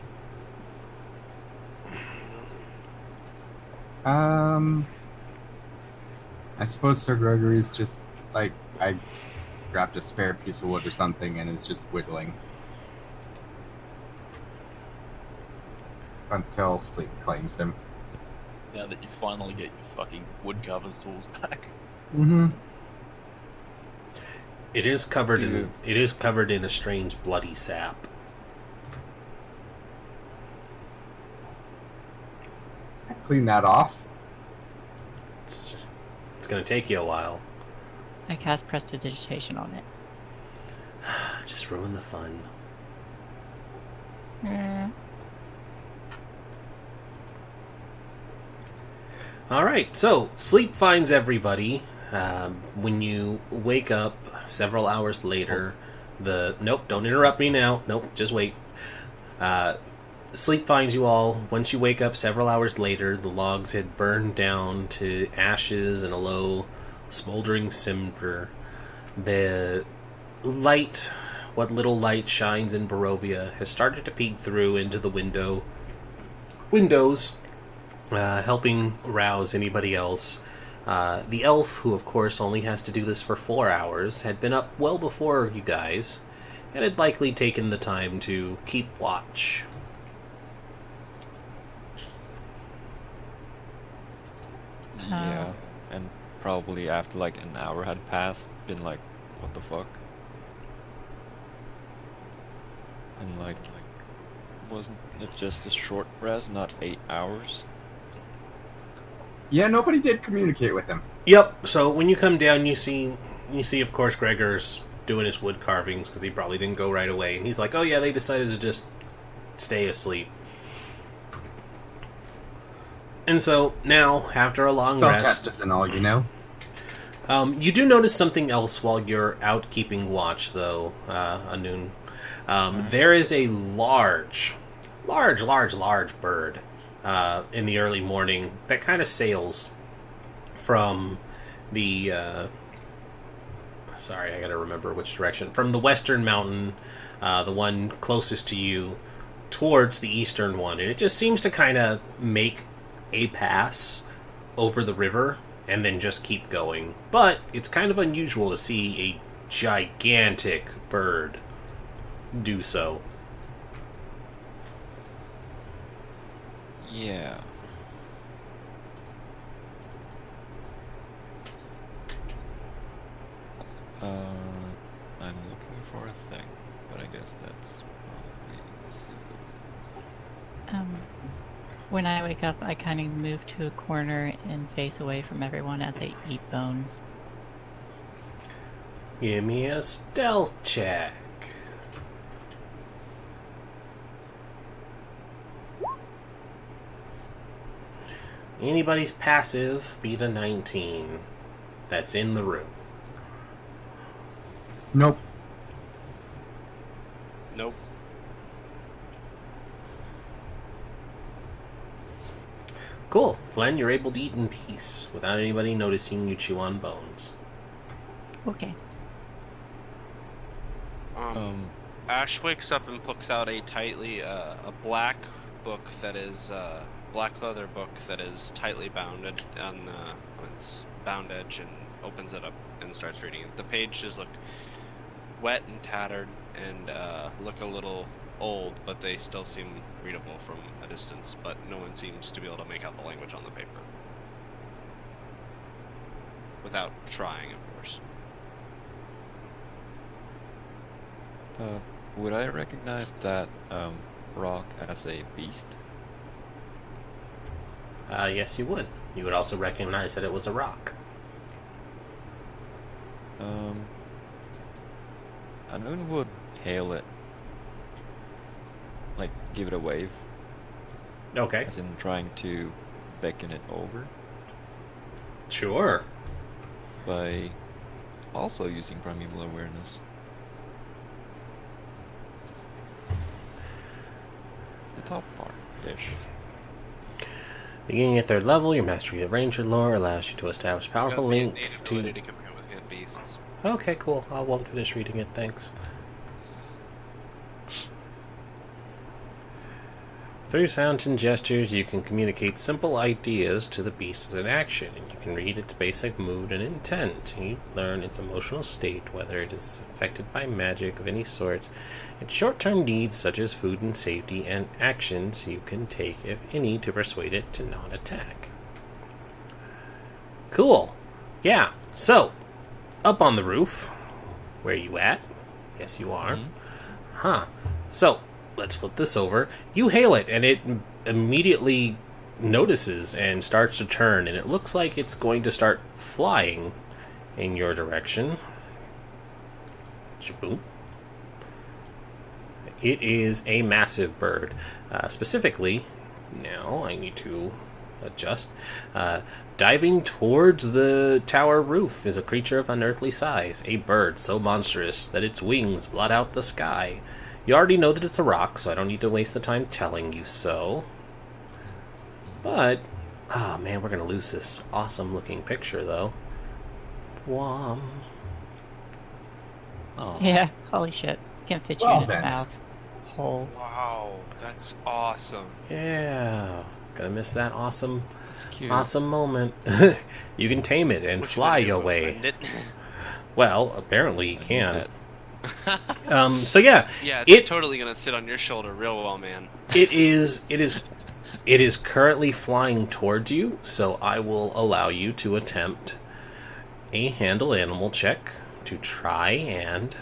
I suppose Sir Gregory's just, like, I grabbed a spare piece of wood or something and is just whittling. Until sleep claims him. Now that you finally get your fucking woodcarver's tools back. Mm-hmm. It is covered in a strange bloody sap. Clean that off. going to take you a while. I cast prestidigitation on it. Just ruin the fun. Alright, so sleep finds everybody. When you wake up several hours later, Nope, don't interrupt me now. Nope, just wait. Sleep finds you all. Once you wake up several hours later, the logs had burned down to ashes and a low, smoldering cinder. The light, what little light shines in Barovia, has started to peek through into the windows, helping rouse anybody else. The elf, who of course only has to do this for 4 hours, had been up well before you guys, and had likely taken the time to keep watch. Yeah, and probably after like an hour had passed, been like, what the fuck? And like, wasn't it just a short rest, not 8 hours? Yeah, nobody did communicate with him. Yep, so when you come down, you see of course Gregor's doing his wood carvings, because he probably didn't go right away, and he's like, oh yeah, they decided to just stay asleep. And so, now, after a long rest... Spellcasters and all, you know? You do notice something else while you're out keeping watch, though, Anun. There is a large bird in the early morning that kind of sails from the... sorry, I gotta remember which direction. From the western mountain, the one closest to you, towards the eastern one. And it just seems to kind of make a pass over the river and then just keep going. But it's kind of unusual to see a gigantic bird do so. Yeah. I'm looking for a thing, but I guess that's probably silly. When I wake up, I kind of move to a corner and face away from everyone as I eat bones. Give me a stealth check. Anybody's passive beat a 19 that's in the room. Nope. Nope. Cool. Glenn, you're able to eat in peace without anybody noticing you chew on bones. Okay. Ash wakes up and pulls out a black book that is black leather book that is tightly bounded on its bound edge, and opens it up and starts reading it. The pages look wet and tattered and look a little old, but they still seem readable from a distance, but no one seems to be able to make out the language on the paper. Without trying, of course. Would I recognize that rock as a beast? Yes, you would. You would also recognize that it was a rock. Anun would hail it. Like, give it a wave. Okay. As in trying to beckon it over. Sure. By also using primeval awareness. The top part-ish. Beginning at 3rd level, your mastery of Ranger lore allows you to establish powerful link to... to compare with good beasts. Okay, cool. I won't finish reading it, thanks. Through sounds and gestures, you can communicate simple ideas to the beast in action, and you can read its basic mood and intent. You learn its emotional state, whether it is affected by magic of any sort, its short-term needs such as food and safety, and actions you can take, if any, to persuade it to not attack. Cool. Yeah, so, up on the roof, where you at? Yes, you are. Huh. So, let's flip this over. You hail it, and it immediately notices and starts to turn, and it looks like it's going to start flying in your direction. Shaboom. It is a massive bird. Specifically, now I need to adjust. Diving towards the tower roof is a creature of unearthly size, a bird so monstrous that its wings blot out the sky. You already know that it's a rock, so I don't need to waste the time telling you so. But, oh man, we're going to lose this awesome looking picture, though. Wham. Oh. Yeah, holy shit. Can't fit you Well in the then. mouth hole. Wow, that's awesome. Yeah. Gonna miss that awesome, It's cute. awesome moment. You can tame it and What you fly gonna do, away. offend it? Well, apparently you Send can. that. So yeah, Yeah, it's It- totally gonna sit on your shoulder real well, man. it is currently flying towards you, so I will allow you to attempt a handle animal check to try and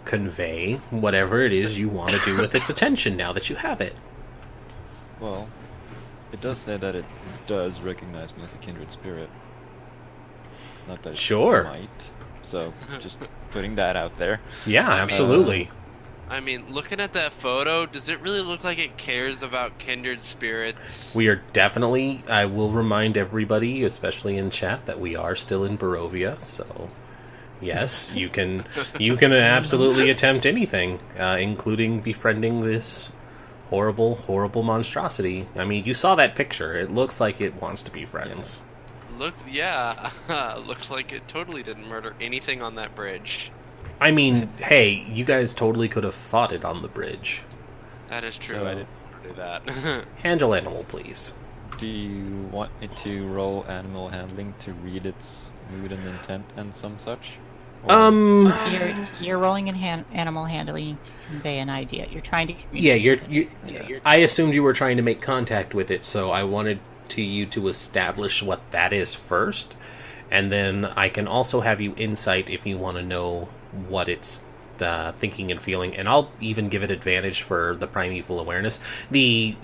convey whatever it is you want to do with its attention now that you have it. Well, it does say that it does recognize me as a kindred spirit. Not that it Sure. might. So, just putting that out there. Yeah, mean- absolutely. I mean, looking at that photo, does it really look like it cares about kindred spirits? We are definitely, I will remind everybody, especially in chat, that we are still in Barovia, so yes, you can absolutely attempt anything, including befriending this horrible, horrible monstrosity. I mean, you saw that picture. It looks like it wants to be friends. Looks like it totally didn't murder anything on that bridge. I mean, hey, you guys totally could have fought it on the bridge. That is true. So- I didn't do that. Handle animal, please. Do you want me to roll animal handling to read its mood and intent and some such? Or- You're rolling in animal handling to convey an idea. You're trying to Yeah, communicate. you're. I assumed you were trying to make contact with it, so I wanted you to establish what that is first, and then I can also have you insight if you want to know what it's thinking and feeling, and I'll even give it advantage for the primeval awareness. The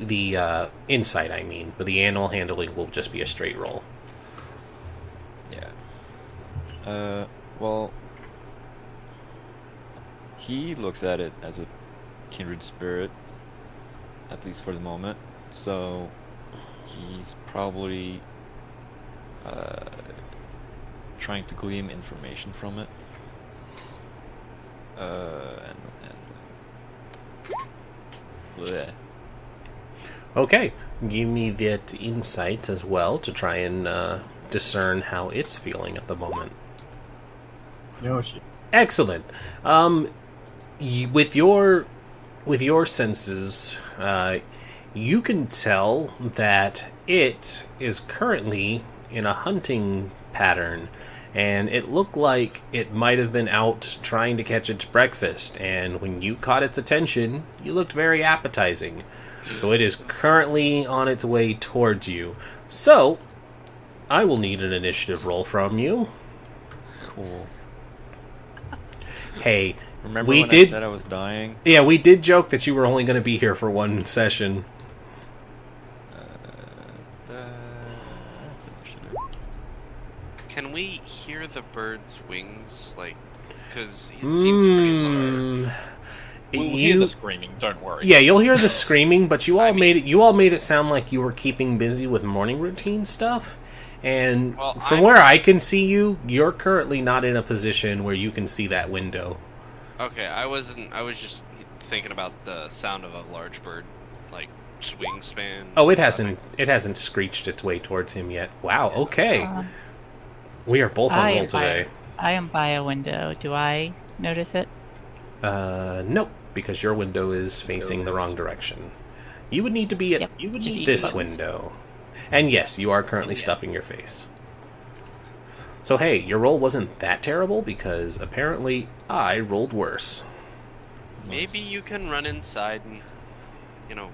insight, I mean, but the animal handling will just be a straight roll. Yeah. Well, he looks at it as a kindred spirit, at least for the moment. So he's probably trying to glean information from it. Bleh. Okay, give me that insight as well to try and discern how it's feeling at the moment. Yoshi. Excellent. With your senses, you can tell that it is currently in a hunting pattern, and it looked like it might have been out trying to catch its breakfast, and when you caught its attention, you looked very appetizing. So it is currently on its way towards you. So, I will need an initiative roll from you. Cool. Hey, Remember we when did. I said I was dying? Yeah, we did joke that you were only going to be here for one session. That's initiative. Can we hear the bird's wings? Like, because it seems pretty low. We'll hear the screaming, don't worry. Yeah, you'll hear the screaming, but you all I mean- made it sound like you were keeping busy with morning routine stuff. And Well, from I'm- where I can see you, you're currently not in a position where you can see that window. Okay, I was just thinking about the sound of a large bird, like wingspan. Oh, it hasn't screeched its way towards him yet. Wow. Okay, we are both on I roll am today. I am by a window. Do I notice it? Nope, because your window is facing the wrong direction. You would need to be at Yep, just eat this buttons. window. And yes, you are currently stuffing your face. So hey, your roll wasn't that terrible because apparently I rolled worse. Maybe you can run inside and,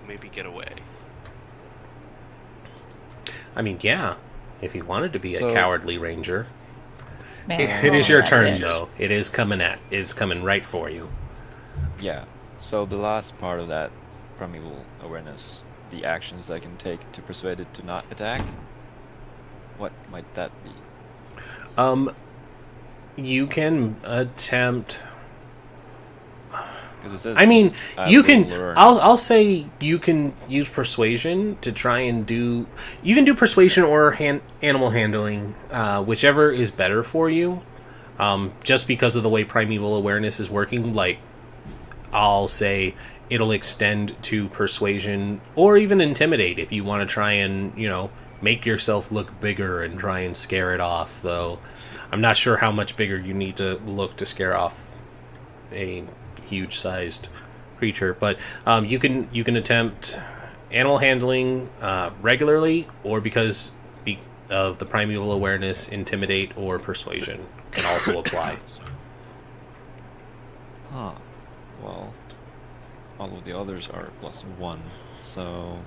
maybe get away. I mean, yeah, if you wanted to be a So- cowardly ranger. Man, It is your that turn bitch. though. It's coming right for you. Yeah. So the last part of that primeval awareness the actions I can take to persuade it to not attack? What might that be? You can attempt. Because it says I mean, I you will can. learn. I'll say you can use persuasion to try and do. You can do persuasion or animal handling, whichever is better for you. Just because of the way primeval awareness is working, like I'll say it'll extend to persuasion or even intimidate if you want to try and make yourself look bigger and try and scare it off. Though I'm not sure how much bigger you need to look to scare off a huge-sized creature, but you can attempt animal handling regularly, or because of the primeval awareness, intimidate or persuasion can also apply. Huh. Well, all of the others are +1, so...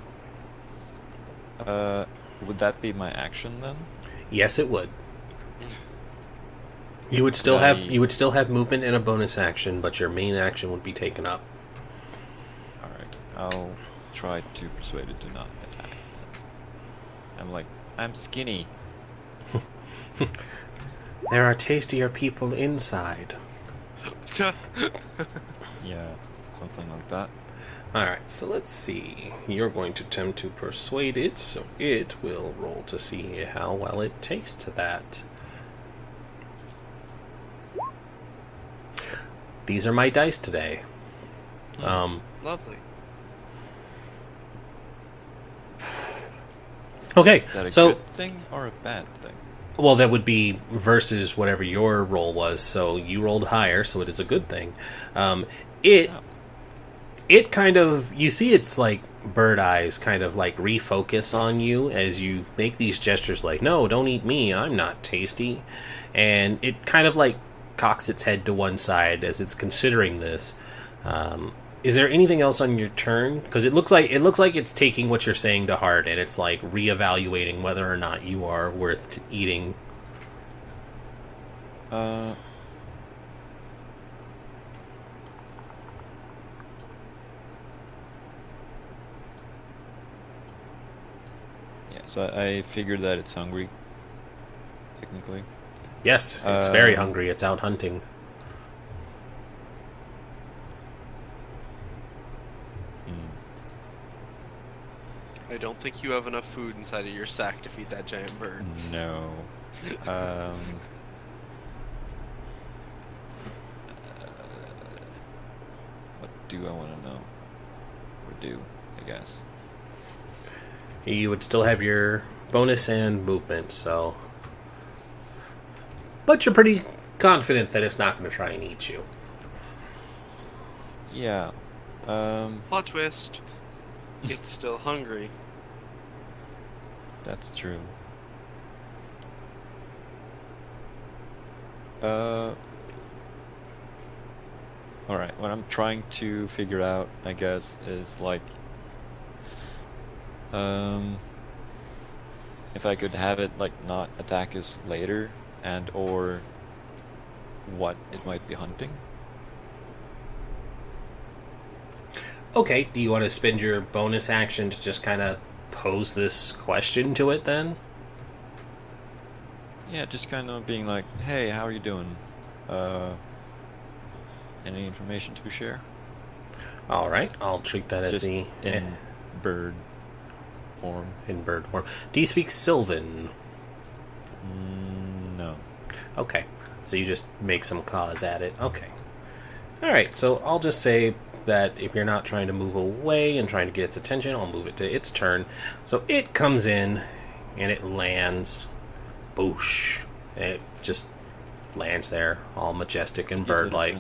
would that be my action then? Yes, it would. You would still have movement and a bonus action, but your main action would be taken up. Alright, I'll try to persuade it to not attack. I'm skinny. There are tastier people inside. Yeah, something like that. Alright, so let's see. You're going to attempt to persuade it, so it will roll to see how well it takes to that. These are my dice today. Lovely. Okay, Is that a so good thing or a bad thing? well, that would be versus whatever your roll was. So you rolled higher, so it is a good thing. It kind of, you see its like bird eyes kind of like refocus on you as you make these gestures like, no, don't eat me, I'm not tasty. And it kind of like cocks its head to one side as it's considering this. Is there anything else on your turn? Because it looks like it's taking what you're saying to heart, and it's like reevaluating whether or not you are worth eating. Yeah, so I figured that it's hungry, technically. Yes, it's very hungry. It's out hunting. I don't think you have enough food inside of your sack to feed that giant bird. No. What do I want to know? Or do, I guess. You would still have your bonus and movement, so... But you're pretty confident that it's not going to try and eat you. Yeah. Plot twist. It's still hungry. That's true. Alright, what I'm trying to figure out, I guess, is like... if I could have it, like, not attack us later, and or what it might be hunting. Okay, do you want to spend your bonus action to just kind of pose this question to it then? Yeah, just kind of being like, hey, how are you doing? Any information to share? Alright, I'll treat that as Just the... in bird form. in bird form. Do you speak Sylvan? No. Okay, so you just make some caws at it. Okay. Alright, so I'll just say that if you're not trying to move away and trying to get its attention, I'll move it to its turn. So it comes in, and it lands. Boosh. And it just lands there, all majestic and bird-like.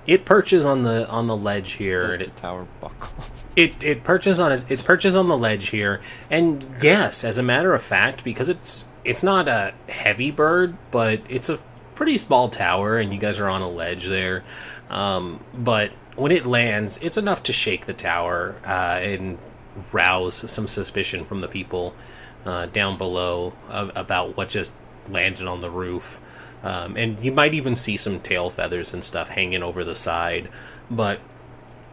It perches on the ledge here. Does And the tower buckle? It perches on it. It perches on the ledge here, and yes, as a matter of fact, because it's not a heavy bird, but it's a pretty small tower, and you guys are on a ledge there. But when it lands, it's enough to shake the tower and rouse some suspicion from the people down below about what just landed on the roof. And you might even see some tail feathers and stuff hanging over the side. But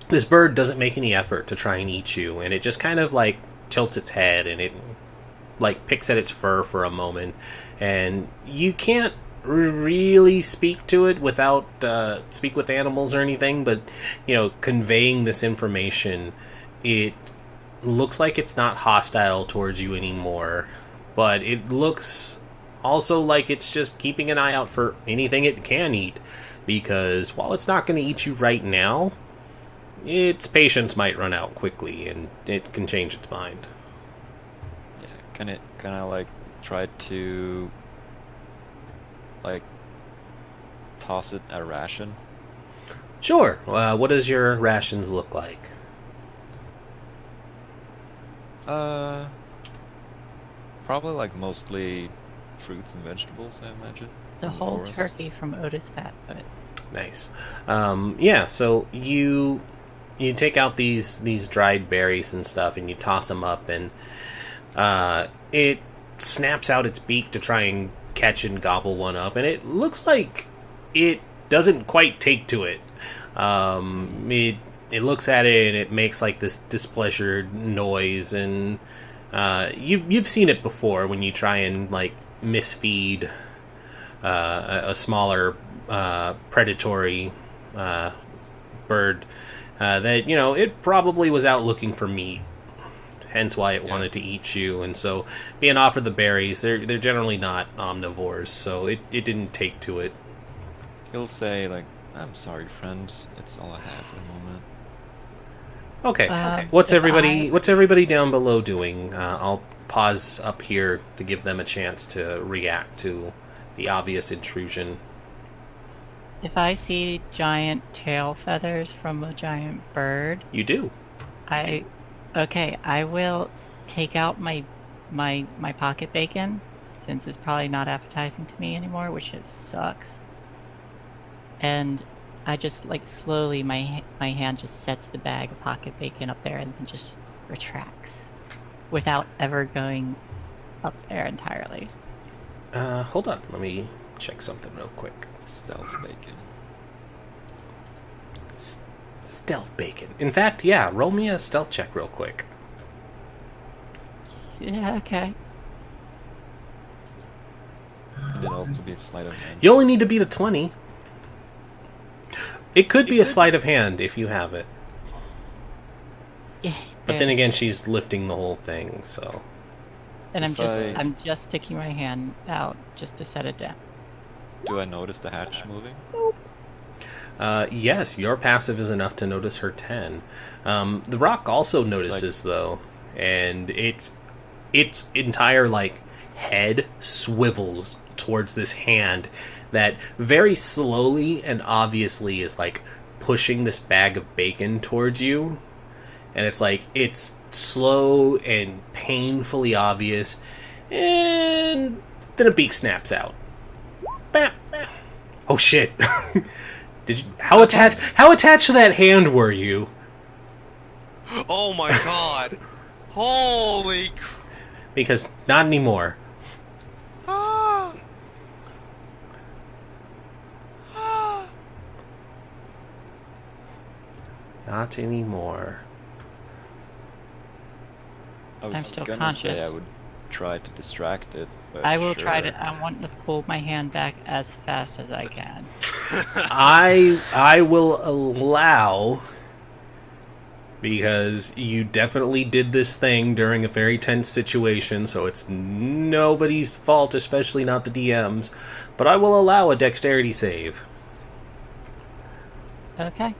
this bird doesn't make any effort to try and eat you, and it just kind of like tilts its head and it like picks at its fur for a moment, and you can't really speak to it without speak with animals or anything, but conveying this information, it looks like it's not hostile towards you anymore, but it looks also like it's just keeping an eye out for anything it can eat, because while it's not going to eat you right now, its patience might run out quickly and it can change its mind. Yeah, can it kind of like try to like toss it a ration? Sure. What does your rations look like? Probably like mostly fruits and vegetables, I imagine. It's a from the whole forest. turkey from Otis Fatfoot. Nice. So you take out these dried berries and stuff, and you toss them up, and it snaps out its beak to try and catch and gobble one up, and it looks like it doesn't quite take to it. It looks at it and it makes like this displeasured noise, and you've seen it before when you try and like misfeed a smaller predatory bird that it probably was out looking for meat, hence why it wanted to eat you. And so being offered the berries, they're generally not omnivores, so it didn't take to it. He'll say like, "I'm sorry, friends. It's all I have for the moment." Okay. What's everybody down below doing? I'll pause up here to give them a chance to react to the obvious intrusion. If I see giant tail feathers from a giant bird, You do. I will take out my pocket bacon, since it's probably not appetizing to me anymore, which sucks. And I just like slowly my hand just sets the bag of pocket bacon up there and then just retracts without ever going up there entirely. Hold on. Let me check something real quick. Stealth bacon. Stealth bacon. In fact, yeah, roll me a stealth check real quick. Yeah, okay. Could it also be a sleight of hand? You only need to beat a 20. It could be a sleight of hand if you have it. Yeah, But then again, she's lifting the whole thing, so... and if I'm just sticking my hand out just to set it down. Do I notice the hatch moving? Yes, your passive is enough to notice her 10. The rock also notices, though, and its entire, like, head swivels towards this hand that very slowly and obviously is, like, pushing this bag of bacon towards you. And it's like, it's slow and painfully obvious, and then a beak snaps out. Bam. Oh shit! Did you? How attached to that hand were you? Oh my god! Holy Because not anymore. Not anymore. I was I'm still gonna say conscious. I would try to distract it, but I will try sure. to. I want to pull my hand back as fast as I can. I will allow, because you definitely did this thing during a very tense situation, so it's nobody's fault, especially not the DM's, but I will allow a dexterity save. Okay.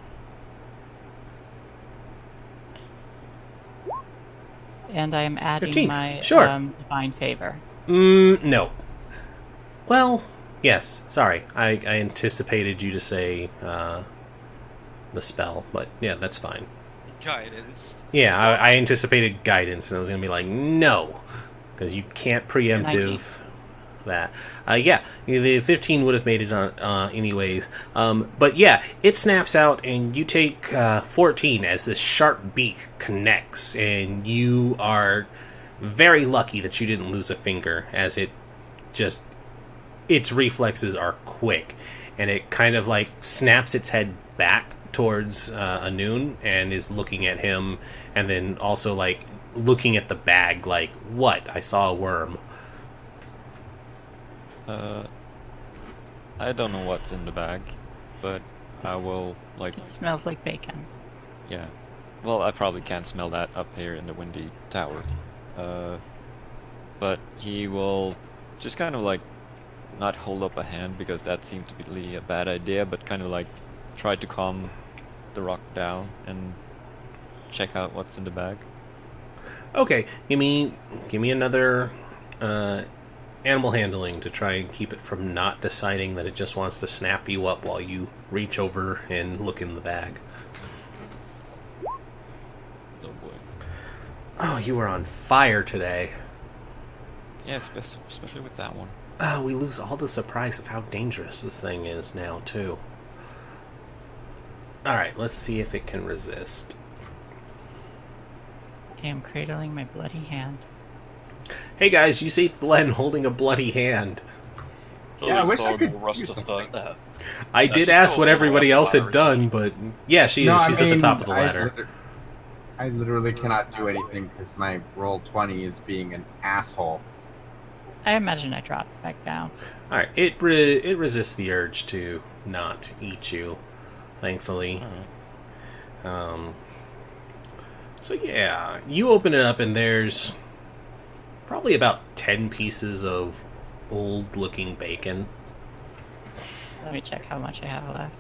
And I am adding 15. my Sure. divine favor. No. Well, yes, sorry. I anticipated you to say the spell, but yeah, that's fine. guidance. Yeah, I anticipated guidance, and I was going to be like, no, because you can't preemptive that. Yeah, the 15 would have made it on anyways. But yeah, it snaps out, and you take 14 as this sharp beak connects, and you are very lucky that you didn't lose a finger, as its reflexes are quick, and it kind of like snaps its head back towards Anun and is looking at him, and then also like looking at the bag like, what? I saw a worm. I don't know what's in the bag, but I will, like, It smells like bacon. yeah. Well, I probably can't smell that up here in the windy tower. But he will just kind of like not hold up a hand, because that seemed to be a bad idea, but kind of like try to calm the rock down and check out what's in the bag. Okay, give me another animal handling to try and keep it from not deciding that it just wants to snap you up while you reach over and look in the bag. Oh boy. Oh, you were on fire today. Yeah, especially with that one. Oh, we lose all the surprise of how dangerous this thing is now, too. Alright, let's see if it can resist. I am cradling my bloody hand. Hey guys, you see Glenn holding a bloody hand. Yeah, I wish I Thorg could will rust do to something. death. I That's did just ask go what all the way everybody up else the had ladder, done, but yeah, she's at the top of the ladder. I literally cannot do anything because my roll 20 is being an asshole. I imagine I dropped back down. Alright, it resists the urge to not eat you, thankfully. So yeah, you open it up and there's probably about 10 pieces of old-looking bacon. Let me check how much I have left.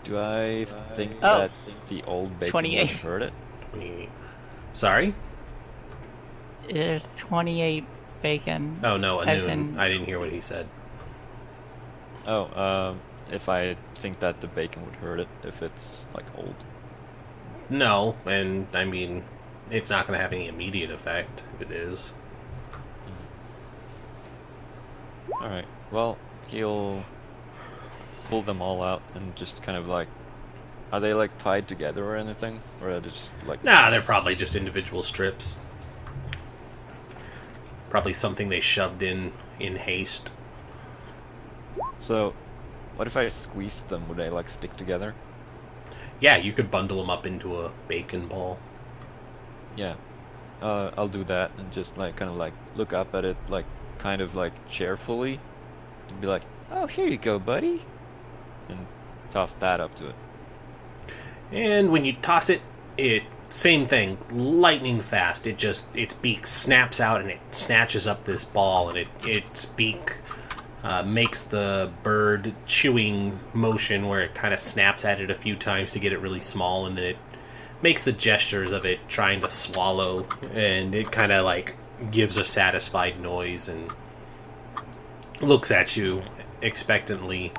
Do I think Oh. that the old bacon 28. would hurt it? Sorry? There's 28 bacon. Oh no, I've Anun. been- I didn't hear what he said. Oh, if I think that the bacon would hurt it if it's like old. No, and I mean, it's not going to have any immediate effect if it is. Alright, well, he'll pull them all out and just kind of like... Are they like tied together or anything? Or are they just like... Nah, they're probably just individual strips. Probably something they shoved in haste. So, what if I squeezed them? Would they like stick together? Yeah, you could bundle them up into a bacon ball. Yeah. I'll do that and just like kind of like look up at it like kind of like cheerfully and be like, "Oh, here you go, buddy," and toss that up to it. And when you toss it, same thing, lightning fast. Its beak snaps out and it snatches up this ball, and its beak makes the bird chewing motion where it kind of snaps at it a few times to get it really small, and then it makes the gestures of it trying to swallow, and it kind of like gives a satisfied noise and looks at you expectantly.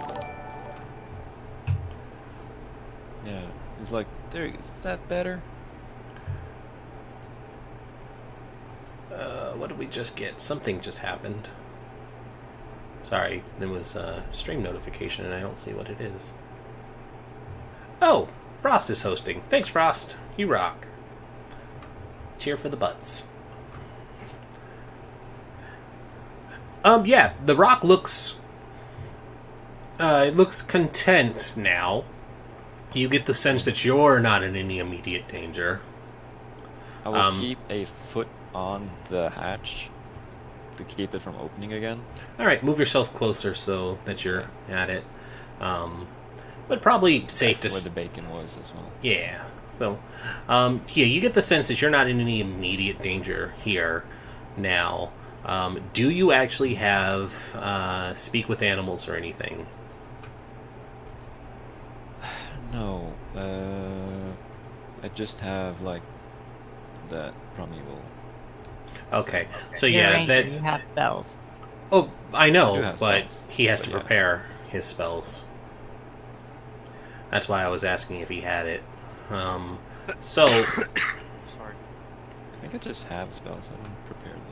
Yeah, it's like, there. Is that better? What did we just get? Something just happened. Sorry, there was a stream notification and I don't see what it is. Oh, Frost is hosting. Thanks, Frost. You rock. Cheer for the butts. Yeah, the rock looks... it looks content now. You get the sense that you're not in any immediate danger. I will keep a foot on the hatch to keep it from opening again. Alright, move yourself closer so that you're at it. But probably safe That's to... where the bacon was as well. Yeah. So, yeah, you get the sense that you're not in any immediate danger here now. Do you actually have speak with animals or anything? No, I just have like that primeval. Okay, so You're a yeah, ranger, that... you have spells. Oh, I I do know, have but spells, he has to but yeah. prepare his spells. That's why I was asking if he had it. So, Sorry. I think I just have spells. I didn't prepare them.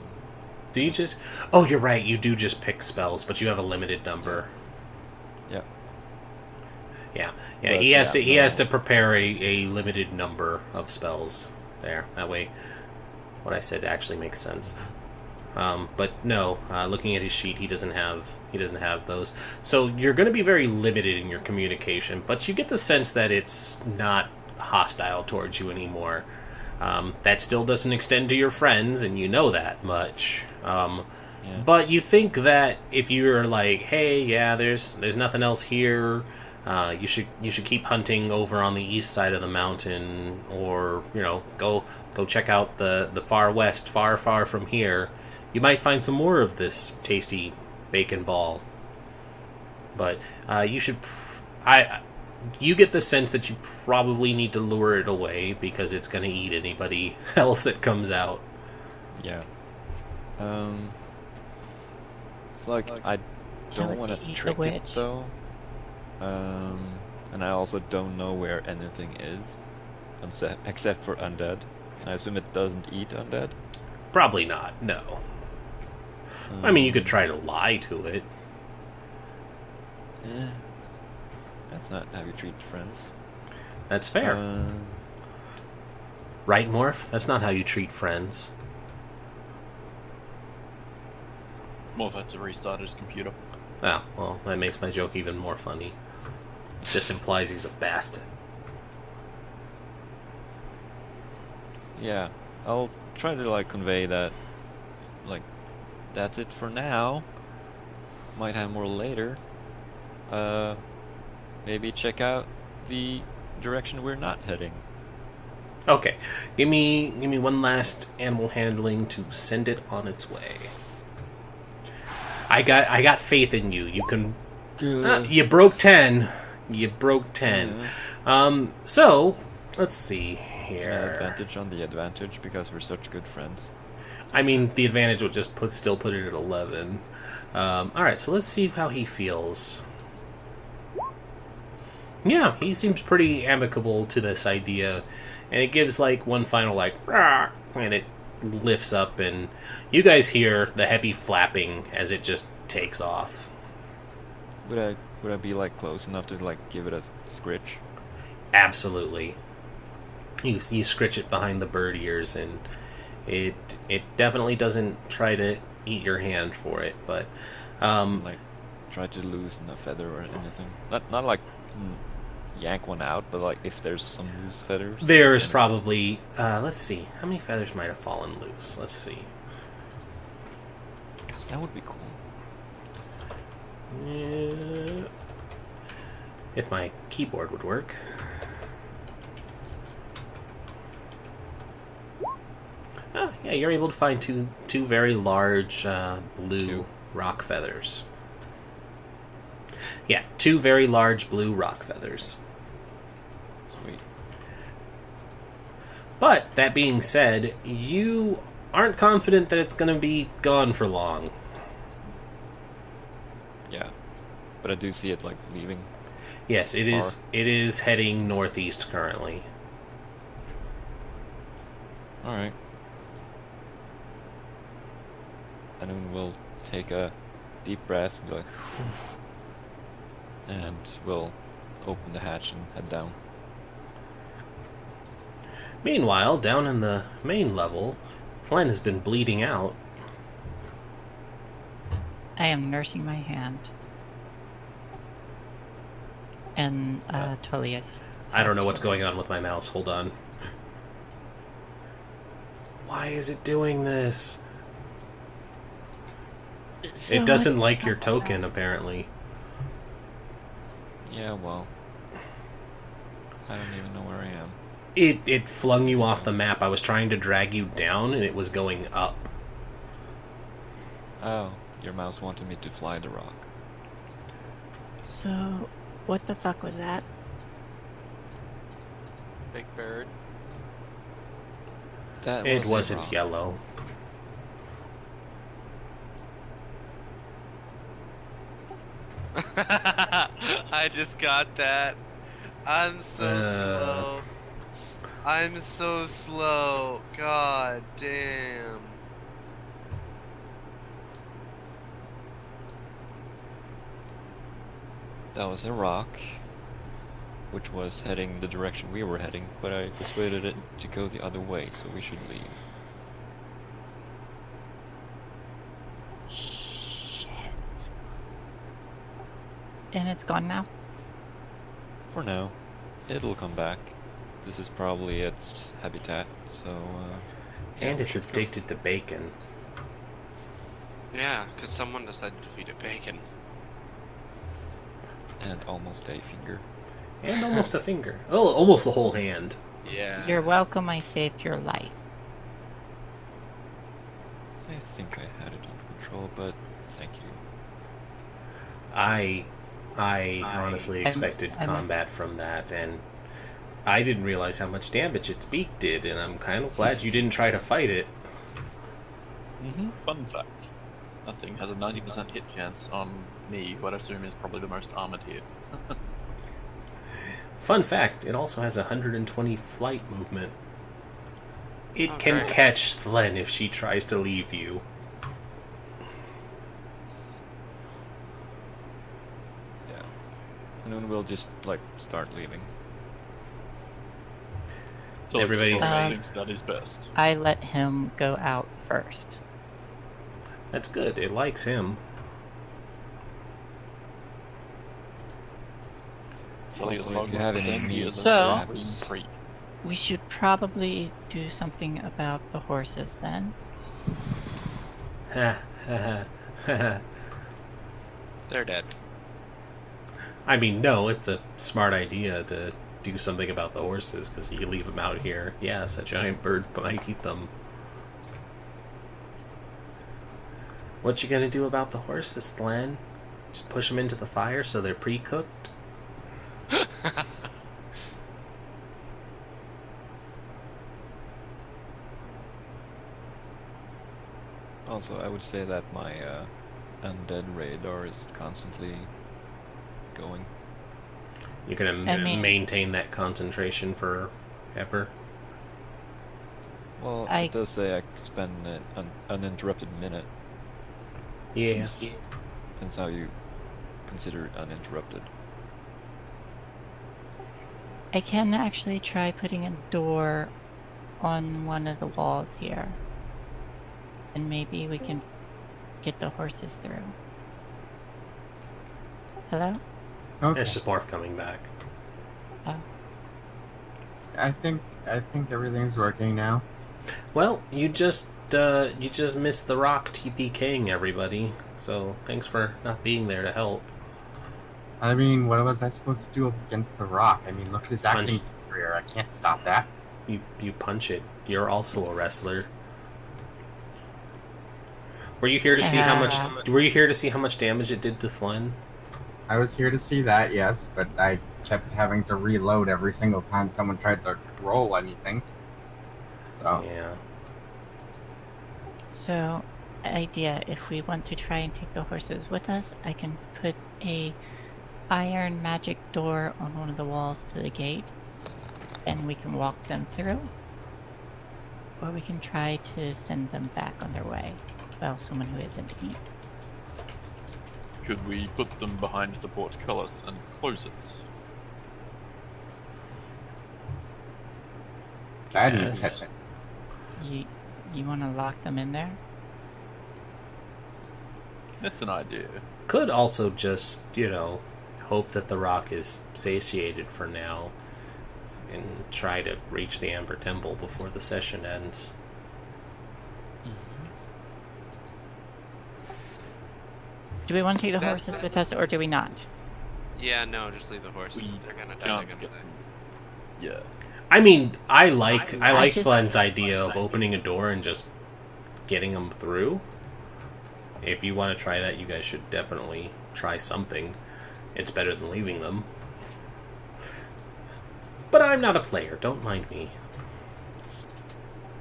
do you just... Oh, you're right, you do just pick spells, but you have a limited number. Yeah. Yeah, But, he has yeah, to prepare a limited number of spells there. That way, what I said actually makes sense. But no, looking at his sheet, he doesn't have those. So you're going to be very limited in your communication, but you get the sense that it's not hostile towards you anymore. That still doesn't extend to your friends, and you know that much. But you think that if you're like, hey, yeah, there's nothing else here, you should keep hunting over on the east side of the mountain, or go check out the far west, far from here. You might find some more of this tasty bacon ball. But you get the sense that you probably need to lure it away because it's going to eat anybody else that comes out. Yeah. It's like I don't want to trick it though. And I also don't know where anything is, except for undead. And I assume it doesn't eat undead? Probably not, no. I mean, you could try to lie to it. Yeah. That's not how you treat friends. That's fair. Right, Morph? That's not how you treat friends. Morph had to restart his computer. Oh, well, that makes my joke even more funny. It just implies he's a bastard. Yeah, I'll try to convey that, that's it for now. Might have more later. Maybe check out the direction we're not heading. Okay, give me one last animal handling to send it on its way. I got faith in you. You can. You broke 10. You broke 10. Yeah. So let's see here. Advantage on the advantage because we're such good friends. I mean, the advantage would just still put it at 11. All right, so let's see how he feels. Yeah, he seems pretty amicable to this idea, and it gives one final "rah," and it lifts up, and you guys hear the heavy flapping as it just takes off. Would I be close enough to give it a scritch? Absolutely. You scritch it behind the bird ears, and it definitely doesn't try to eat your hand for it, but try to loosen a feather or anything. Not yank one out, but if there's some loose feathers. There's probably let's see, how many feathers might have fallen loose. Let's see. Because that would be cool. If my keyboard would work. Oh, yeah, you're able to find two very large blue rock feathers. Yeah, 2 very large blue rock feathers. Sweet. But, that being said, you aren't confident that it's going to be gone for long. Yeah. But I do see it, leaving. Yes, it is. It is heading northeast currently. Alright. And then we'll take a deep breath and be like, whew. And we'll open the hatch and head down. Meanwhile, down in the main level, Glenn has been bleeding out. I am nursing my hand. And Tullius. I don't know what's going on with my mouse. Hold on. Why is it doing this? It doesn't like your token, apparently. Yeah, well, I don't even know where I am. It flung you off the map. I was trying to drag you down, and it was going up. Oh, your mouse wanted me to fly the rock. So, what the fuck was that? Big bird. That It was a wasn't rock. yellow. I just got that. I'm so slow. I'm so slow. God damn. That was a rock, which was heading the direction we were heading, but I persuaded it to go the other way, so we should leave. And it's gone now? For now. It'll come back. This is probably its habitat, so, And yeah, it's we should go. addicted to bacon. Yeah, because someone decided to feed it bacon. And almost a finger. And almost a finger. Oh, almost the whole hand. Yeah. You're welcome, I saved your life. I think I had it under control, but thank you. I honestly expected combat from that, and I didn't realize how much damage its beak did, and I'm kind of glad you didn't try to fight it. Fun fact. That thing has a 90% hit chance on me, what I assume is probably the most armored here. Fun fact, it also has 120 flight movement. It Oh, can great. catch Thlen if she tries to leave you. Yeah. And then we'll just, like, start leaving. Everybody's- thinks that is best. I let him go out first. That's good, it likes him. Also, if you have any needs, So- free. We should probably do something about the horses then. Ha ha ha. They're dead. I mean, no, it's a smart idea to do something about the horses, because you leave them out here. Yes, a giant bird might eat them. What you gonna do about the horses, Thlen? Just push them into the fire so they're pre-cooked? Also, I would say that my undead radar is constantly going. You're gonna I mean- maintain that concentration forever? Well, I- it does say I could spend an uninterrupted minute. Yeah. Depends how you consider it uninterrupted. I can actually try putting a door on one of the walls here. And maybe we can get the horses through. Hello? Okay. It's just Morph coming back. Oh. I think everything's working now. Well, you just missed the rock TPKing everybody, so thanks for not being there to help. I mean, what was I supposed to do up against the rock? I mean, look at his acting Punch. career. I can't stop that. You punch it. You're also a wrestler. Were you here to see how much? Were you here to see how much damage it did to Flynn? I was here to see that, yes, but I kept having to reload every single time someone tried to roll anything. So, Yeah. So, idea, if we want to try and take the horses with us, I can put a iron magic door on one of the walls to the gate, and we can walk them through. Or we can try to send them back on their way. Well, someone who isn't me. Could we put them behind the portcullis and close it? I didn't Yes. catch it. You want to lock them in there? That's an idea. Could also just, hope that the rock is satiated for now, and try to reach the Amber Temple before the session ends. Do we want to take the That's- horses with us, or do we not? Yeah, no, just leave the horses. We They're gonna die. They're can't gonna get die. them. Yeah. I mean, I like just- Glenn's idea of opening a door and just getting them through. If you want to try that, you guys should definitely try something. It's better than leaving them. But I'm not a player, don't mind me.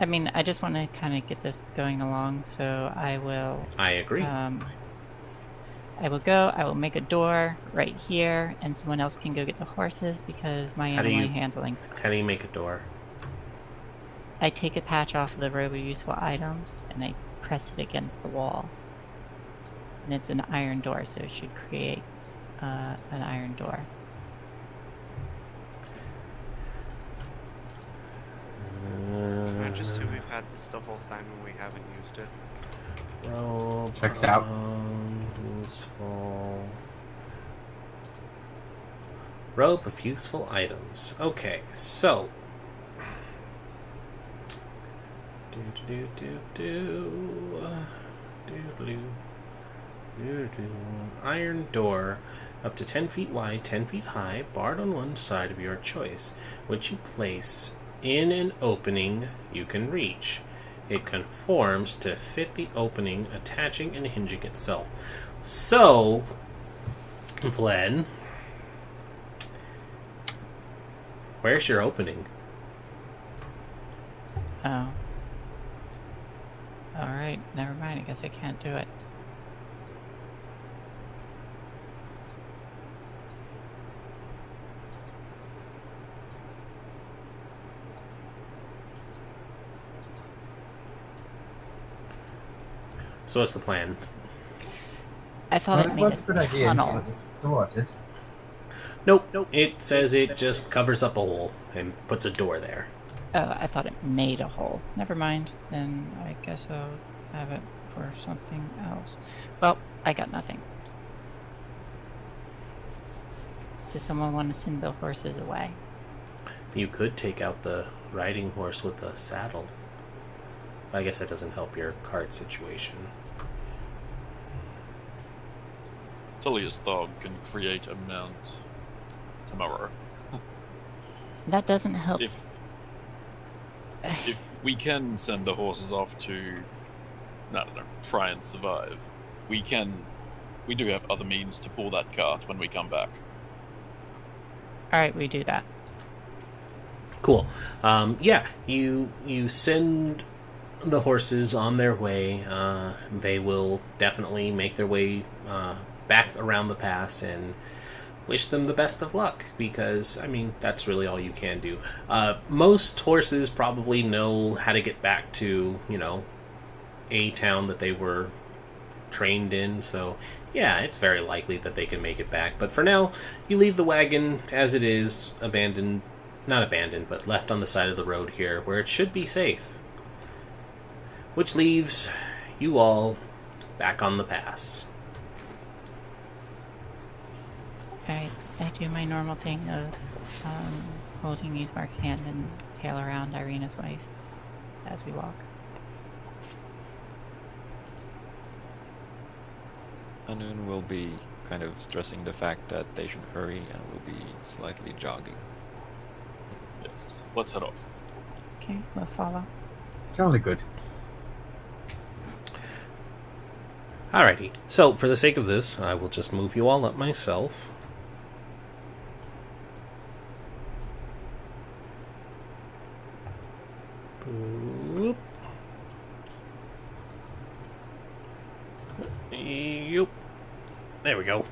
I mean, I just want to kind of get this going along, so I will I agree. I will go, I will make a door right here, and someone else can go get the horses because my How do animal you- handling's... How do you make a door? I take a patch off of the row of useful items, and I press it against the wall. And it's an iron door, so it should create an iron door. Can I just say we've had this the whole time and we haven't used it? Roll Checks out. Useful Rope of useful items. Okay, so. Iron door, up to 10 feet wide, 10 feet high, barred on one side of your choice, which you place in an opening you can reach. It conforms to fit the opening, attaching and hinging itself. So, Glenn, where's your opening? Oh. Alright, never mind. I guess I can't do it. So what's the plan? I thought Well, it it made was a a good idea tunnel. until it was thwarted. Nope. It says it just covers up a hole and puts a door there. Oh, I thought it made a hole. Never mind. Then I guess I'll have it for something else. Well, I got nothing. Does someone want to send the horses away? You could take out the riding horse with the saddle. I guess that doesn't help your cart situation. Tullius Thog can create a mount tomorrow. That doesn't help. If we can send the horses off to, I don't know, try and survive, we do have other means to pull that cart when we come back. Alright, we do that. Cool. Yeah, you send the horses on their way. They will definitely make their way back around the pass, and wish them the best of luck, because, I mean, that's really all you can do. Most horses probably know how to get back to, a town that they were trained in, so yeah, it's very likely that they can make it back. But for now, you leave the wagon as it is, not abandoned, but left on the side of the road here, where it should be safe. Which leaves you all back on the pass. Alright, I do my normal thing of holding Newsmark's hand and tail around Irina's waist as we walk. Anun will be kind of stressing the fact that they should hurry and will be slightly jogging. Yes, let's head off. Okay, we'll follow. Jolly good. Alrighty, so for the sake of this, I will just move you all up myself. Boop. Yoop. There we go.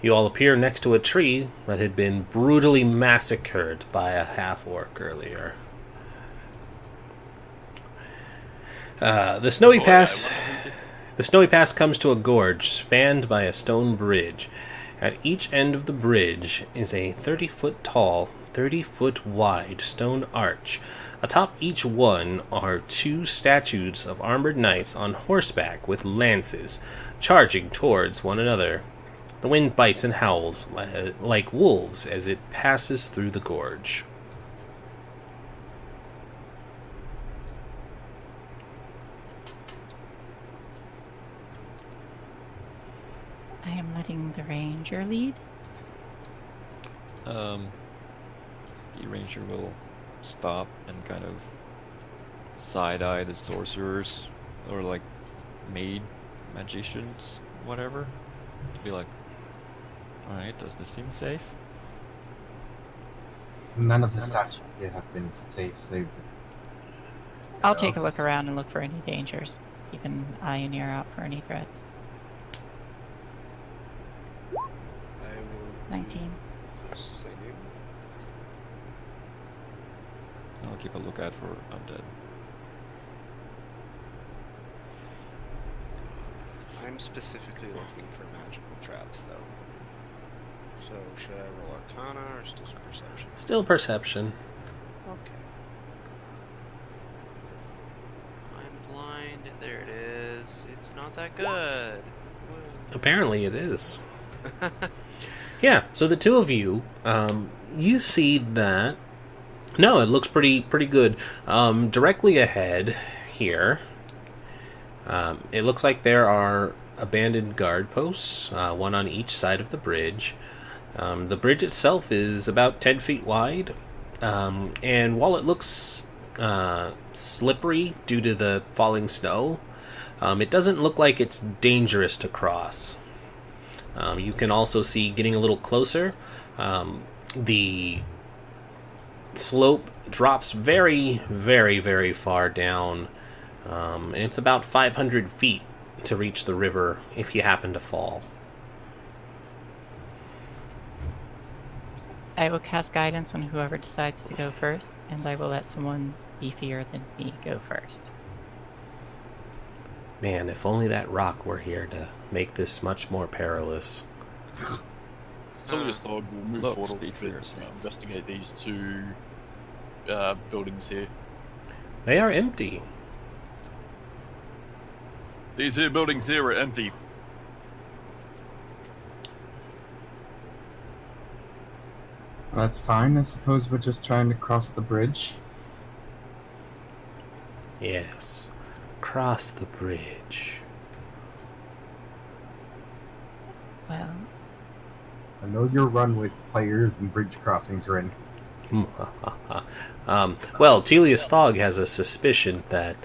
You all appear next to a tree that had been brutally massacred by a half-orc earlier. The snowy pass comes to a gorge spanned by a stone bridge. At each end of the bridge is a 30-foot tall, 30-foot wide stone arch. Atop each one are two statues of armored knights on horseback with lances, charging towards one another. The wind bites and howls like wolves as it passes through the gorge. I am letting the ranger lead. The ranger will stop and kind of side-eye the sorcerers, or like magicians, whatever, to be like, alright, does this seem safe? None of the statues here have been safe, so... I'll take a look around and look for any dangers. Keep an eye and ear out for any threats. I will 19. the same. I'll keep a lookout for undead. I'm specifically looking for magical traps, though. So, should I roll Arcana or still Perception? Still perception. Okay. I'm blind. There it is. It's not that good. Apparently it is. Yeah, so the two of you, you see that... No, it looks pretty good. Directly ahead here, it looks like there are abandoned guard posts, one on each side of the bridge. The bridge itself is about 10 feet wide, and while it looks slippery due to the falling snow, it doesn't look like it's dangerous to cross. You can also see, getting a little closer, the slope drops very, very, very far down, and it's about 500 feet to reach the river if you happen to fall. I will cast guidance on whoever decides to go first, and I will let someone beefier than me go first. Man, if only that rock were here to make this much more perilous. Tilius Thog will move Look, forward a speed little bit fierce. to investigate these two buildings here. They are empty. These here buildings here are empty. That's fine. I suppose we're just trying to cross the bridge. Yes. Cross the bridge. Well, I know you're run with players and bridge crossings, Rin. Well, Telius Thog has a suspicion that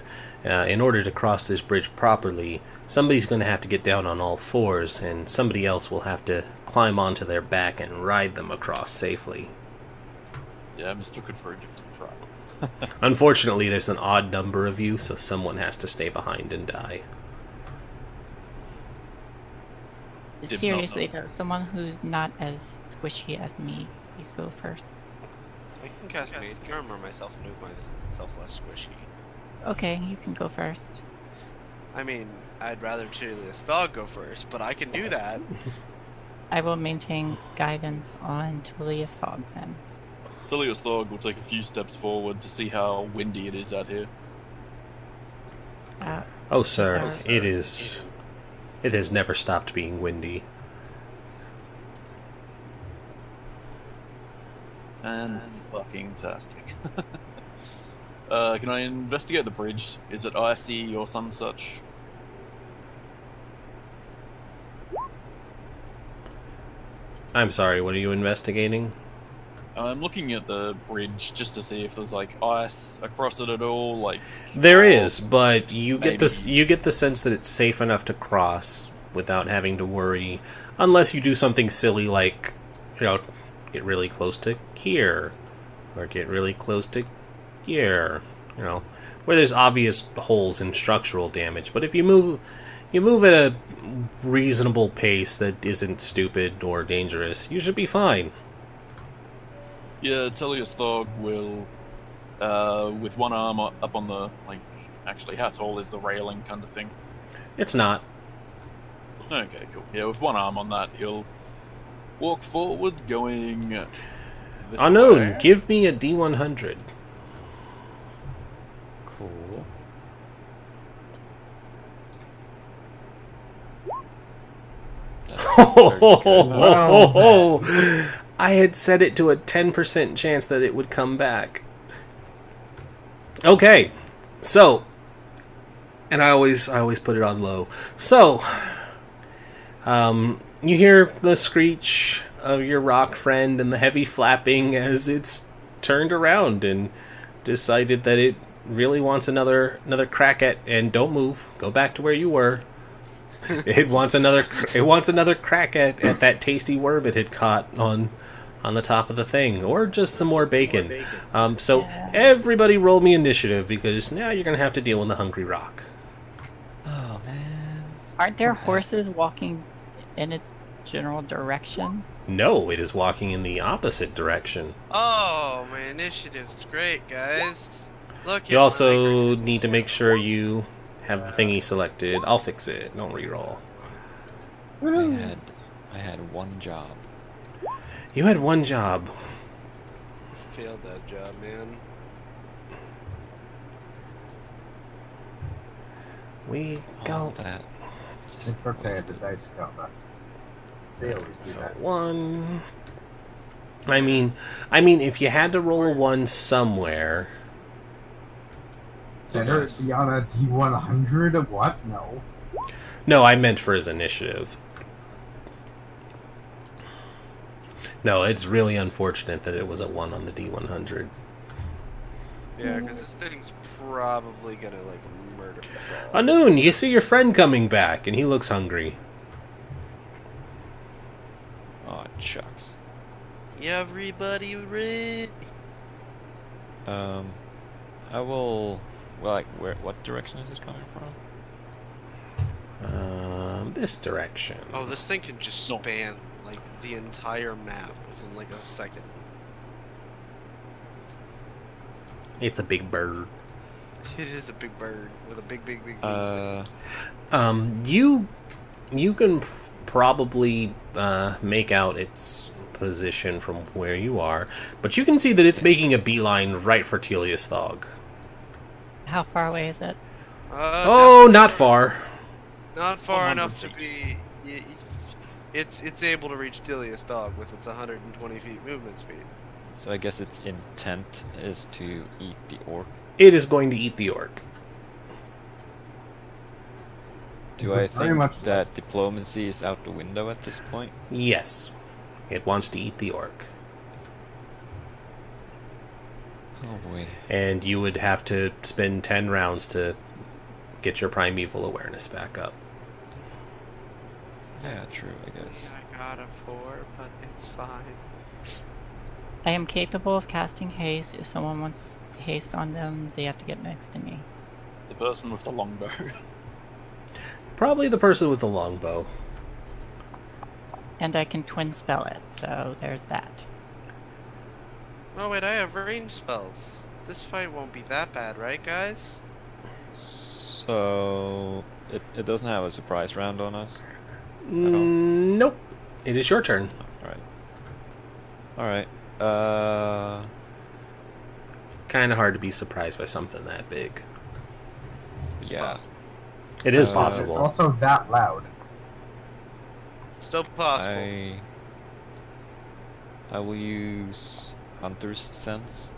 in order to cross this bridge properly, somebody's going to have to get down on all fours, and somebody else will have to climb onto their back and ride them across safely. Yeah, I mistook it for a different trial. Unfortunately, there's an odd number of you, so someone has to stay behind and die. Dibs seriously not though, someone who's not as squishy as me, please go first. I can cast Mage Armor myself and make myself less squishy. Okay, you can go first. I mean, I'd rather Tilius Thog go first, but I can do that. I will maintain guidance on Tullius Thog then. Tilius Thog will take a few steps forward to see how windy it is out here. Oh, sir, Sorry. it has never stopped being windy. And fucking tastic. Can I investigate the bridge? Is it icy or some such? I'm sorry, what are you investigating? I'm looking at the bridge just to see if there's like ice across it at all. Like There is, but you get this. Maybe. You get the sense that it's safe enough to cross without having to worry, unless you do something silly like, get really close to here, or get really close to here. Where there's obvious holes and structural damage. But if you move at a reasonable pace that isn't stupid or dangerous, you should be fine. Yeah, Tilius Thog will, with one arm up on the, actually, how tall is the railing kind of thing? It's not. Okay, cool. Yeah, with one arm on that, he'll walk forward, going this Unknown, way. give me a D100. Cool. I had set it to a 10% chance that it would come back. Okay, so, and I always put it on low. So, you hear the screech of your rock friend and the heavy flapping as it's turned around and decided that it really wants another crack at, and don't move, go back to where you were. It wants another crack at that tasty worm it had caught on the top of the thing, or just some more bacon. So everybody roll me initiative, because now you're gonna have to deal with the hungry rock. Oh man. Aren't there horses walking in its general direction? No, it is walking in the opposite direction. Oh, my initiative's great, guys. Look, You also need to make sure you have the thingy selected. I'll fix it. Don't reroll. I had one job. You had one job. Failed that job, man. We All go. that. It's okay, the dice failed us. They always do So that. 1. I mean, if you had to roll a 1 somewhere, Better it be on a D100? What? No. no, I meant for his initiative. No, it's really unfortunate that it was a 1 on the D100. Yeah, because this thing's probably gonna like murder us all. Anoon, you see your friend coming back, and he looks hungry. Oh, shucks. Everybody ready? I will. Well, like, what direction is it coming from? This direction. Oh, this thing can just No. span like the entire map within like a second. It's a big bird. It is a big bird with a big beak. You can probably make out its position from where you are, but you can see that it's making a beeline right for Telius Thog. How far away is it? Oh, not far. Not far 100 enough to feet. be. It's able to reach Delia's dog with its 120 feet movement speed. So I guess its intent is to eat the orc. It is going to eat the orc. Do I Very think much so. that diplomacy is out the window at this point? Yes. It wants to eat the orc. Oh boy. And you would have to spend 10 rounds to get your primeval awareness back up. Yeah, true, I guess. I got a 4, but it's fine. I am capable of casting haste. If someone wants haste on them, they have to get next to me. The person with the longbow. Probably the person with the longbow. And I can twin spell it, so there's that. Oh wait, I have range spells. This fight won't be that bad, right, guys? So it doesn't have a surprise round on us. Nope. It is your turn. Alright. Kind of hard to be surprised by something that big. Yeah. It is Uh, It's possible. also that loud. Still possible. I will use Hunter's Sense.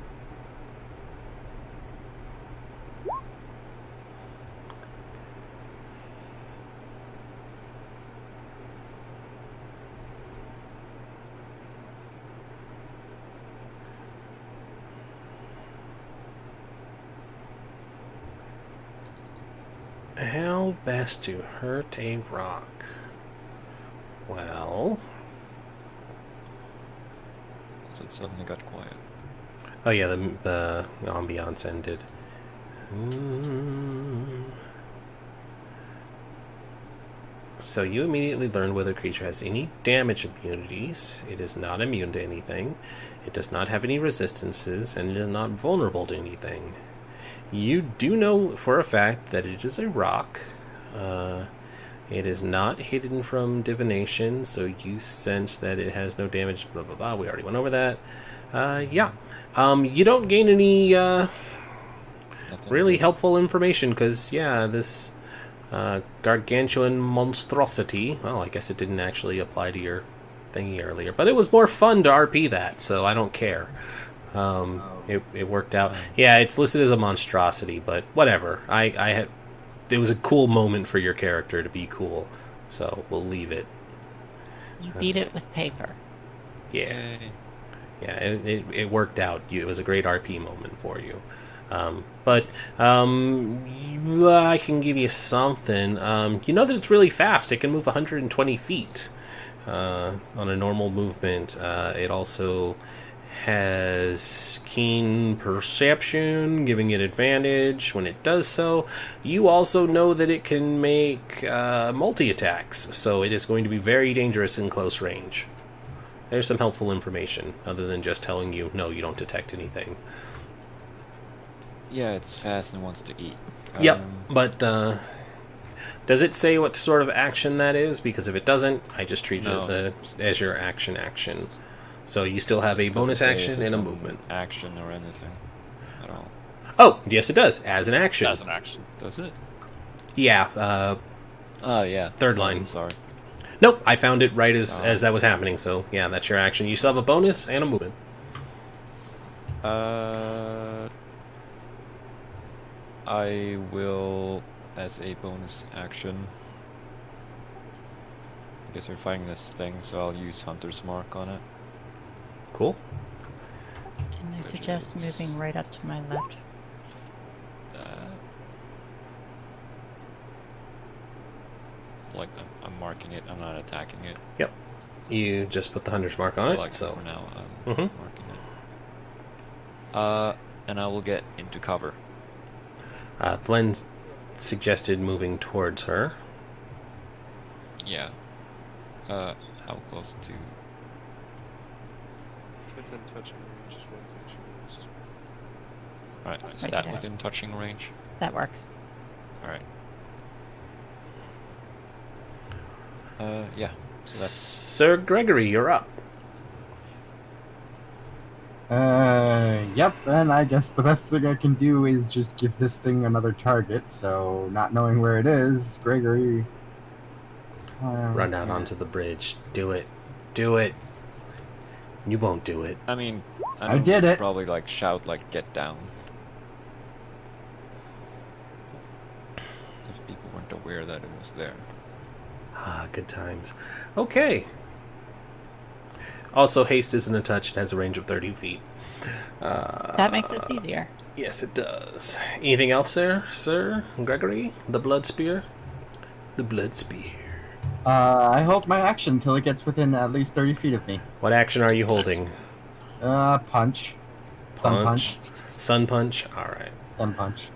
How best to hurt a rock? Well... So it suddenly got quiet. Oh yeah, the ambiance ended. So you immediately learn whether the creature has any damage immunities. It is not immune to anything. It does not have any resistances, and it is not vulnerable to anything. You do know for a fact that it is a rock. It is not hidden from divination, so you sense that it has no damage, blah blah blah. We already went over that. Yeah. You don't gain any Nothing really good. helpful information, because, yeah, this gargantuan monstrosity, well, I guess it didn't actually apply to your thingy earlier, but it was more fun to RP that, so I don't care. It worked out. Yeah, it's listed as a monstrosity, but whatever. It was a cool moment for your character to be cool, so we'll leave it. You beat it with paper. Yeah. Yay. Yeah, it worked out. It was a great RP moment for you. But I can give you something. You know that it's really fast. It can move 120 feet on a normal movement. It also has keen perception, giving it advantage when it does so. You also know that it can make multi-attacks, so it is going to be very dangerous in close range. There's some helpful information, other than just telling you, no, you don't detect anything. Yeah, it's fast and wants to eat. Yep, but does it say what sort of action that is? Because if it doesn't, I just treat No. it as your action. So you still have a bonus Doesn't say if action it's and a an movement. Action or anything at all. Oh, yes it does, as an action. As an action. Does it? Yeah, Oh yeah. Third Oh, line. I'm sorry. Nope, I found it right as that was happening, so yeah, that's your action. You still have a bonus and a movement. I will, as a bonus action, I guess we're fighting this thing, so I'll use Hunter's Mark on it. Cool. And I suggest moving right up to my left. Like, I'm marking it, I'm not attacking it. Yep. You just put the hunter's mark on it, Like, so... for now, I'm Mhm. marking it. And I will get into cover. Glenn suggested moving towards her. Yeah. How close to... Within touching range is one thing she wants. Alright, is Right that there. within touching range? That works. Alright. Yeah. So that's... Sir Gregory, you're up. Yep, and I guess the best thing I can do is just give this thing another target, so not knowing where it is, Gregory... Run out onto the bridge. Do it. Do it. You won't do it. I mean... I did it. Probably, like, shout, like, get down. If people weren't aware that it was there. Ah, good times. Okay. Also, haste isn't a touch. It has a range of 30 feet. That makes this easier. Yes, it does. Anything else there, Sir Gregory? The blood spear? The blood spear. I hold my action until it gets within at least 30 feet of me. What action are you holding? Punch. Sun punch. Sun punch? Alright. Sun punch.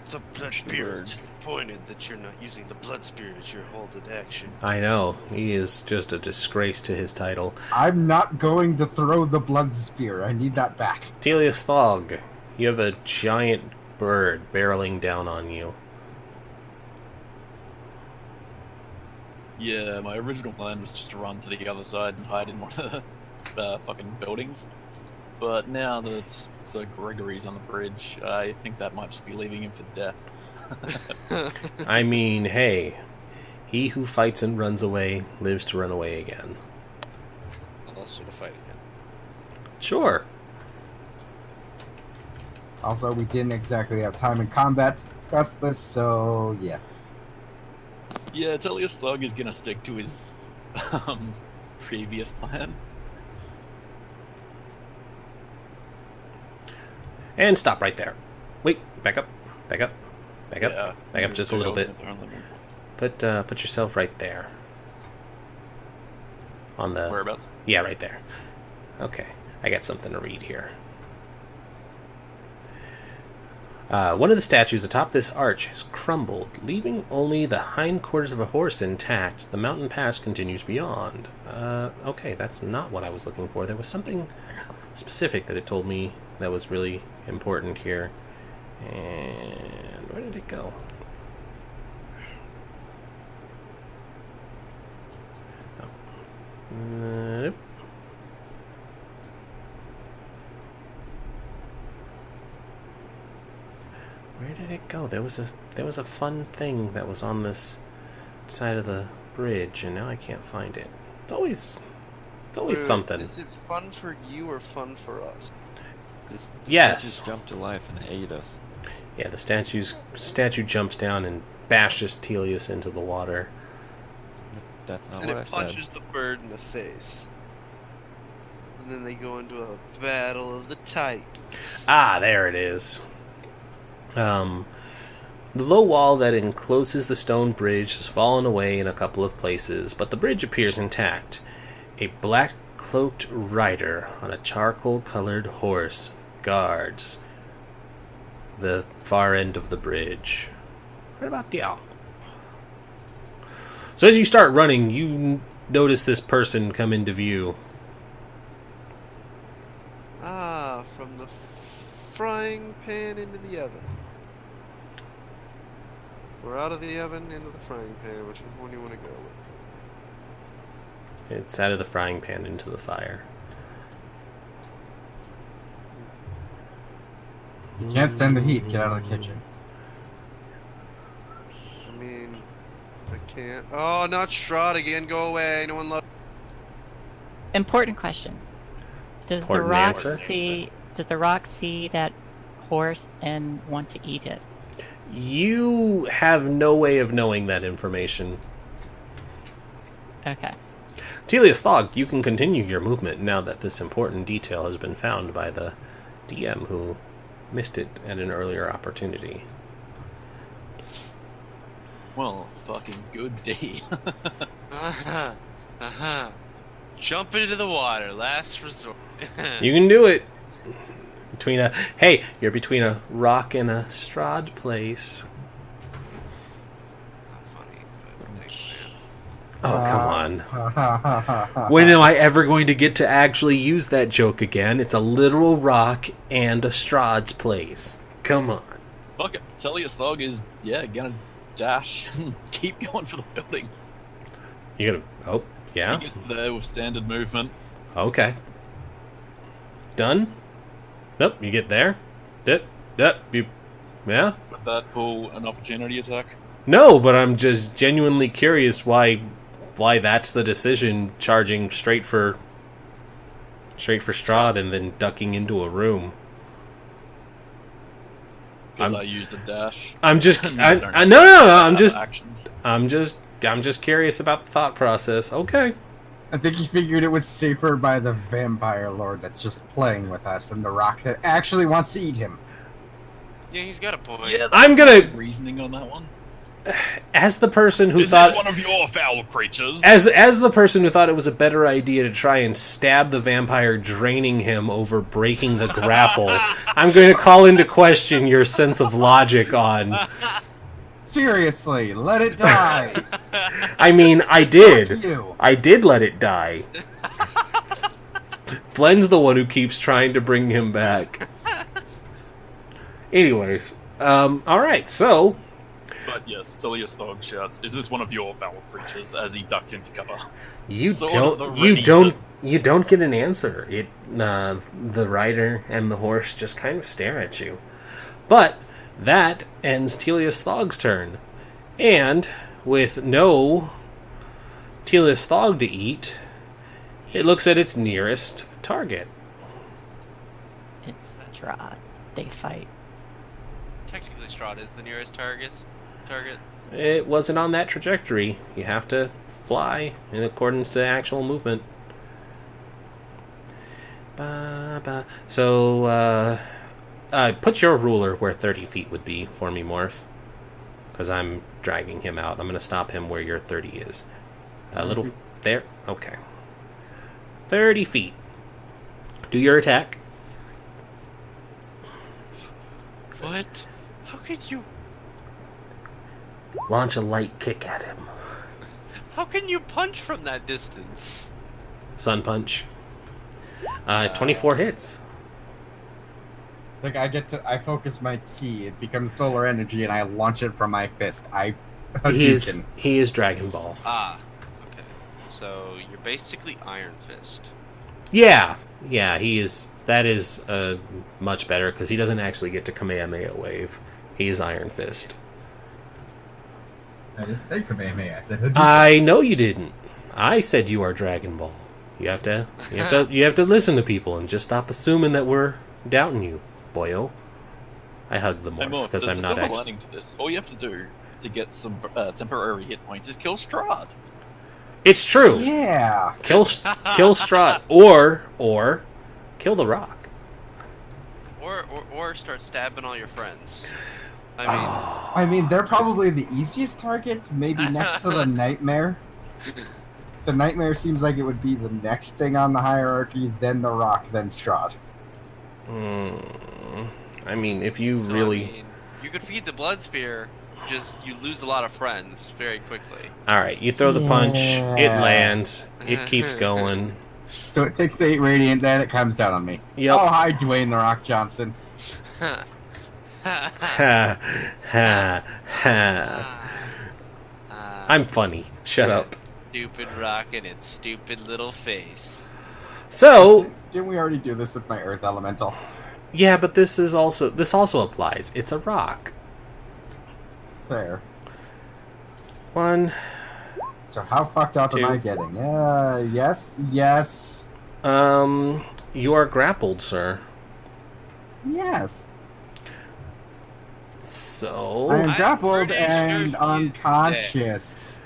The blood spear is disappointed that you're not using the blood spear as your holded action. I know. He is just a disgrace to his title. I'm not going to throw the blood spear. I need that back. Telius Thog, you have a giant bird barreling down on you. Yeah, my original plan was just to run to the other side and hide in one of the fucking buildings. But now that Sir Gregory's on the bridge, I think that might just be leaving him for death. I mean, hey, he who fights and runs away lives to run away again. Also to fight again. Sure. Also, we didn't exactly have time in combat to discuss this, so yeah. Yeah, Telius Thug is gonna stick to his previous plan. And stop right there. Wait, back up, back up, back up, Yeah, back up just a little bit. Whereabouts? Put yourself right there. On the... Yeah, right there. Okay, I got something to read here. One of the statues atop this arch has crumbled, leaving only the hindquarters of a horse intact. The mountain pass continues beyond. Okay, that's not what I was looking for. There was something specific that it told me that was really important here. And where did it go? Nope. Where did it go? There was a fun thing that was on this side of the bridge, and now I can't find it. It's always something. Is it fun for you or fun for us? This Yes. just jumped to life and ate us. Yeah, the statue jumps down and bashes Telius into the water. That's not And what I it said. punches the bird in the face. And then they go into a battle of the titans. Ah, there it is. The low wall that encloses the stone bridge has fallen away in a couple of places, but the bridge appears intact. A black-cloaked rider on a charcoal-colored horse guards the far end of the bridge. Right about there. So as you start running, you notice this person come into view. Ah, from the frying pan into the oven. We're out of the oven into the frying pan. Which one do you want to go with? It's out of the frying pan into the fire. You can't stand the heat. Get out of the kitchen. I mean, I can't. Oh, not Strahd again. Go away. No one loves. Important question. Does Important the rock answer. see? Does the rock see that horse and want to eat it? You have no way of knowing that information. Okay. Telius Thog, you can continue your movement now that this important detail has been found by the DM who missed it at an earlier opportunity. Well, fucking good day. Jump into the water, last resort. You can do it. You're between a rock and a Strahd place. Not funny, but thanks, man. Oh, come on. When am I ever going to get to actually use that joke again? It's a literal rock and a Strahd's place. Come on. Fuck it. Telius Thog is, gonna dash and keep going for the building. You gonna... Oh, yeah? He gets there with standard movement. Okay. Done? Nope, you get there. Yeah? Would that pull an opportunity attack? No, but I'm just genuinely curious why that's the decision, charging straight for Strahd and then ducking into a room. Because I used a dash. I'm just No, actions. I'm just curious about the thought process. Okay. I think he figured it was safer by the vampire lord that's just playing with us than the rock that actually wants to eat him. Yeah, he's got a point. Yeah, I'm gonna, reasoning on that one. as the person who Is thought this one of your foul creatures? as the person who thought it was a better idea to try and stab the vampire, draining him over breaking the grapple, I'm going to call into question your sense of logic on. Seriously, let it die. I mean, I Fuck did. you. I did let it die. Flen's the one who keeps trying to bring him back. Anyways, alright, so... But yes, Telius Thog shouts, "Is this one of your foul creatures?" as he ducks into cover. You Sort of you don't get an answer. The rider and the horse just kind of stare at you. But that ends Telius Thog's turn. And with no Telius Thog to eat, it looks at its nearest target. It's Strahd. They fight. Technically, Strahd is the nearest target. It wasn't on that trajectory. You have to fly in accordance to actual movement. So, put your ruler where 30 feet would be for me, Morph. Because I'm dragging him out. I'm going to stop him where your 30 is. A little... There? Okay. 30 feet. Do your attack. What? How could you... Launch a light kick at him. How can you punch from that distance? Sun punch. 24 hits. Like I focus my key, it becomes solar energy, and I launch it from my fist. He is Dragon Ball. Ah, okay. So you're basically Iron Fist. Yeah, he is. That is much better because he doesn't actually get to Kamehameha Wave. He is Iron Fist. I didn't say Kamehameha. I said Hadouken. I know you didn't. I said you are Dragon Ball. You have to listen to people and just stop assuming that we're doubting you, boyo. I hug the morph because I'm not actually. Lining to this. All you have to do to get some temporary hit points is kill Strahd. It's true. Yeah. Kill Strahd or kill the rock. Or start stabbing all your friends. I I mean, they're probably the easiest targets, maybe next to the Nightmare. The Nightmare seems like it would be the next thing on the hierarchy, then the Rock, then Strahd. I mean, if you So, really... I mean, you could feed the blood spear, just you lose a lot of friends very quickly. Alright, you throw the punch, it Yeah. lands, it keeps going. So it takes the 8 radiant, then it comes down on me. Yep. Oh, hi, Dwayne The Rock Johnson. Ha, ha, ha. I'm funny. Shut up. Stupid rock and its stupid little face. So, Didn't we already do this with my Earth Elemental? yeah, but this also applies. It's a rock. Fair. 1. So how fucked up am 2. I getting? Yes. You are grappled, sir. Yes. So... I am I'm grappled pretty and sure unconscious.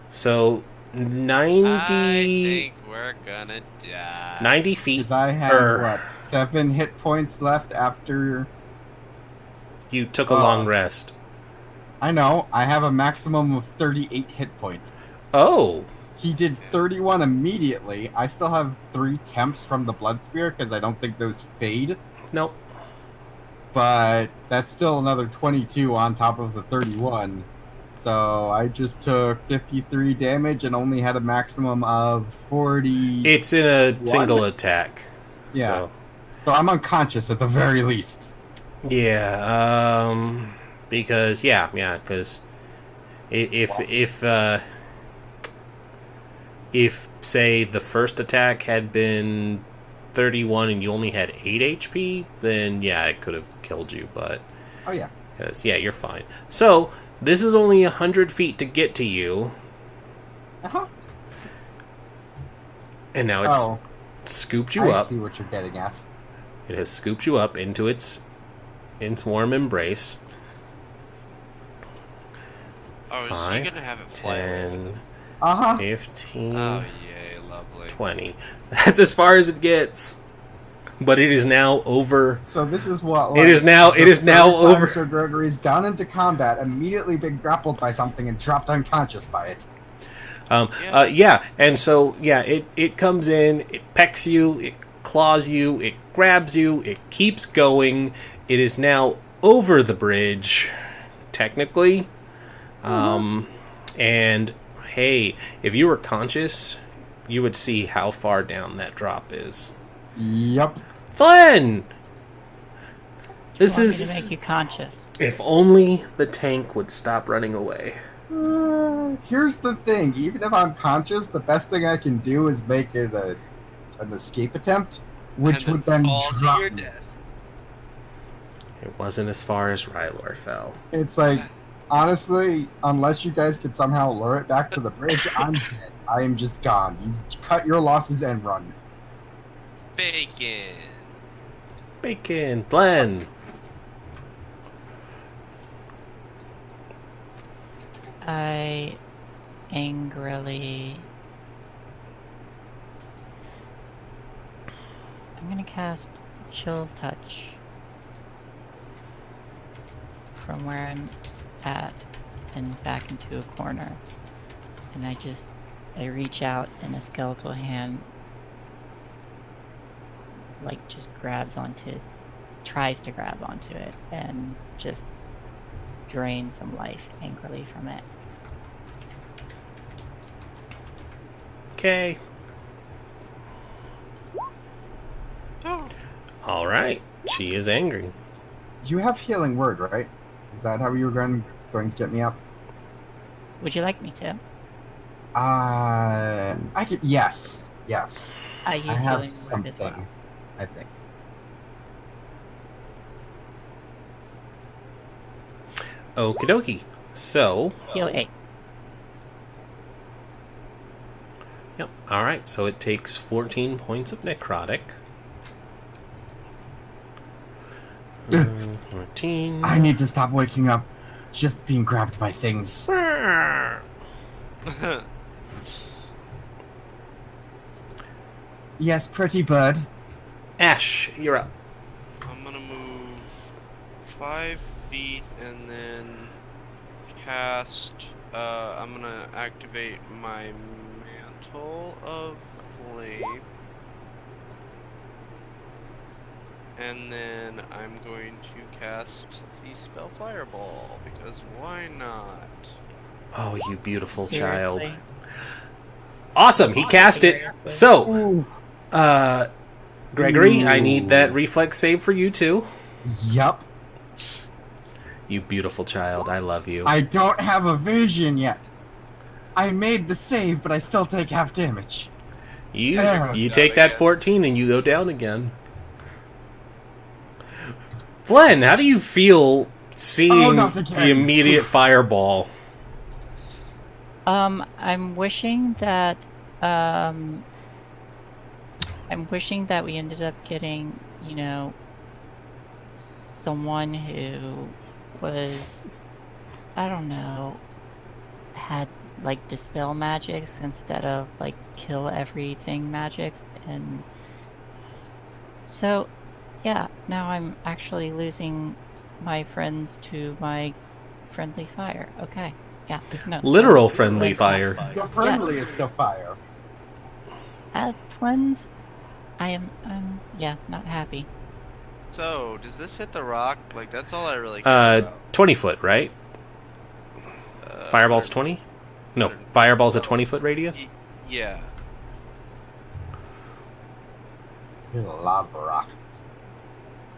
So, 90... I think we're gonna die. 90 feet. Because I have, 7 hit points left after... You took a long rest. I know. I have a maximum of 38 hit points. Oh! He did 31 immediately. I still have 3 temps from the Blood Spear, because I don't think those fade. Nope. But that's still another 22 on top of the 31. So I just took 53 damage and only had a maximum of 40. It's in a single attack. Yeah. So I'm unconscious at the very least. Yeah, because because if say the first attack had been 31 and you only had 8 HP, then yeah, it could have killed you, but Oh yeah. because you're fine. So this is only 100 feet to get to you, Uh-huh. and now it's scooped you I up. see what you're getting at. It has scooped you up into its warm embrace. Oh, is 5, she gonna have it fly away with 10, him? Uh-huh. 15, Oh, yay, lovely. 20. That's as far as it gets. But it is now over. So this is what It is now over. Sir Gregory's gone into combat, immediately been grappled by something and dropped unconscious by it. And so it comes in, it pecks you, it claws you, it grabs you, it keeps going. It is now over the bridge, technically. And hey, if you were conscious, you would see how far down that drop is. Yep. Flynn! This I want me is... to make you conscious. If only the tank would stop running away. Here's the thing. Even if I'm conscious, the best thing I can do is make it an escape attempt, which And would then fall to drop your me. death. It wasn't as far as Rylor fell. It's like, honestly, unless you guys could somehow lure it back to the bridge, I'm dead. I am just gone. You cut your losses and run. Bacon. Bacon! Glenn! I angrily... I'm gonna cast Chill Touch from where I'm at and back into a corner. And I reach out and a skeletal hand just grabs onto it, tries to grab onto it, and just drain some life angrily from it. Okay. Alright. She is angry. You have healing word, right? Is that how you were going to get me up? Would you like me to? I could. Yes. I use I healing have word something. as well. I think. Okie dokie. So, Heal 8. yep. Alright, so it takes 14 points of necrotic. 14. I need to stop waking up. Just being grabbed by things. Yes, pretty bird. Ash, you're up. I'm gonna move 5 feet and then cast. I'm gonna activate my mantle of flame, and then I'm going to cast the spell Fireball because why not? Oh, you beautiful Seriously? child. Awesome, he cast it. So, Ooh. Gregory, I Ooh. need that reflex save for you too. Yup. You beautiful child, I love you. I don't have a vision yet. I made the save, but I still take half damage. You Yeah. take that 14 and you go down again. Glenn, how do you feel seeing not again. the immediate fireball? I'm wishing that we ended up getting, you know, someone who was, I don't know, had like dispel magics instead of like kill everything magics. And so yeah, now I'm actually losing my friends to my friendly fire. Okay. Yeah. No. Literal friendly fire. The friendliest of fire. Twins, I'm yeah, not happy. So, does this hit the rock? Like, that's all I really care about. 20 foot, right? Fireball's 100 20? No, fireball's a 20-foot radius? Yeah. There's a lot of rock.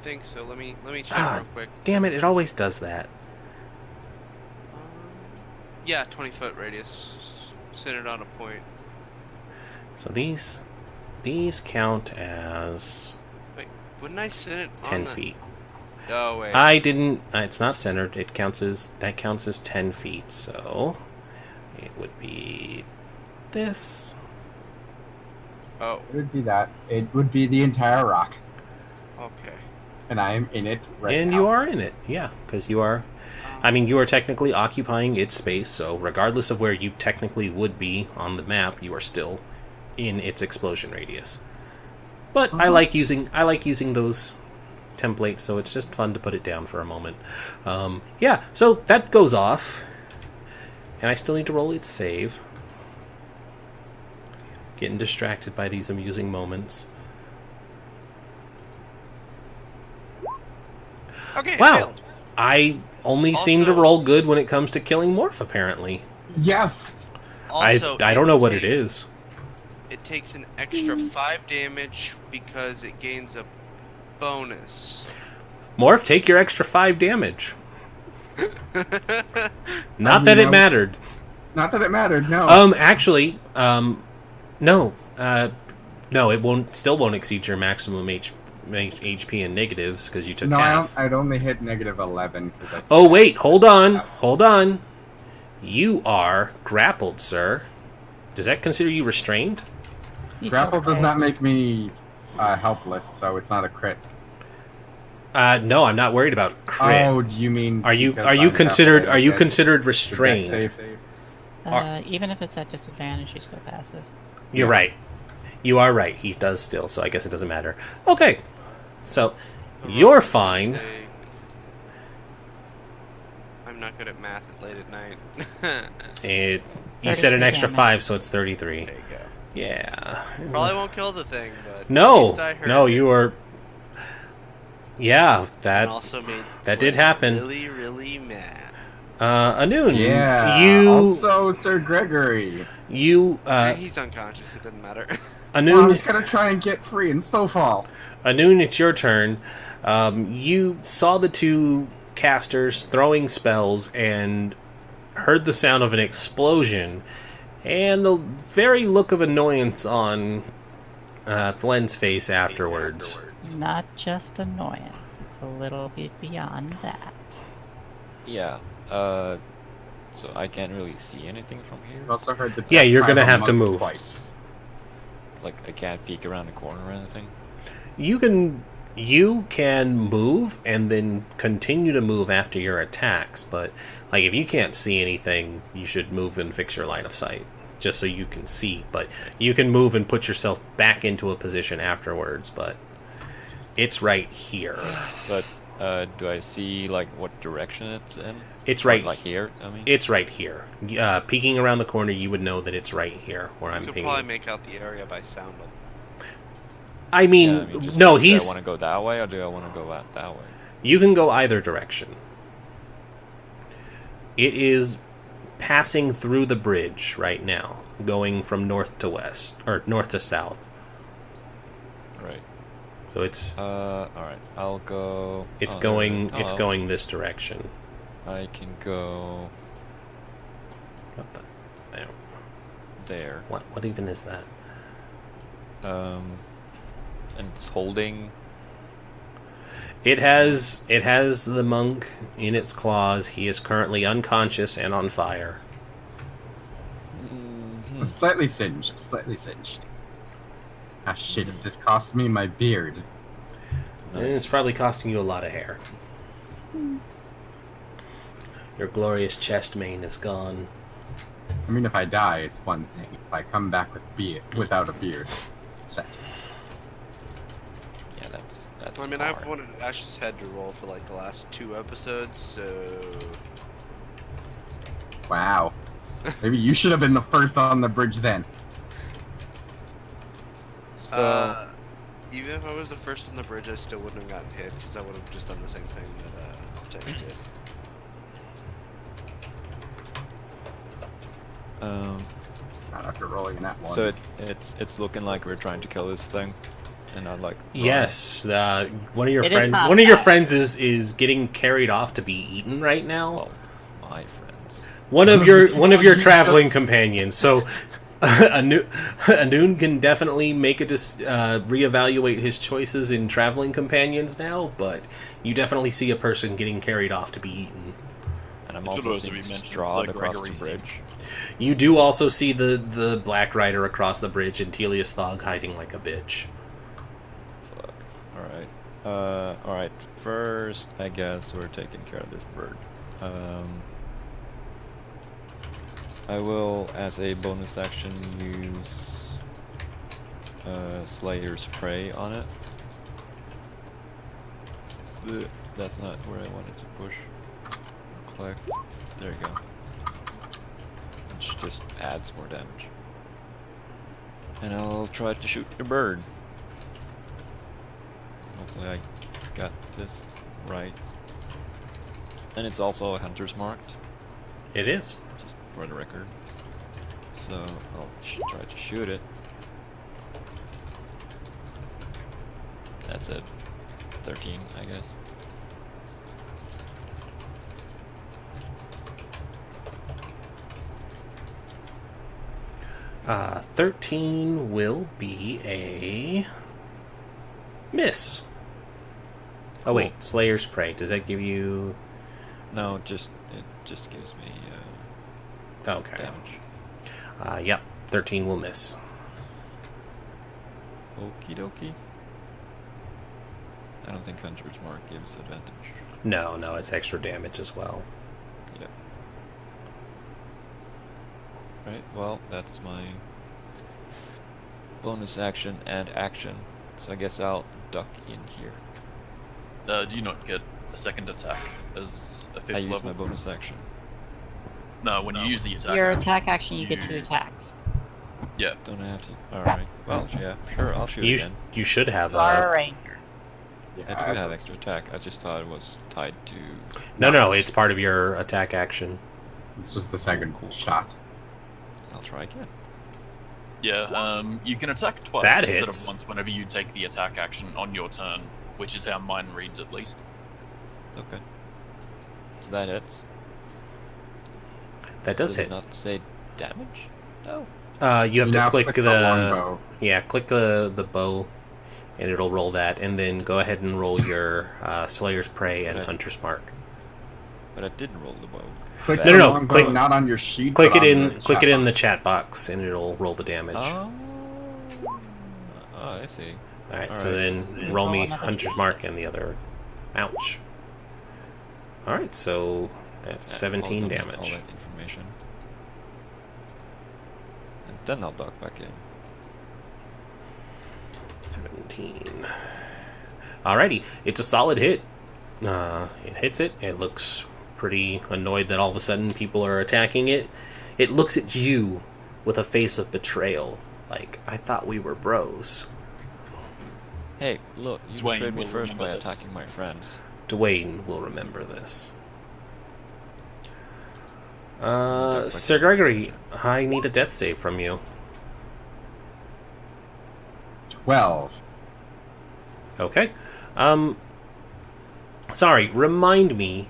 I think so. Let me check real quick. Damn it, it always does that. Yeah, 20-foot radius. Centered on a point. So these count as Wait, wouldn't I send it 10 on the... feet. Oh, wait. I didn't. It's not centered. That counts as 10 feet. So it would be this. Oh, It would be that. It would be the entire rock. okay. And I am in it right And now. you are in it, yeah, because you are. I mean, you are technically occupying its space. So regardless of where you technically would be on the map, you are still in its explosion radius. But I like using those templates, so it's just fun to put it down for a moment. Yeah, so that goes off, and I still need to roll its save. Getting distracted by these amusing moments. Okay, Wow, failed. I only seem to Also- roll good when it comes to killing Morph, apparently. Yes! Also, I don't know what it is. It takes an extra 5 damage because it gains a bonus. Morph, take your extra 5 damage. Not I that mean, it mattered. Not that it mattered, no. Actually, no. No, it still won't exceed your maximum HP and negatives because you took No, half. I'd only hit -11. 'Cause I Oh, wait, hold on. You are grappled, sir. Does that consider you restrained? He's grapple okay. does not make me helpless, so it's not a crit. No, I'm not worried about crit. Oh, do you mean? Are you because are you I'm considered grappled, are you I get considered the dex restrained? save? Even if it's at disadvantage, he still passes. You're Yeah. right. You are right. He does still, so I guess it doesn't matter. Okay. So you're fine. I'm not good at math at late at night. You said an 33 extra damage. 5, so it's 33. There you go. Yeah. Probably won't kill the thing, but at No. least I heard No, it. you are. Yeah, And that also made that did Blake happen. Really, really mad. Anoon. Yeah. You Also, Sir Gregory. He's unconscious. It doesn't matter. Well, I'm Anoon. just gonna try and get free and snowfall. Anoon, it's your turn. You saw the two casters throwing spells and heard the sound of an explosion, and the very look of annoyance on Glenn's face afterwards. Not just annoyance, it's a little bit beyond that. Yeah. So I can't really see anything from You here. also heard the Yeah, you're gonna of a have to monk move. twice. Like I can't peek around the corner or anything. You can move and then continue to move after your attacks, but like if you can't see anything, you should move and fix your line of sight just so you can see. But you can move and put yourself back into a position afterwards, but it's right here. But do I see like what direction it's in? It's right Like here, I mean. It's right here. Peeking around the corner, you would know that it's right here where You I'm could pinging. probably make out the area by sound. I mean, Yeah, I mean, just no, like, do he's. I want to go that way or do I want to go out that way? You can go either direction. It is passing through the bridge right now, going from north to west or north to south. Right. So it's All right. I'll go. it's oh, there it going is. it's Oh, going this direction. I can go What the? There. there. What even is that? And it's holding. It has the monk in its claws. He is currently unconscious and on fire. Slightly singed. Slightly singed. Ah, shit, if this costs me my beard. And it's probably costing you a lot of hair. Your glorious chest mane is gone. I mean, if I die, it's one thing. If I come back without a beard, set. Yeah, that's I mean, far. I've wanted Ash's head to roll for like the last 2 episodes, so Wow. Maybe you should have been the first on the bridge then. So, even if I was the first on the bridge, I still wouldn't have gotten hit because I would have just done the same thing that Tex did. Not after rolling that one. so it's looking like we're trying to kill this thing, and not like. Yes, one of your It is friends. not One of your bad. friends is getting carried off to be eaten right now. Well, my friends. One of your traveling companions. So Anun can definitely make reevaluate his choices in traveling companions now, but you definitely see a person getting carried off to be eaten. And I'm It should also also seeing be mentioned Strahd Sir across the Gregory bridge. seems- You do also see the Black Rider across the bridge and Telius Thog hiding like a bitch. Fuck. Alright. First, I guess we're taking care of this bird. I will, as a bonus action, use Slayer's Prey on it. Blech, that's not where I wanted to push. Click. There you go. Which just adds more damage. And I'll try to shoot the bird. Hopefully I got this right. And it's also hunter's marked, It is. just for the record. So I'll try to shoot it. That's a 13, I guess. Uh, 13 will be a miss. Oh wait, Slayer's Prey. Does that give you? No, it just gives me Okay. damage. Yep. 13 will miss. Okie dokie. I don't think Hunter's Mark gives advantage. No, it's extra damage as well. Yep. Right, well, that's my bonus action and action. So I guess I'll duck in here. Do you not get a second attack as a 5th I use level? my bonus action. No, when you use the attack. Your attack action, you get 2 attacks. Yeah. Don't I have to? Alright. Well, yeah, sure, I'll shoot You again. you should have You are a a. ranger. I do have extra attack. I just thought it was tied to. No, it's part of your attack action. This was the second shot. I'll try again. Yeah, you can attack twice That instead hits. of once whenever you take the attack action on your turn, which is how mine reads at least. Okay. So that hits. That does it hit. not say damage? No. You have to Now click the the longbow. click the bow, and it'll roll that, and then go ahead and roll your Slayer's Prey and Right. Hunter's Mark. But I didn't roll the bow. Click No, the no, longbow, click- not on your sheet. Click but it on in the click chat it in the box. chat box, and it'll roll the damage. Oh, I see. All right, so alright. then roll me Roll another Hunter's Mark and the other. Ouch. All right, so that's Yeah, 17 I'll donate damage. All that information. And then I'll duck back in. 17. Alrighty, it's a solid hit. It hits it. It looks pretty annoyed that all of a sudden people are attacking it. It looks at you with a face of betrayal, like, I thought we were bros. Hey, look, you Dwayne betrayed me will first by remember this. attacking my friends. Dwayne will remember this. Sir Gregory, I need a death save from you. 12. Okay. Sorry, remind me.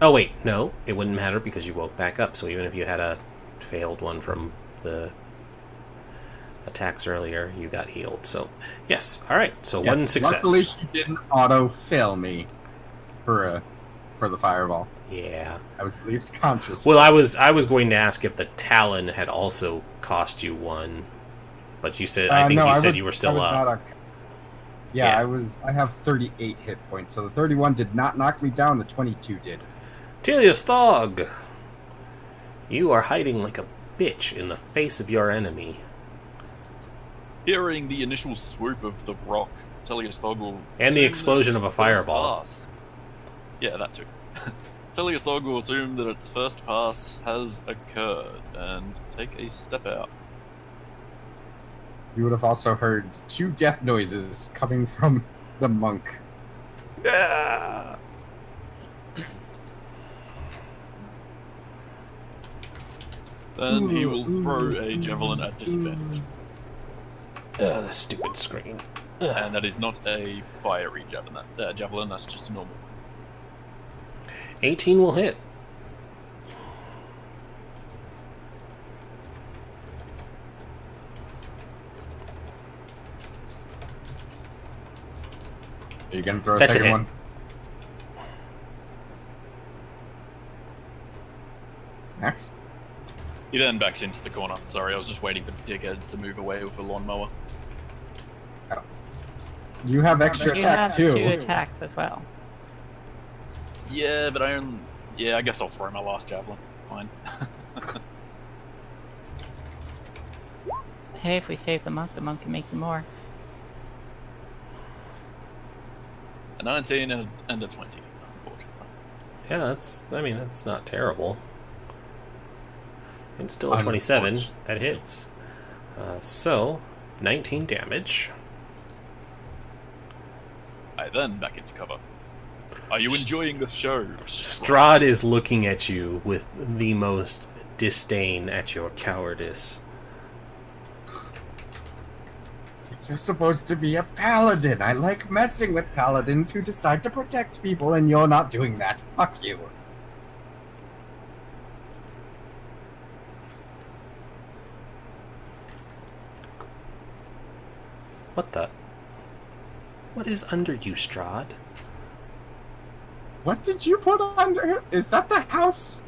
Oh, wait, no, it wouldn't matter because you woke back up, so even if you had a failed one from the attacks earlier, you got healed. So, yes, alright, so Yes, one success. Luckily, she didn't auto-fail me for a for the fireball. Yeah. I was at least conscious. Well, I was going to ask if the Talon had also cost you one, but you said I think no, you I said was- you were I still was up. not Yeah. I have 38 hit points, so the 31 did not knock me down, the 22 did. Tilius Thog, you are hiding like a bitch in the face of your enemy. Hearing the initial swoop of the rock, Telius Thog will... And the assume explosion that of a its first fireball. pass- Yeah, that too. Telius Thog will assume that its first pass has occurred and take a step out. You would have also heard 2 death noises coming from the monk. Ah! Then he will throw a javelin at disadvantage. The stupid screen. And that is not a fiery javelin, that's just a normal. 18 will hit. Are you gonna throw a That's a second hit. one? Next. He then backs into the corner. Sorry, I was just waiting for dickheads to move away with the lawnmower. You have extra You attack have too. 2 attacks as well. Yeah, but I only... Yeah, I guess I'll throw my last javelin. Fine. Hey, if we save the monk can make you more. A 19 and a 20, unfortunately. Yeah, that's not terrible. And still a 27. That hits. So, 19 damage. I then back into cover. Are you enjoying the show? Strahd is looking at you with the most disdain at your cowardice. You're supposed to be a paladin. I like messing with paladins who decide to protect people, and you're not doing that. Fuck you. What the? What is under you, Strahd? What did you put under him? Is that the house?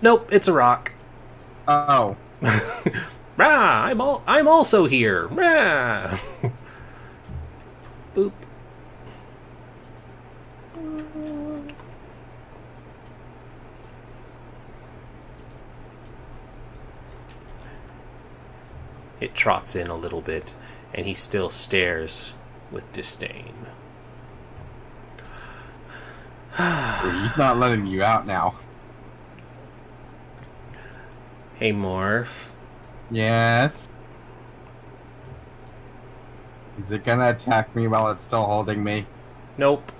Nope, it's a rock. Oh. Rah! I'm also here. Rah! Boop. It trots in a little bit, and he still stares with disdain. He's not letting you out now. Hey, Morph. Yes. Is it gonna attack me while it's still holding me? Nope.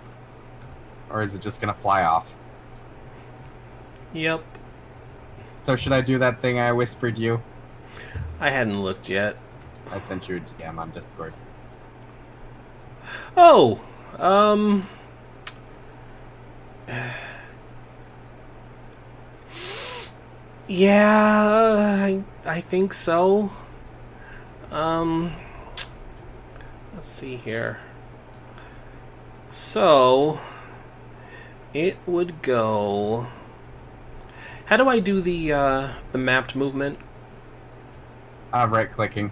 Or is it just gonna fly off? Yep. So should I do that thing I whispered you? I hadn't looked yet. I sent you a DM on Discord. Oh! Yeah, I think so. Let's see here. So, it would go... How do I do the mapped movement? Right-clicking.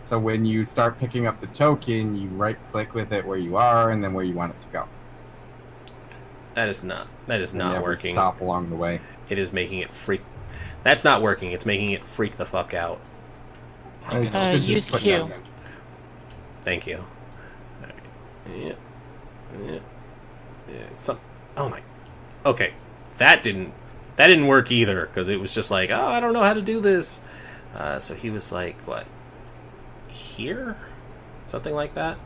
So when you start picking up the token, you right-click with it where you are, and then where you want it to go. That is not And never working. Stop along the way. It is making it freak... That's not working. It's making it freak the fuck out. I should just use put Q. that in. Thank you. Alright. Yeah. Yeah. Yeah. Oh my... Okay. That didn't work either, because it was just like, oh, I don't know how to do this. So he was like, what? Here? Something like that?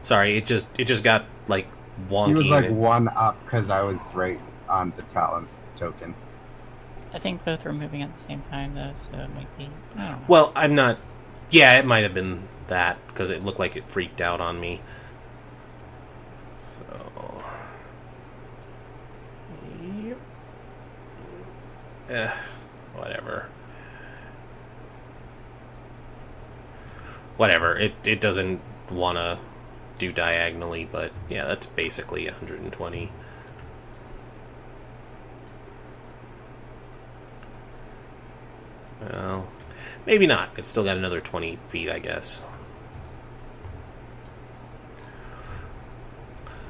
Sorry, it just got, like, wonky. He was like one up because I was right on the Talon's token. I think both were moving at the same time, though, so it might be... I don't know. Well, I'm not... Yeah, it might have been that, because it looked like it freaked out on me. So... Yep. Whatever. Whatever. It doesn't want to do diagonally, but yeah, that's basically 120. Well, maybe not. It's still got another 20 feet, I guess.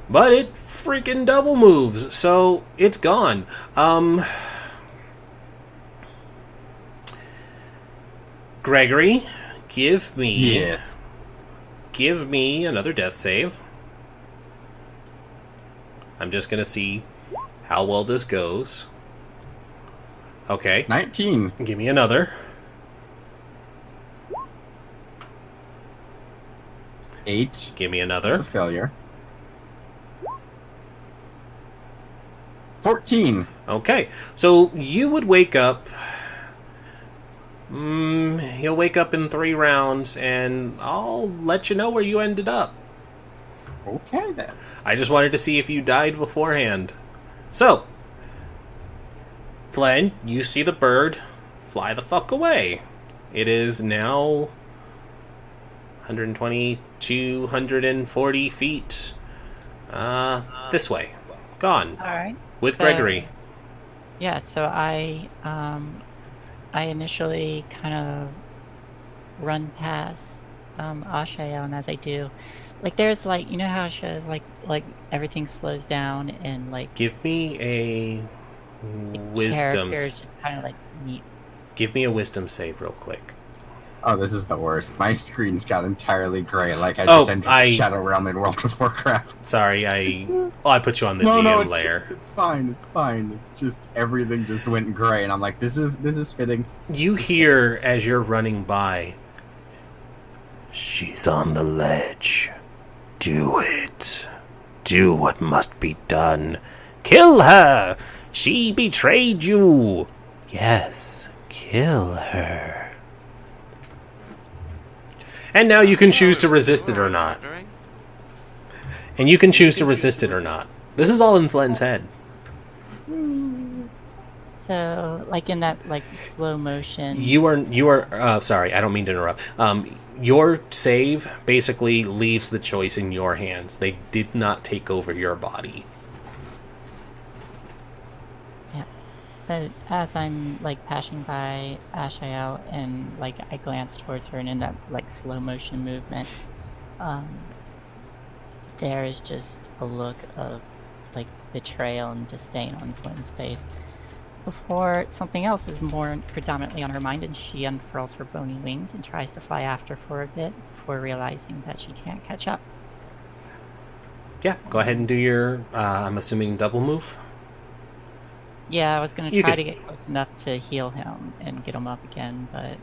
But it freaking double moves, so it's gone. Gregory, give me another death save. I'm just gonna see how well this goes. Okay. 19. Give me another. 8. Give me another. Failure. 14. Okay. So you would wake up. You'll wake up in 3 rounds, and I'll let you know where you ended up. Okay, then. I just wanted to see if you died beforehand. So, Flynn, you see the bird fly the fuck away. It is now 120, 240 feet this way. Gone. Alright. With Gregory. Yeah, so I initially kind of run past Ashael, and as I do, like there's like, you know how it shows like everything slows down and like Give me a wisdom. characters kind of like meet. Give me a wisdom save real quick. Oh, this is the worst. My screen's got entirely gray, like I Oh, just entered Shadow Realm in World of Warcraft. Sorry, I put you on the GM layer. It's fine. It's fine. It's just everything just went gray, and I'm like, this is fitting. You hear as you're running by, "She's on the ledge. Do it. Do what must be done. Kill her. She betrayed you. Yes, kill her." And now you can choose to resist it or not. And you can choose to resist it or not. This is all in Flynn's head. So like in that like slow motion. You are sorry, I don't mean to interrupt. Your save basically leaves the choice in your hands. They did not take over your body. Yeah. But as I'm like passing by Ashael and like I glance towards her and in that like slow motion movement, there is just a look of like betrayal and disdain on Flynn's face. Before something else is more predominantly on her mind, and she unfurls her bony wings and tries to fly after for a bit before realizing that she can't catch up. Yeah, go ahead and do your, I'm assuming, double move. Yeah, I was going to try to get close enough to heal him and get him up again, but...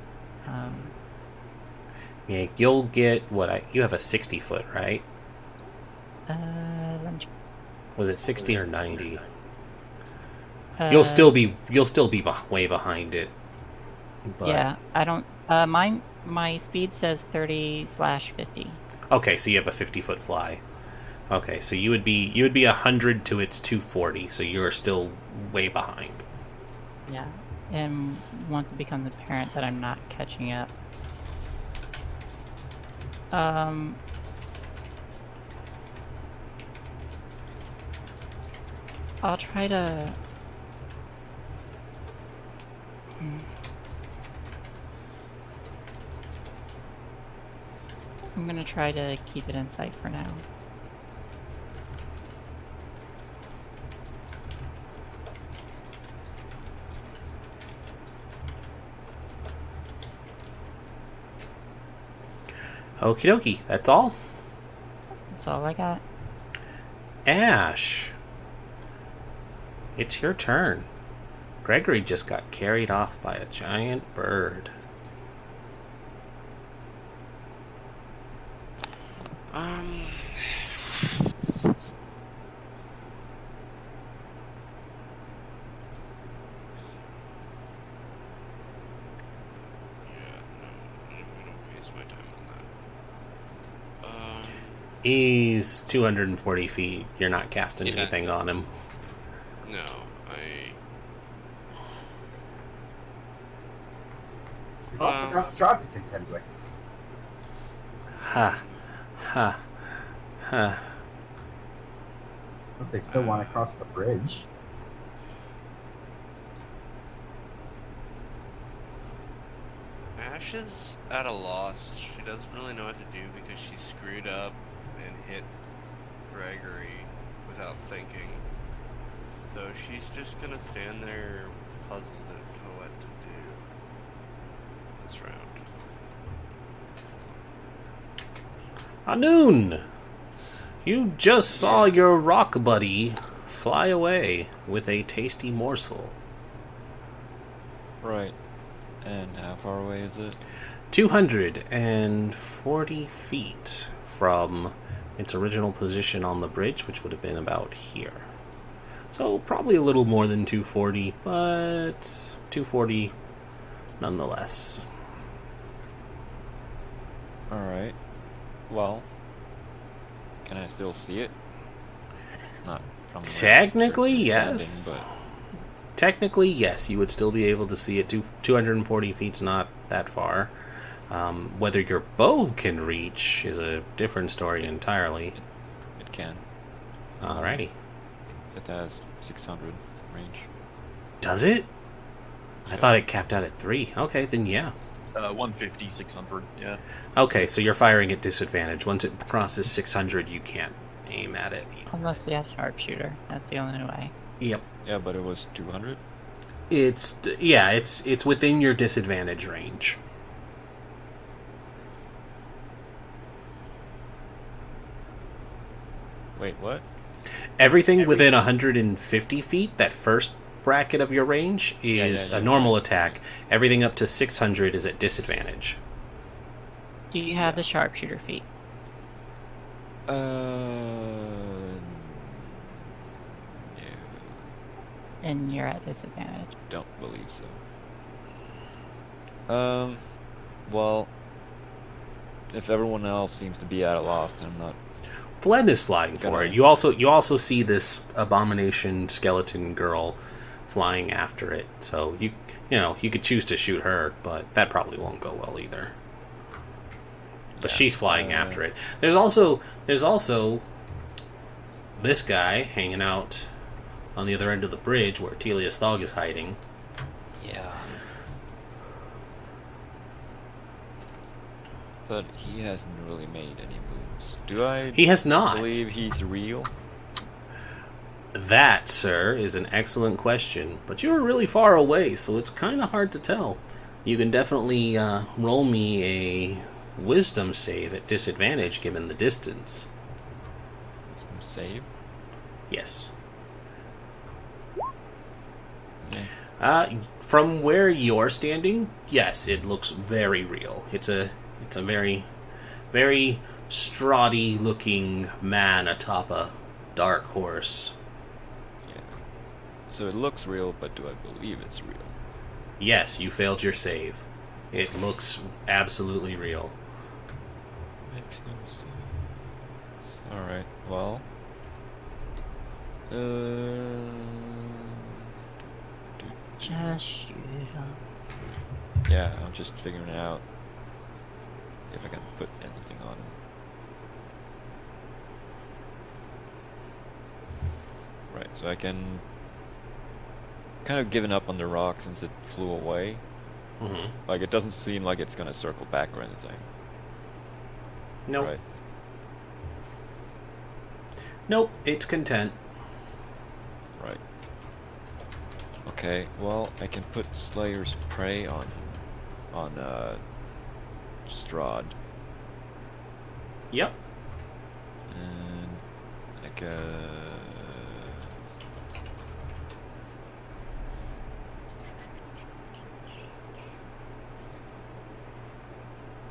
Yeah, you'll get, you have a 60 foot, right? Let me check. Was it 60 or 90? You'll still be way behind it. But... Yeah, I don't. My speed says 30/50. Okay, so you have a 50-foot fly. Okay, so you would be 100 to its 240, so you're still way behind. Yeah, and once it becomes apparent that I'm not catching up, I'll try to. I'm gonna try to keep it in sight for now. Okie dokie, that's all? That's all I got. Ash, it's your turn. Gregory just got carried off by a giant bird. He's 240 feet. You're not casting anything on him. No, Also got Strahd to contend with. Ha. Ha. Huh. But they still want to cross the bridge. Ash is at a loss. She doesn't really know what to do because she screwed up and hit Gregory without thinking. So she's just gonna stand there puzzled as to what to do this round. Anoon! You just saw your rock buddy fly away with a tasty morsel. Right. And how far away is it? 240 feet from its original position on the bridge, which would have been about here. So probably a little more than 240, but 240 nonetheless. Alright. Well, can I still see it? Not from the Technically, where it's yes. standing, Technically, yes, you would still be able to see it. 240 feet's not that far. Whether your bow can reach is a different story entirely. but it can. Alrighty. It has 600 range. Does it? I Yeah. thought it capped out at 3. Okay, then yeah. 150, 600, yeah. Okay, so you're firing at disadvantage. Once it crosses 600, you can't aim at it. Unless you have sharpshooter. That's the only way. Yep. Yeah, but it was 200? It's within your disadvantage range. Wait, what? Everything within 150 feet, that first bracket of your range, is yeah, a normal attack. Everything up to 600 is at disadvantage. Do you have the sharpshooter feat? No. And you're at disadvantage. Don't believe so. Well, if everyone else seems to be at a loss, then I'm not. Fled is flying for it. You also see this abomination skeleton girl flying after it. So you could choose to shoot her, but that probably won't go well either. But Yeah, she's flying after it. There's also this guy hanging out on the other end of the bridge where Telius Thog is hiding. Yeah. But he hasn't really made any moves. Do I He has not. believe he's real? That, sir, is an excellent question. But you're really far away, so it's kind of hard to tell. You can definitely roll me a wisdom save at disadvantage given the distance. Wisdom save? Yes. Okay. From where you're standing, yes, it looks very real. It's a very, very Strahdy looking man atop a dark horse. Yeah. So it looks real, but do I believe it's real? Yes, you failed your save. It looks absolutely real. Makes no sense. Alright, well. Just shoot him. Yeah, I'm just figuring out if I can put anything on him. Right, so I can kind of given up on the rock since it flew away. Mm-hmm. Like, it doesn't seem like it's gonna circle back or anything. Nope. Right. Nope, it's content. Right. Okay, well, I can put Slayer's Prey on Strahd. Yep. And I guess...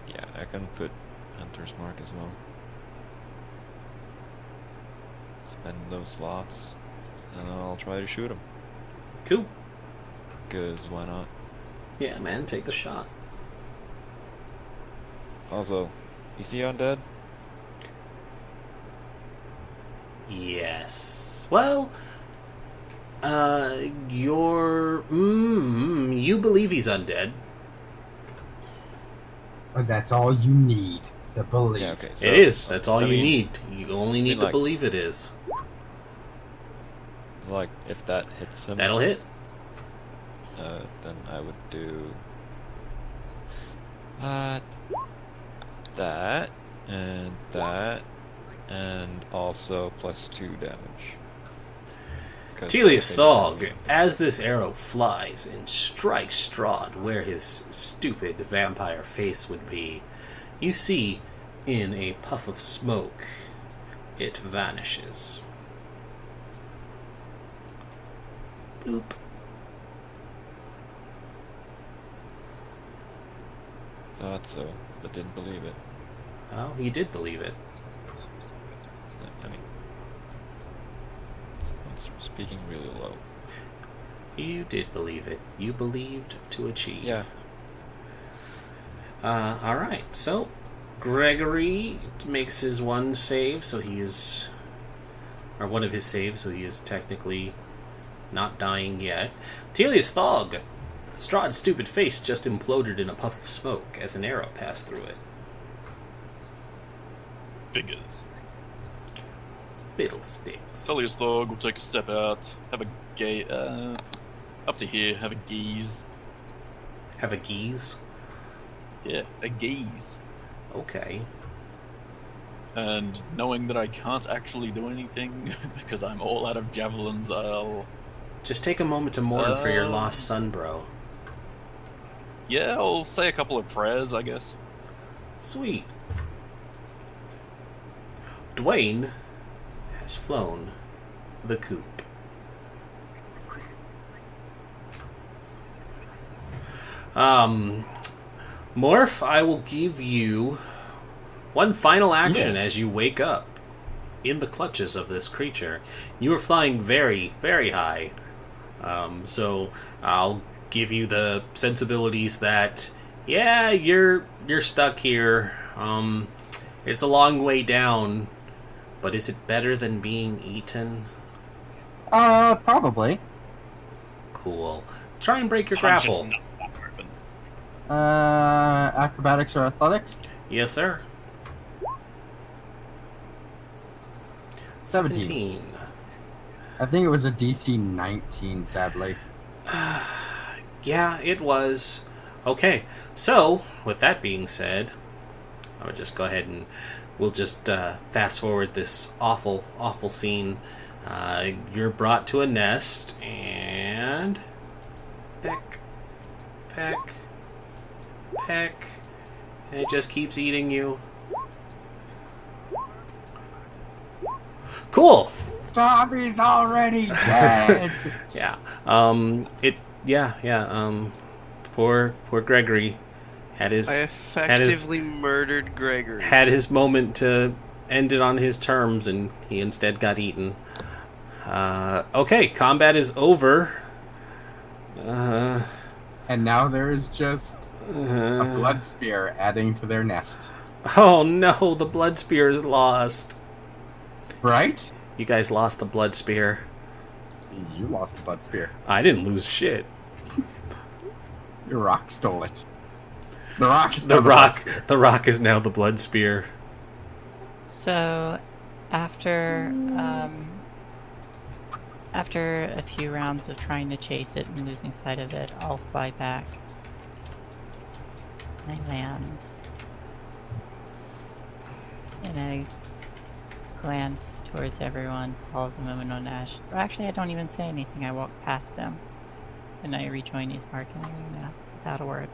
yeah, I can put Hunter's Mark as well. Spend those slots, and I'll try to shoot him. Cool. Because why not? Yeah, man, take the shot. Also, is he undead? Yes. Well, you believe he's undead. But that's all you need. The belief. Yeah, okay. So, It is. That's all I you mean, need. You only need to like- believe it is. Like, if that hits him, That'll hit. then I would do that, and also +2 damage. 'Cause Telius I Thog, think- as this arrow flies and strikes Strahd where his stupid vampire face would be, you see, in a puff of smoke, it vanishes. Boop. Thought so, but didn't believe it. Well, you did believe it. I mean, it's speaking really low. You did believe it. You believed to achieve. Yeah. Alright, so Gregory makes his one save, so he is. Or one of his saves, so he is technically not dying yet. Telius Thog! Strahd's stupid face just imploded in a puff of smoke as an arrow passed through it. Figures. Fiddlesticks. Telius Thog will take a step out, have a up to here, have a gaze. Have a geese? Yeah, a gaze. Okay. And knowing that I can't actually do anything because I'm all out of javelins, I'll... Just take a moment to mourn for your lost son, bro. Yeah, I'll say a couple of prayers, I guess. Sweet. Dwayne has flown the coop. Morph, I will give you one final action as you wake up in the clutches of this creature. You are flying very, very high. So I'll give you the sensibilities that, yeah, you're stuck here. It's a long way down, but is it better than being eaten? Probably. Cool. Try and break your Punch his grapple. nuts wide open. Acrobatics or athletics? Yes, sir. 17. I think it was a DC 19, sadly. Yeah, it was. Okay, so, with that being said, I would just go ahead and we'll just fast forward this awful, awful scene. You're brought to a nest, and peck, peck, peck, and it just keeps eating you. Cool. Stobby's already dead. Poor Gregory had his I effectively murdered Gregory. had his moment to end it on his terms, and he instead got eaten. Okay, combat is over. And now there's just a blood spear adding to their nest. Oh no, the blood spear is lost. Right? You guys lost the blood spear. You lost the blood spear. I didn't lose shit. Your rock stole it. The rock stole The rock is now the blood spear. So, after a few rounds of trying to chase it and losing sight of it, I'll fly back. I land. And I glance towards everyone, pause a moment on Ash. Or actually, I don't even say anything. I walk past them. And I rejoin Eastmark and I ring out without a word.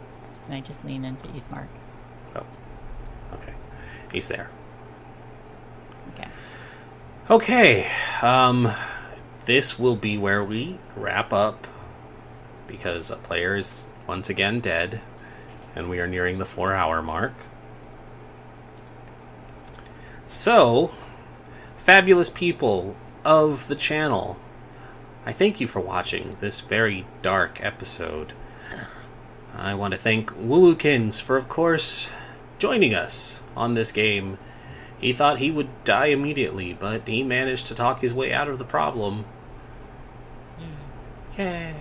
And I just lean into Eastmark. Oh. Okay. He's there. Okay. Okay. This will be where we wrap up, because a player is once again dead, and we are nearing the 4-hour mark. So, fabulous people of the channel, I thank you for watching this very dark episode. I want to thank Woolukins for, of course, joining us on this game. He thought he would die immediately, but he managed to talk his way out of the problem. Yay!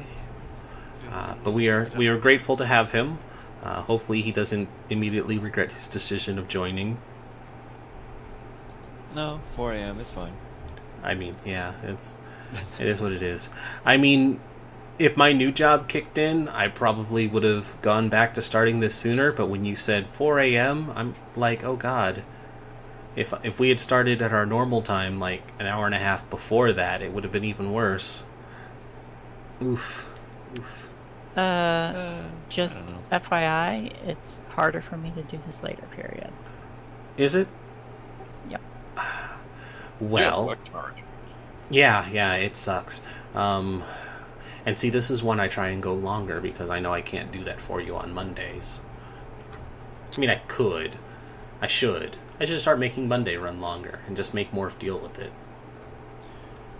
But we are grateful to have him. Hopefully he doesn't immediately regret his decision of joining. No, 4 a.m. is fine. I mean, yeah, it is what it is. I mean, if my new job kicked in, I probably would have gone back to starting this sooner, but when you said 4 a.m., I'm like, oh god. If we had started at our normal time, like an hour and a half before that, it would have been even worse. Oof. Just I don't know. FYI, it's harder for me to do this later period. Is it? Yep. Well, work tomorrow. yeah, it sucks. And see, this is when I try and go longer because I know I can't do that for you on Mondays. I mean, I could. I should start making Monday run longer and just make Morph deal with it.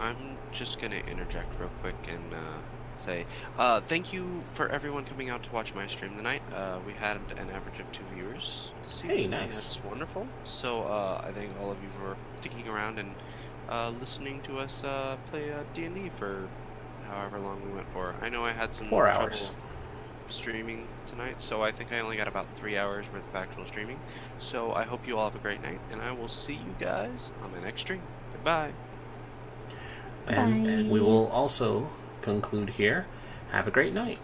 I'm just gonna interject real quick and say thank you for everyone coming out to watch my stream tonight. We had an average of 2 viewers this evening. Hey, nice. And that's wonderful. So I thank all of you for sticking around and listening to us play D&D for however long we went for. I know I had some 4 trouble hours. streaming tonight, so I think I only got about 3 hours worth of actual streaming. So I hope you all have a great night, and I will see you guys on the next stream. Goodbye. And Bye. we will also conclude here. Have a great night.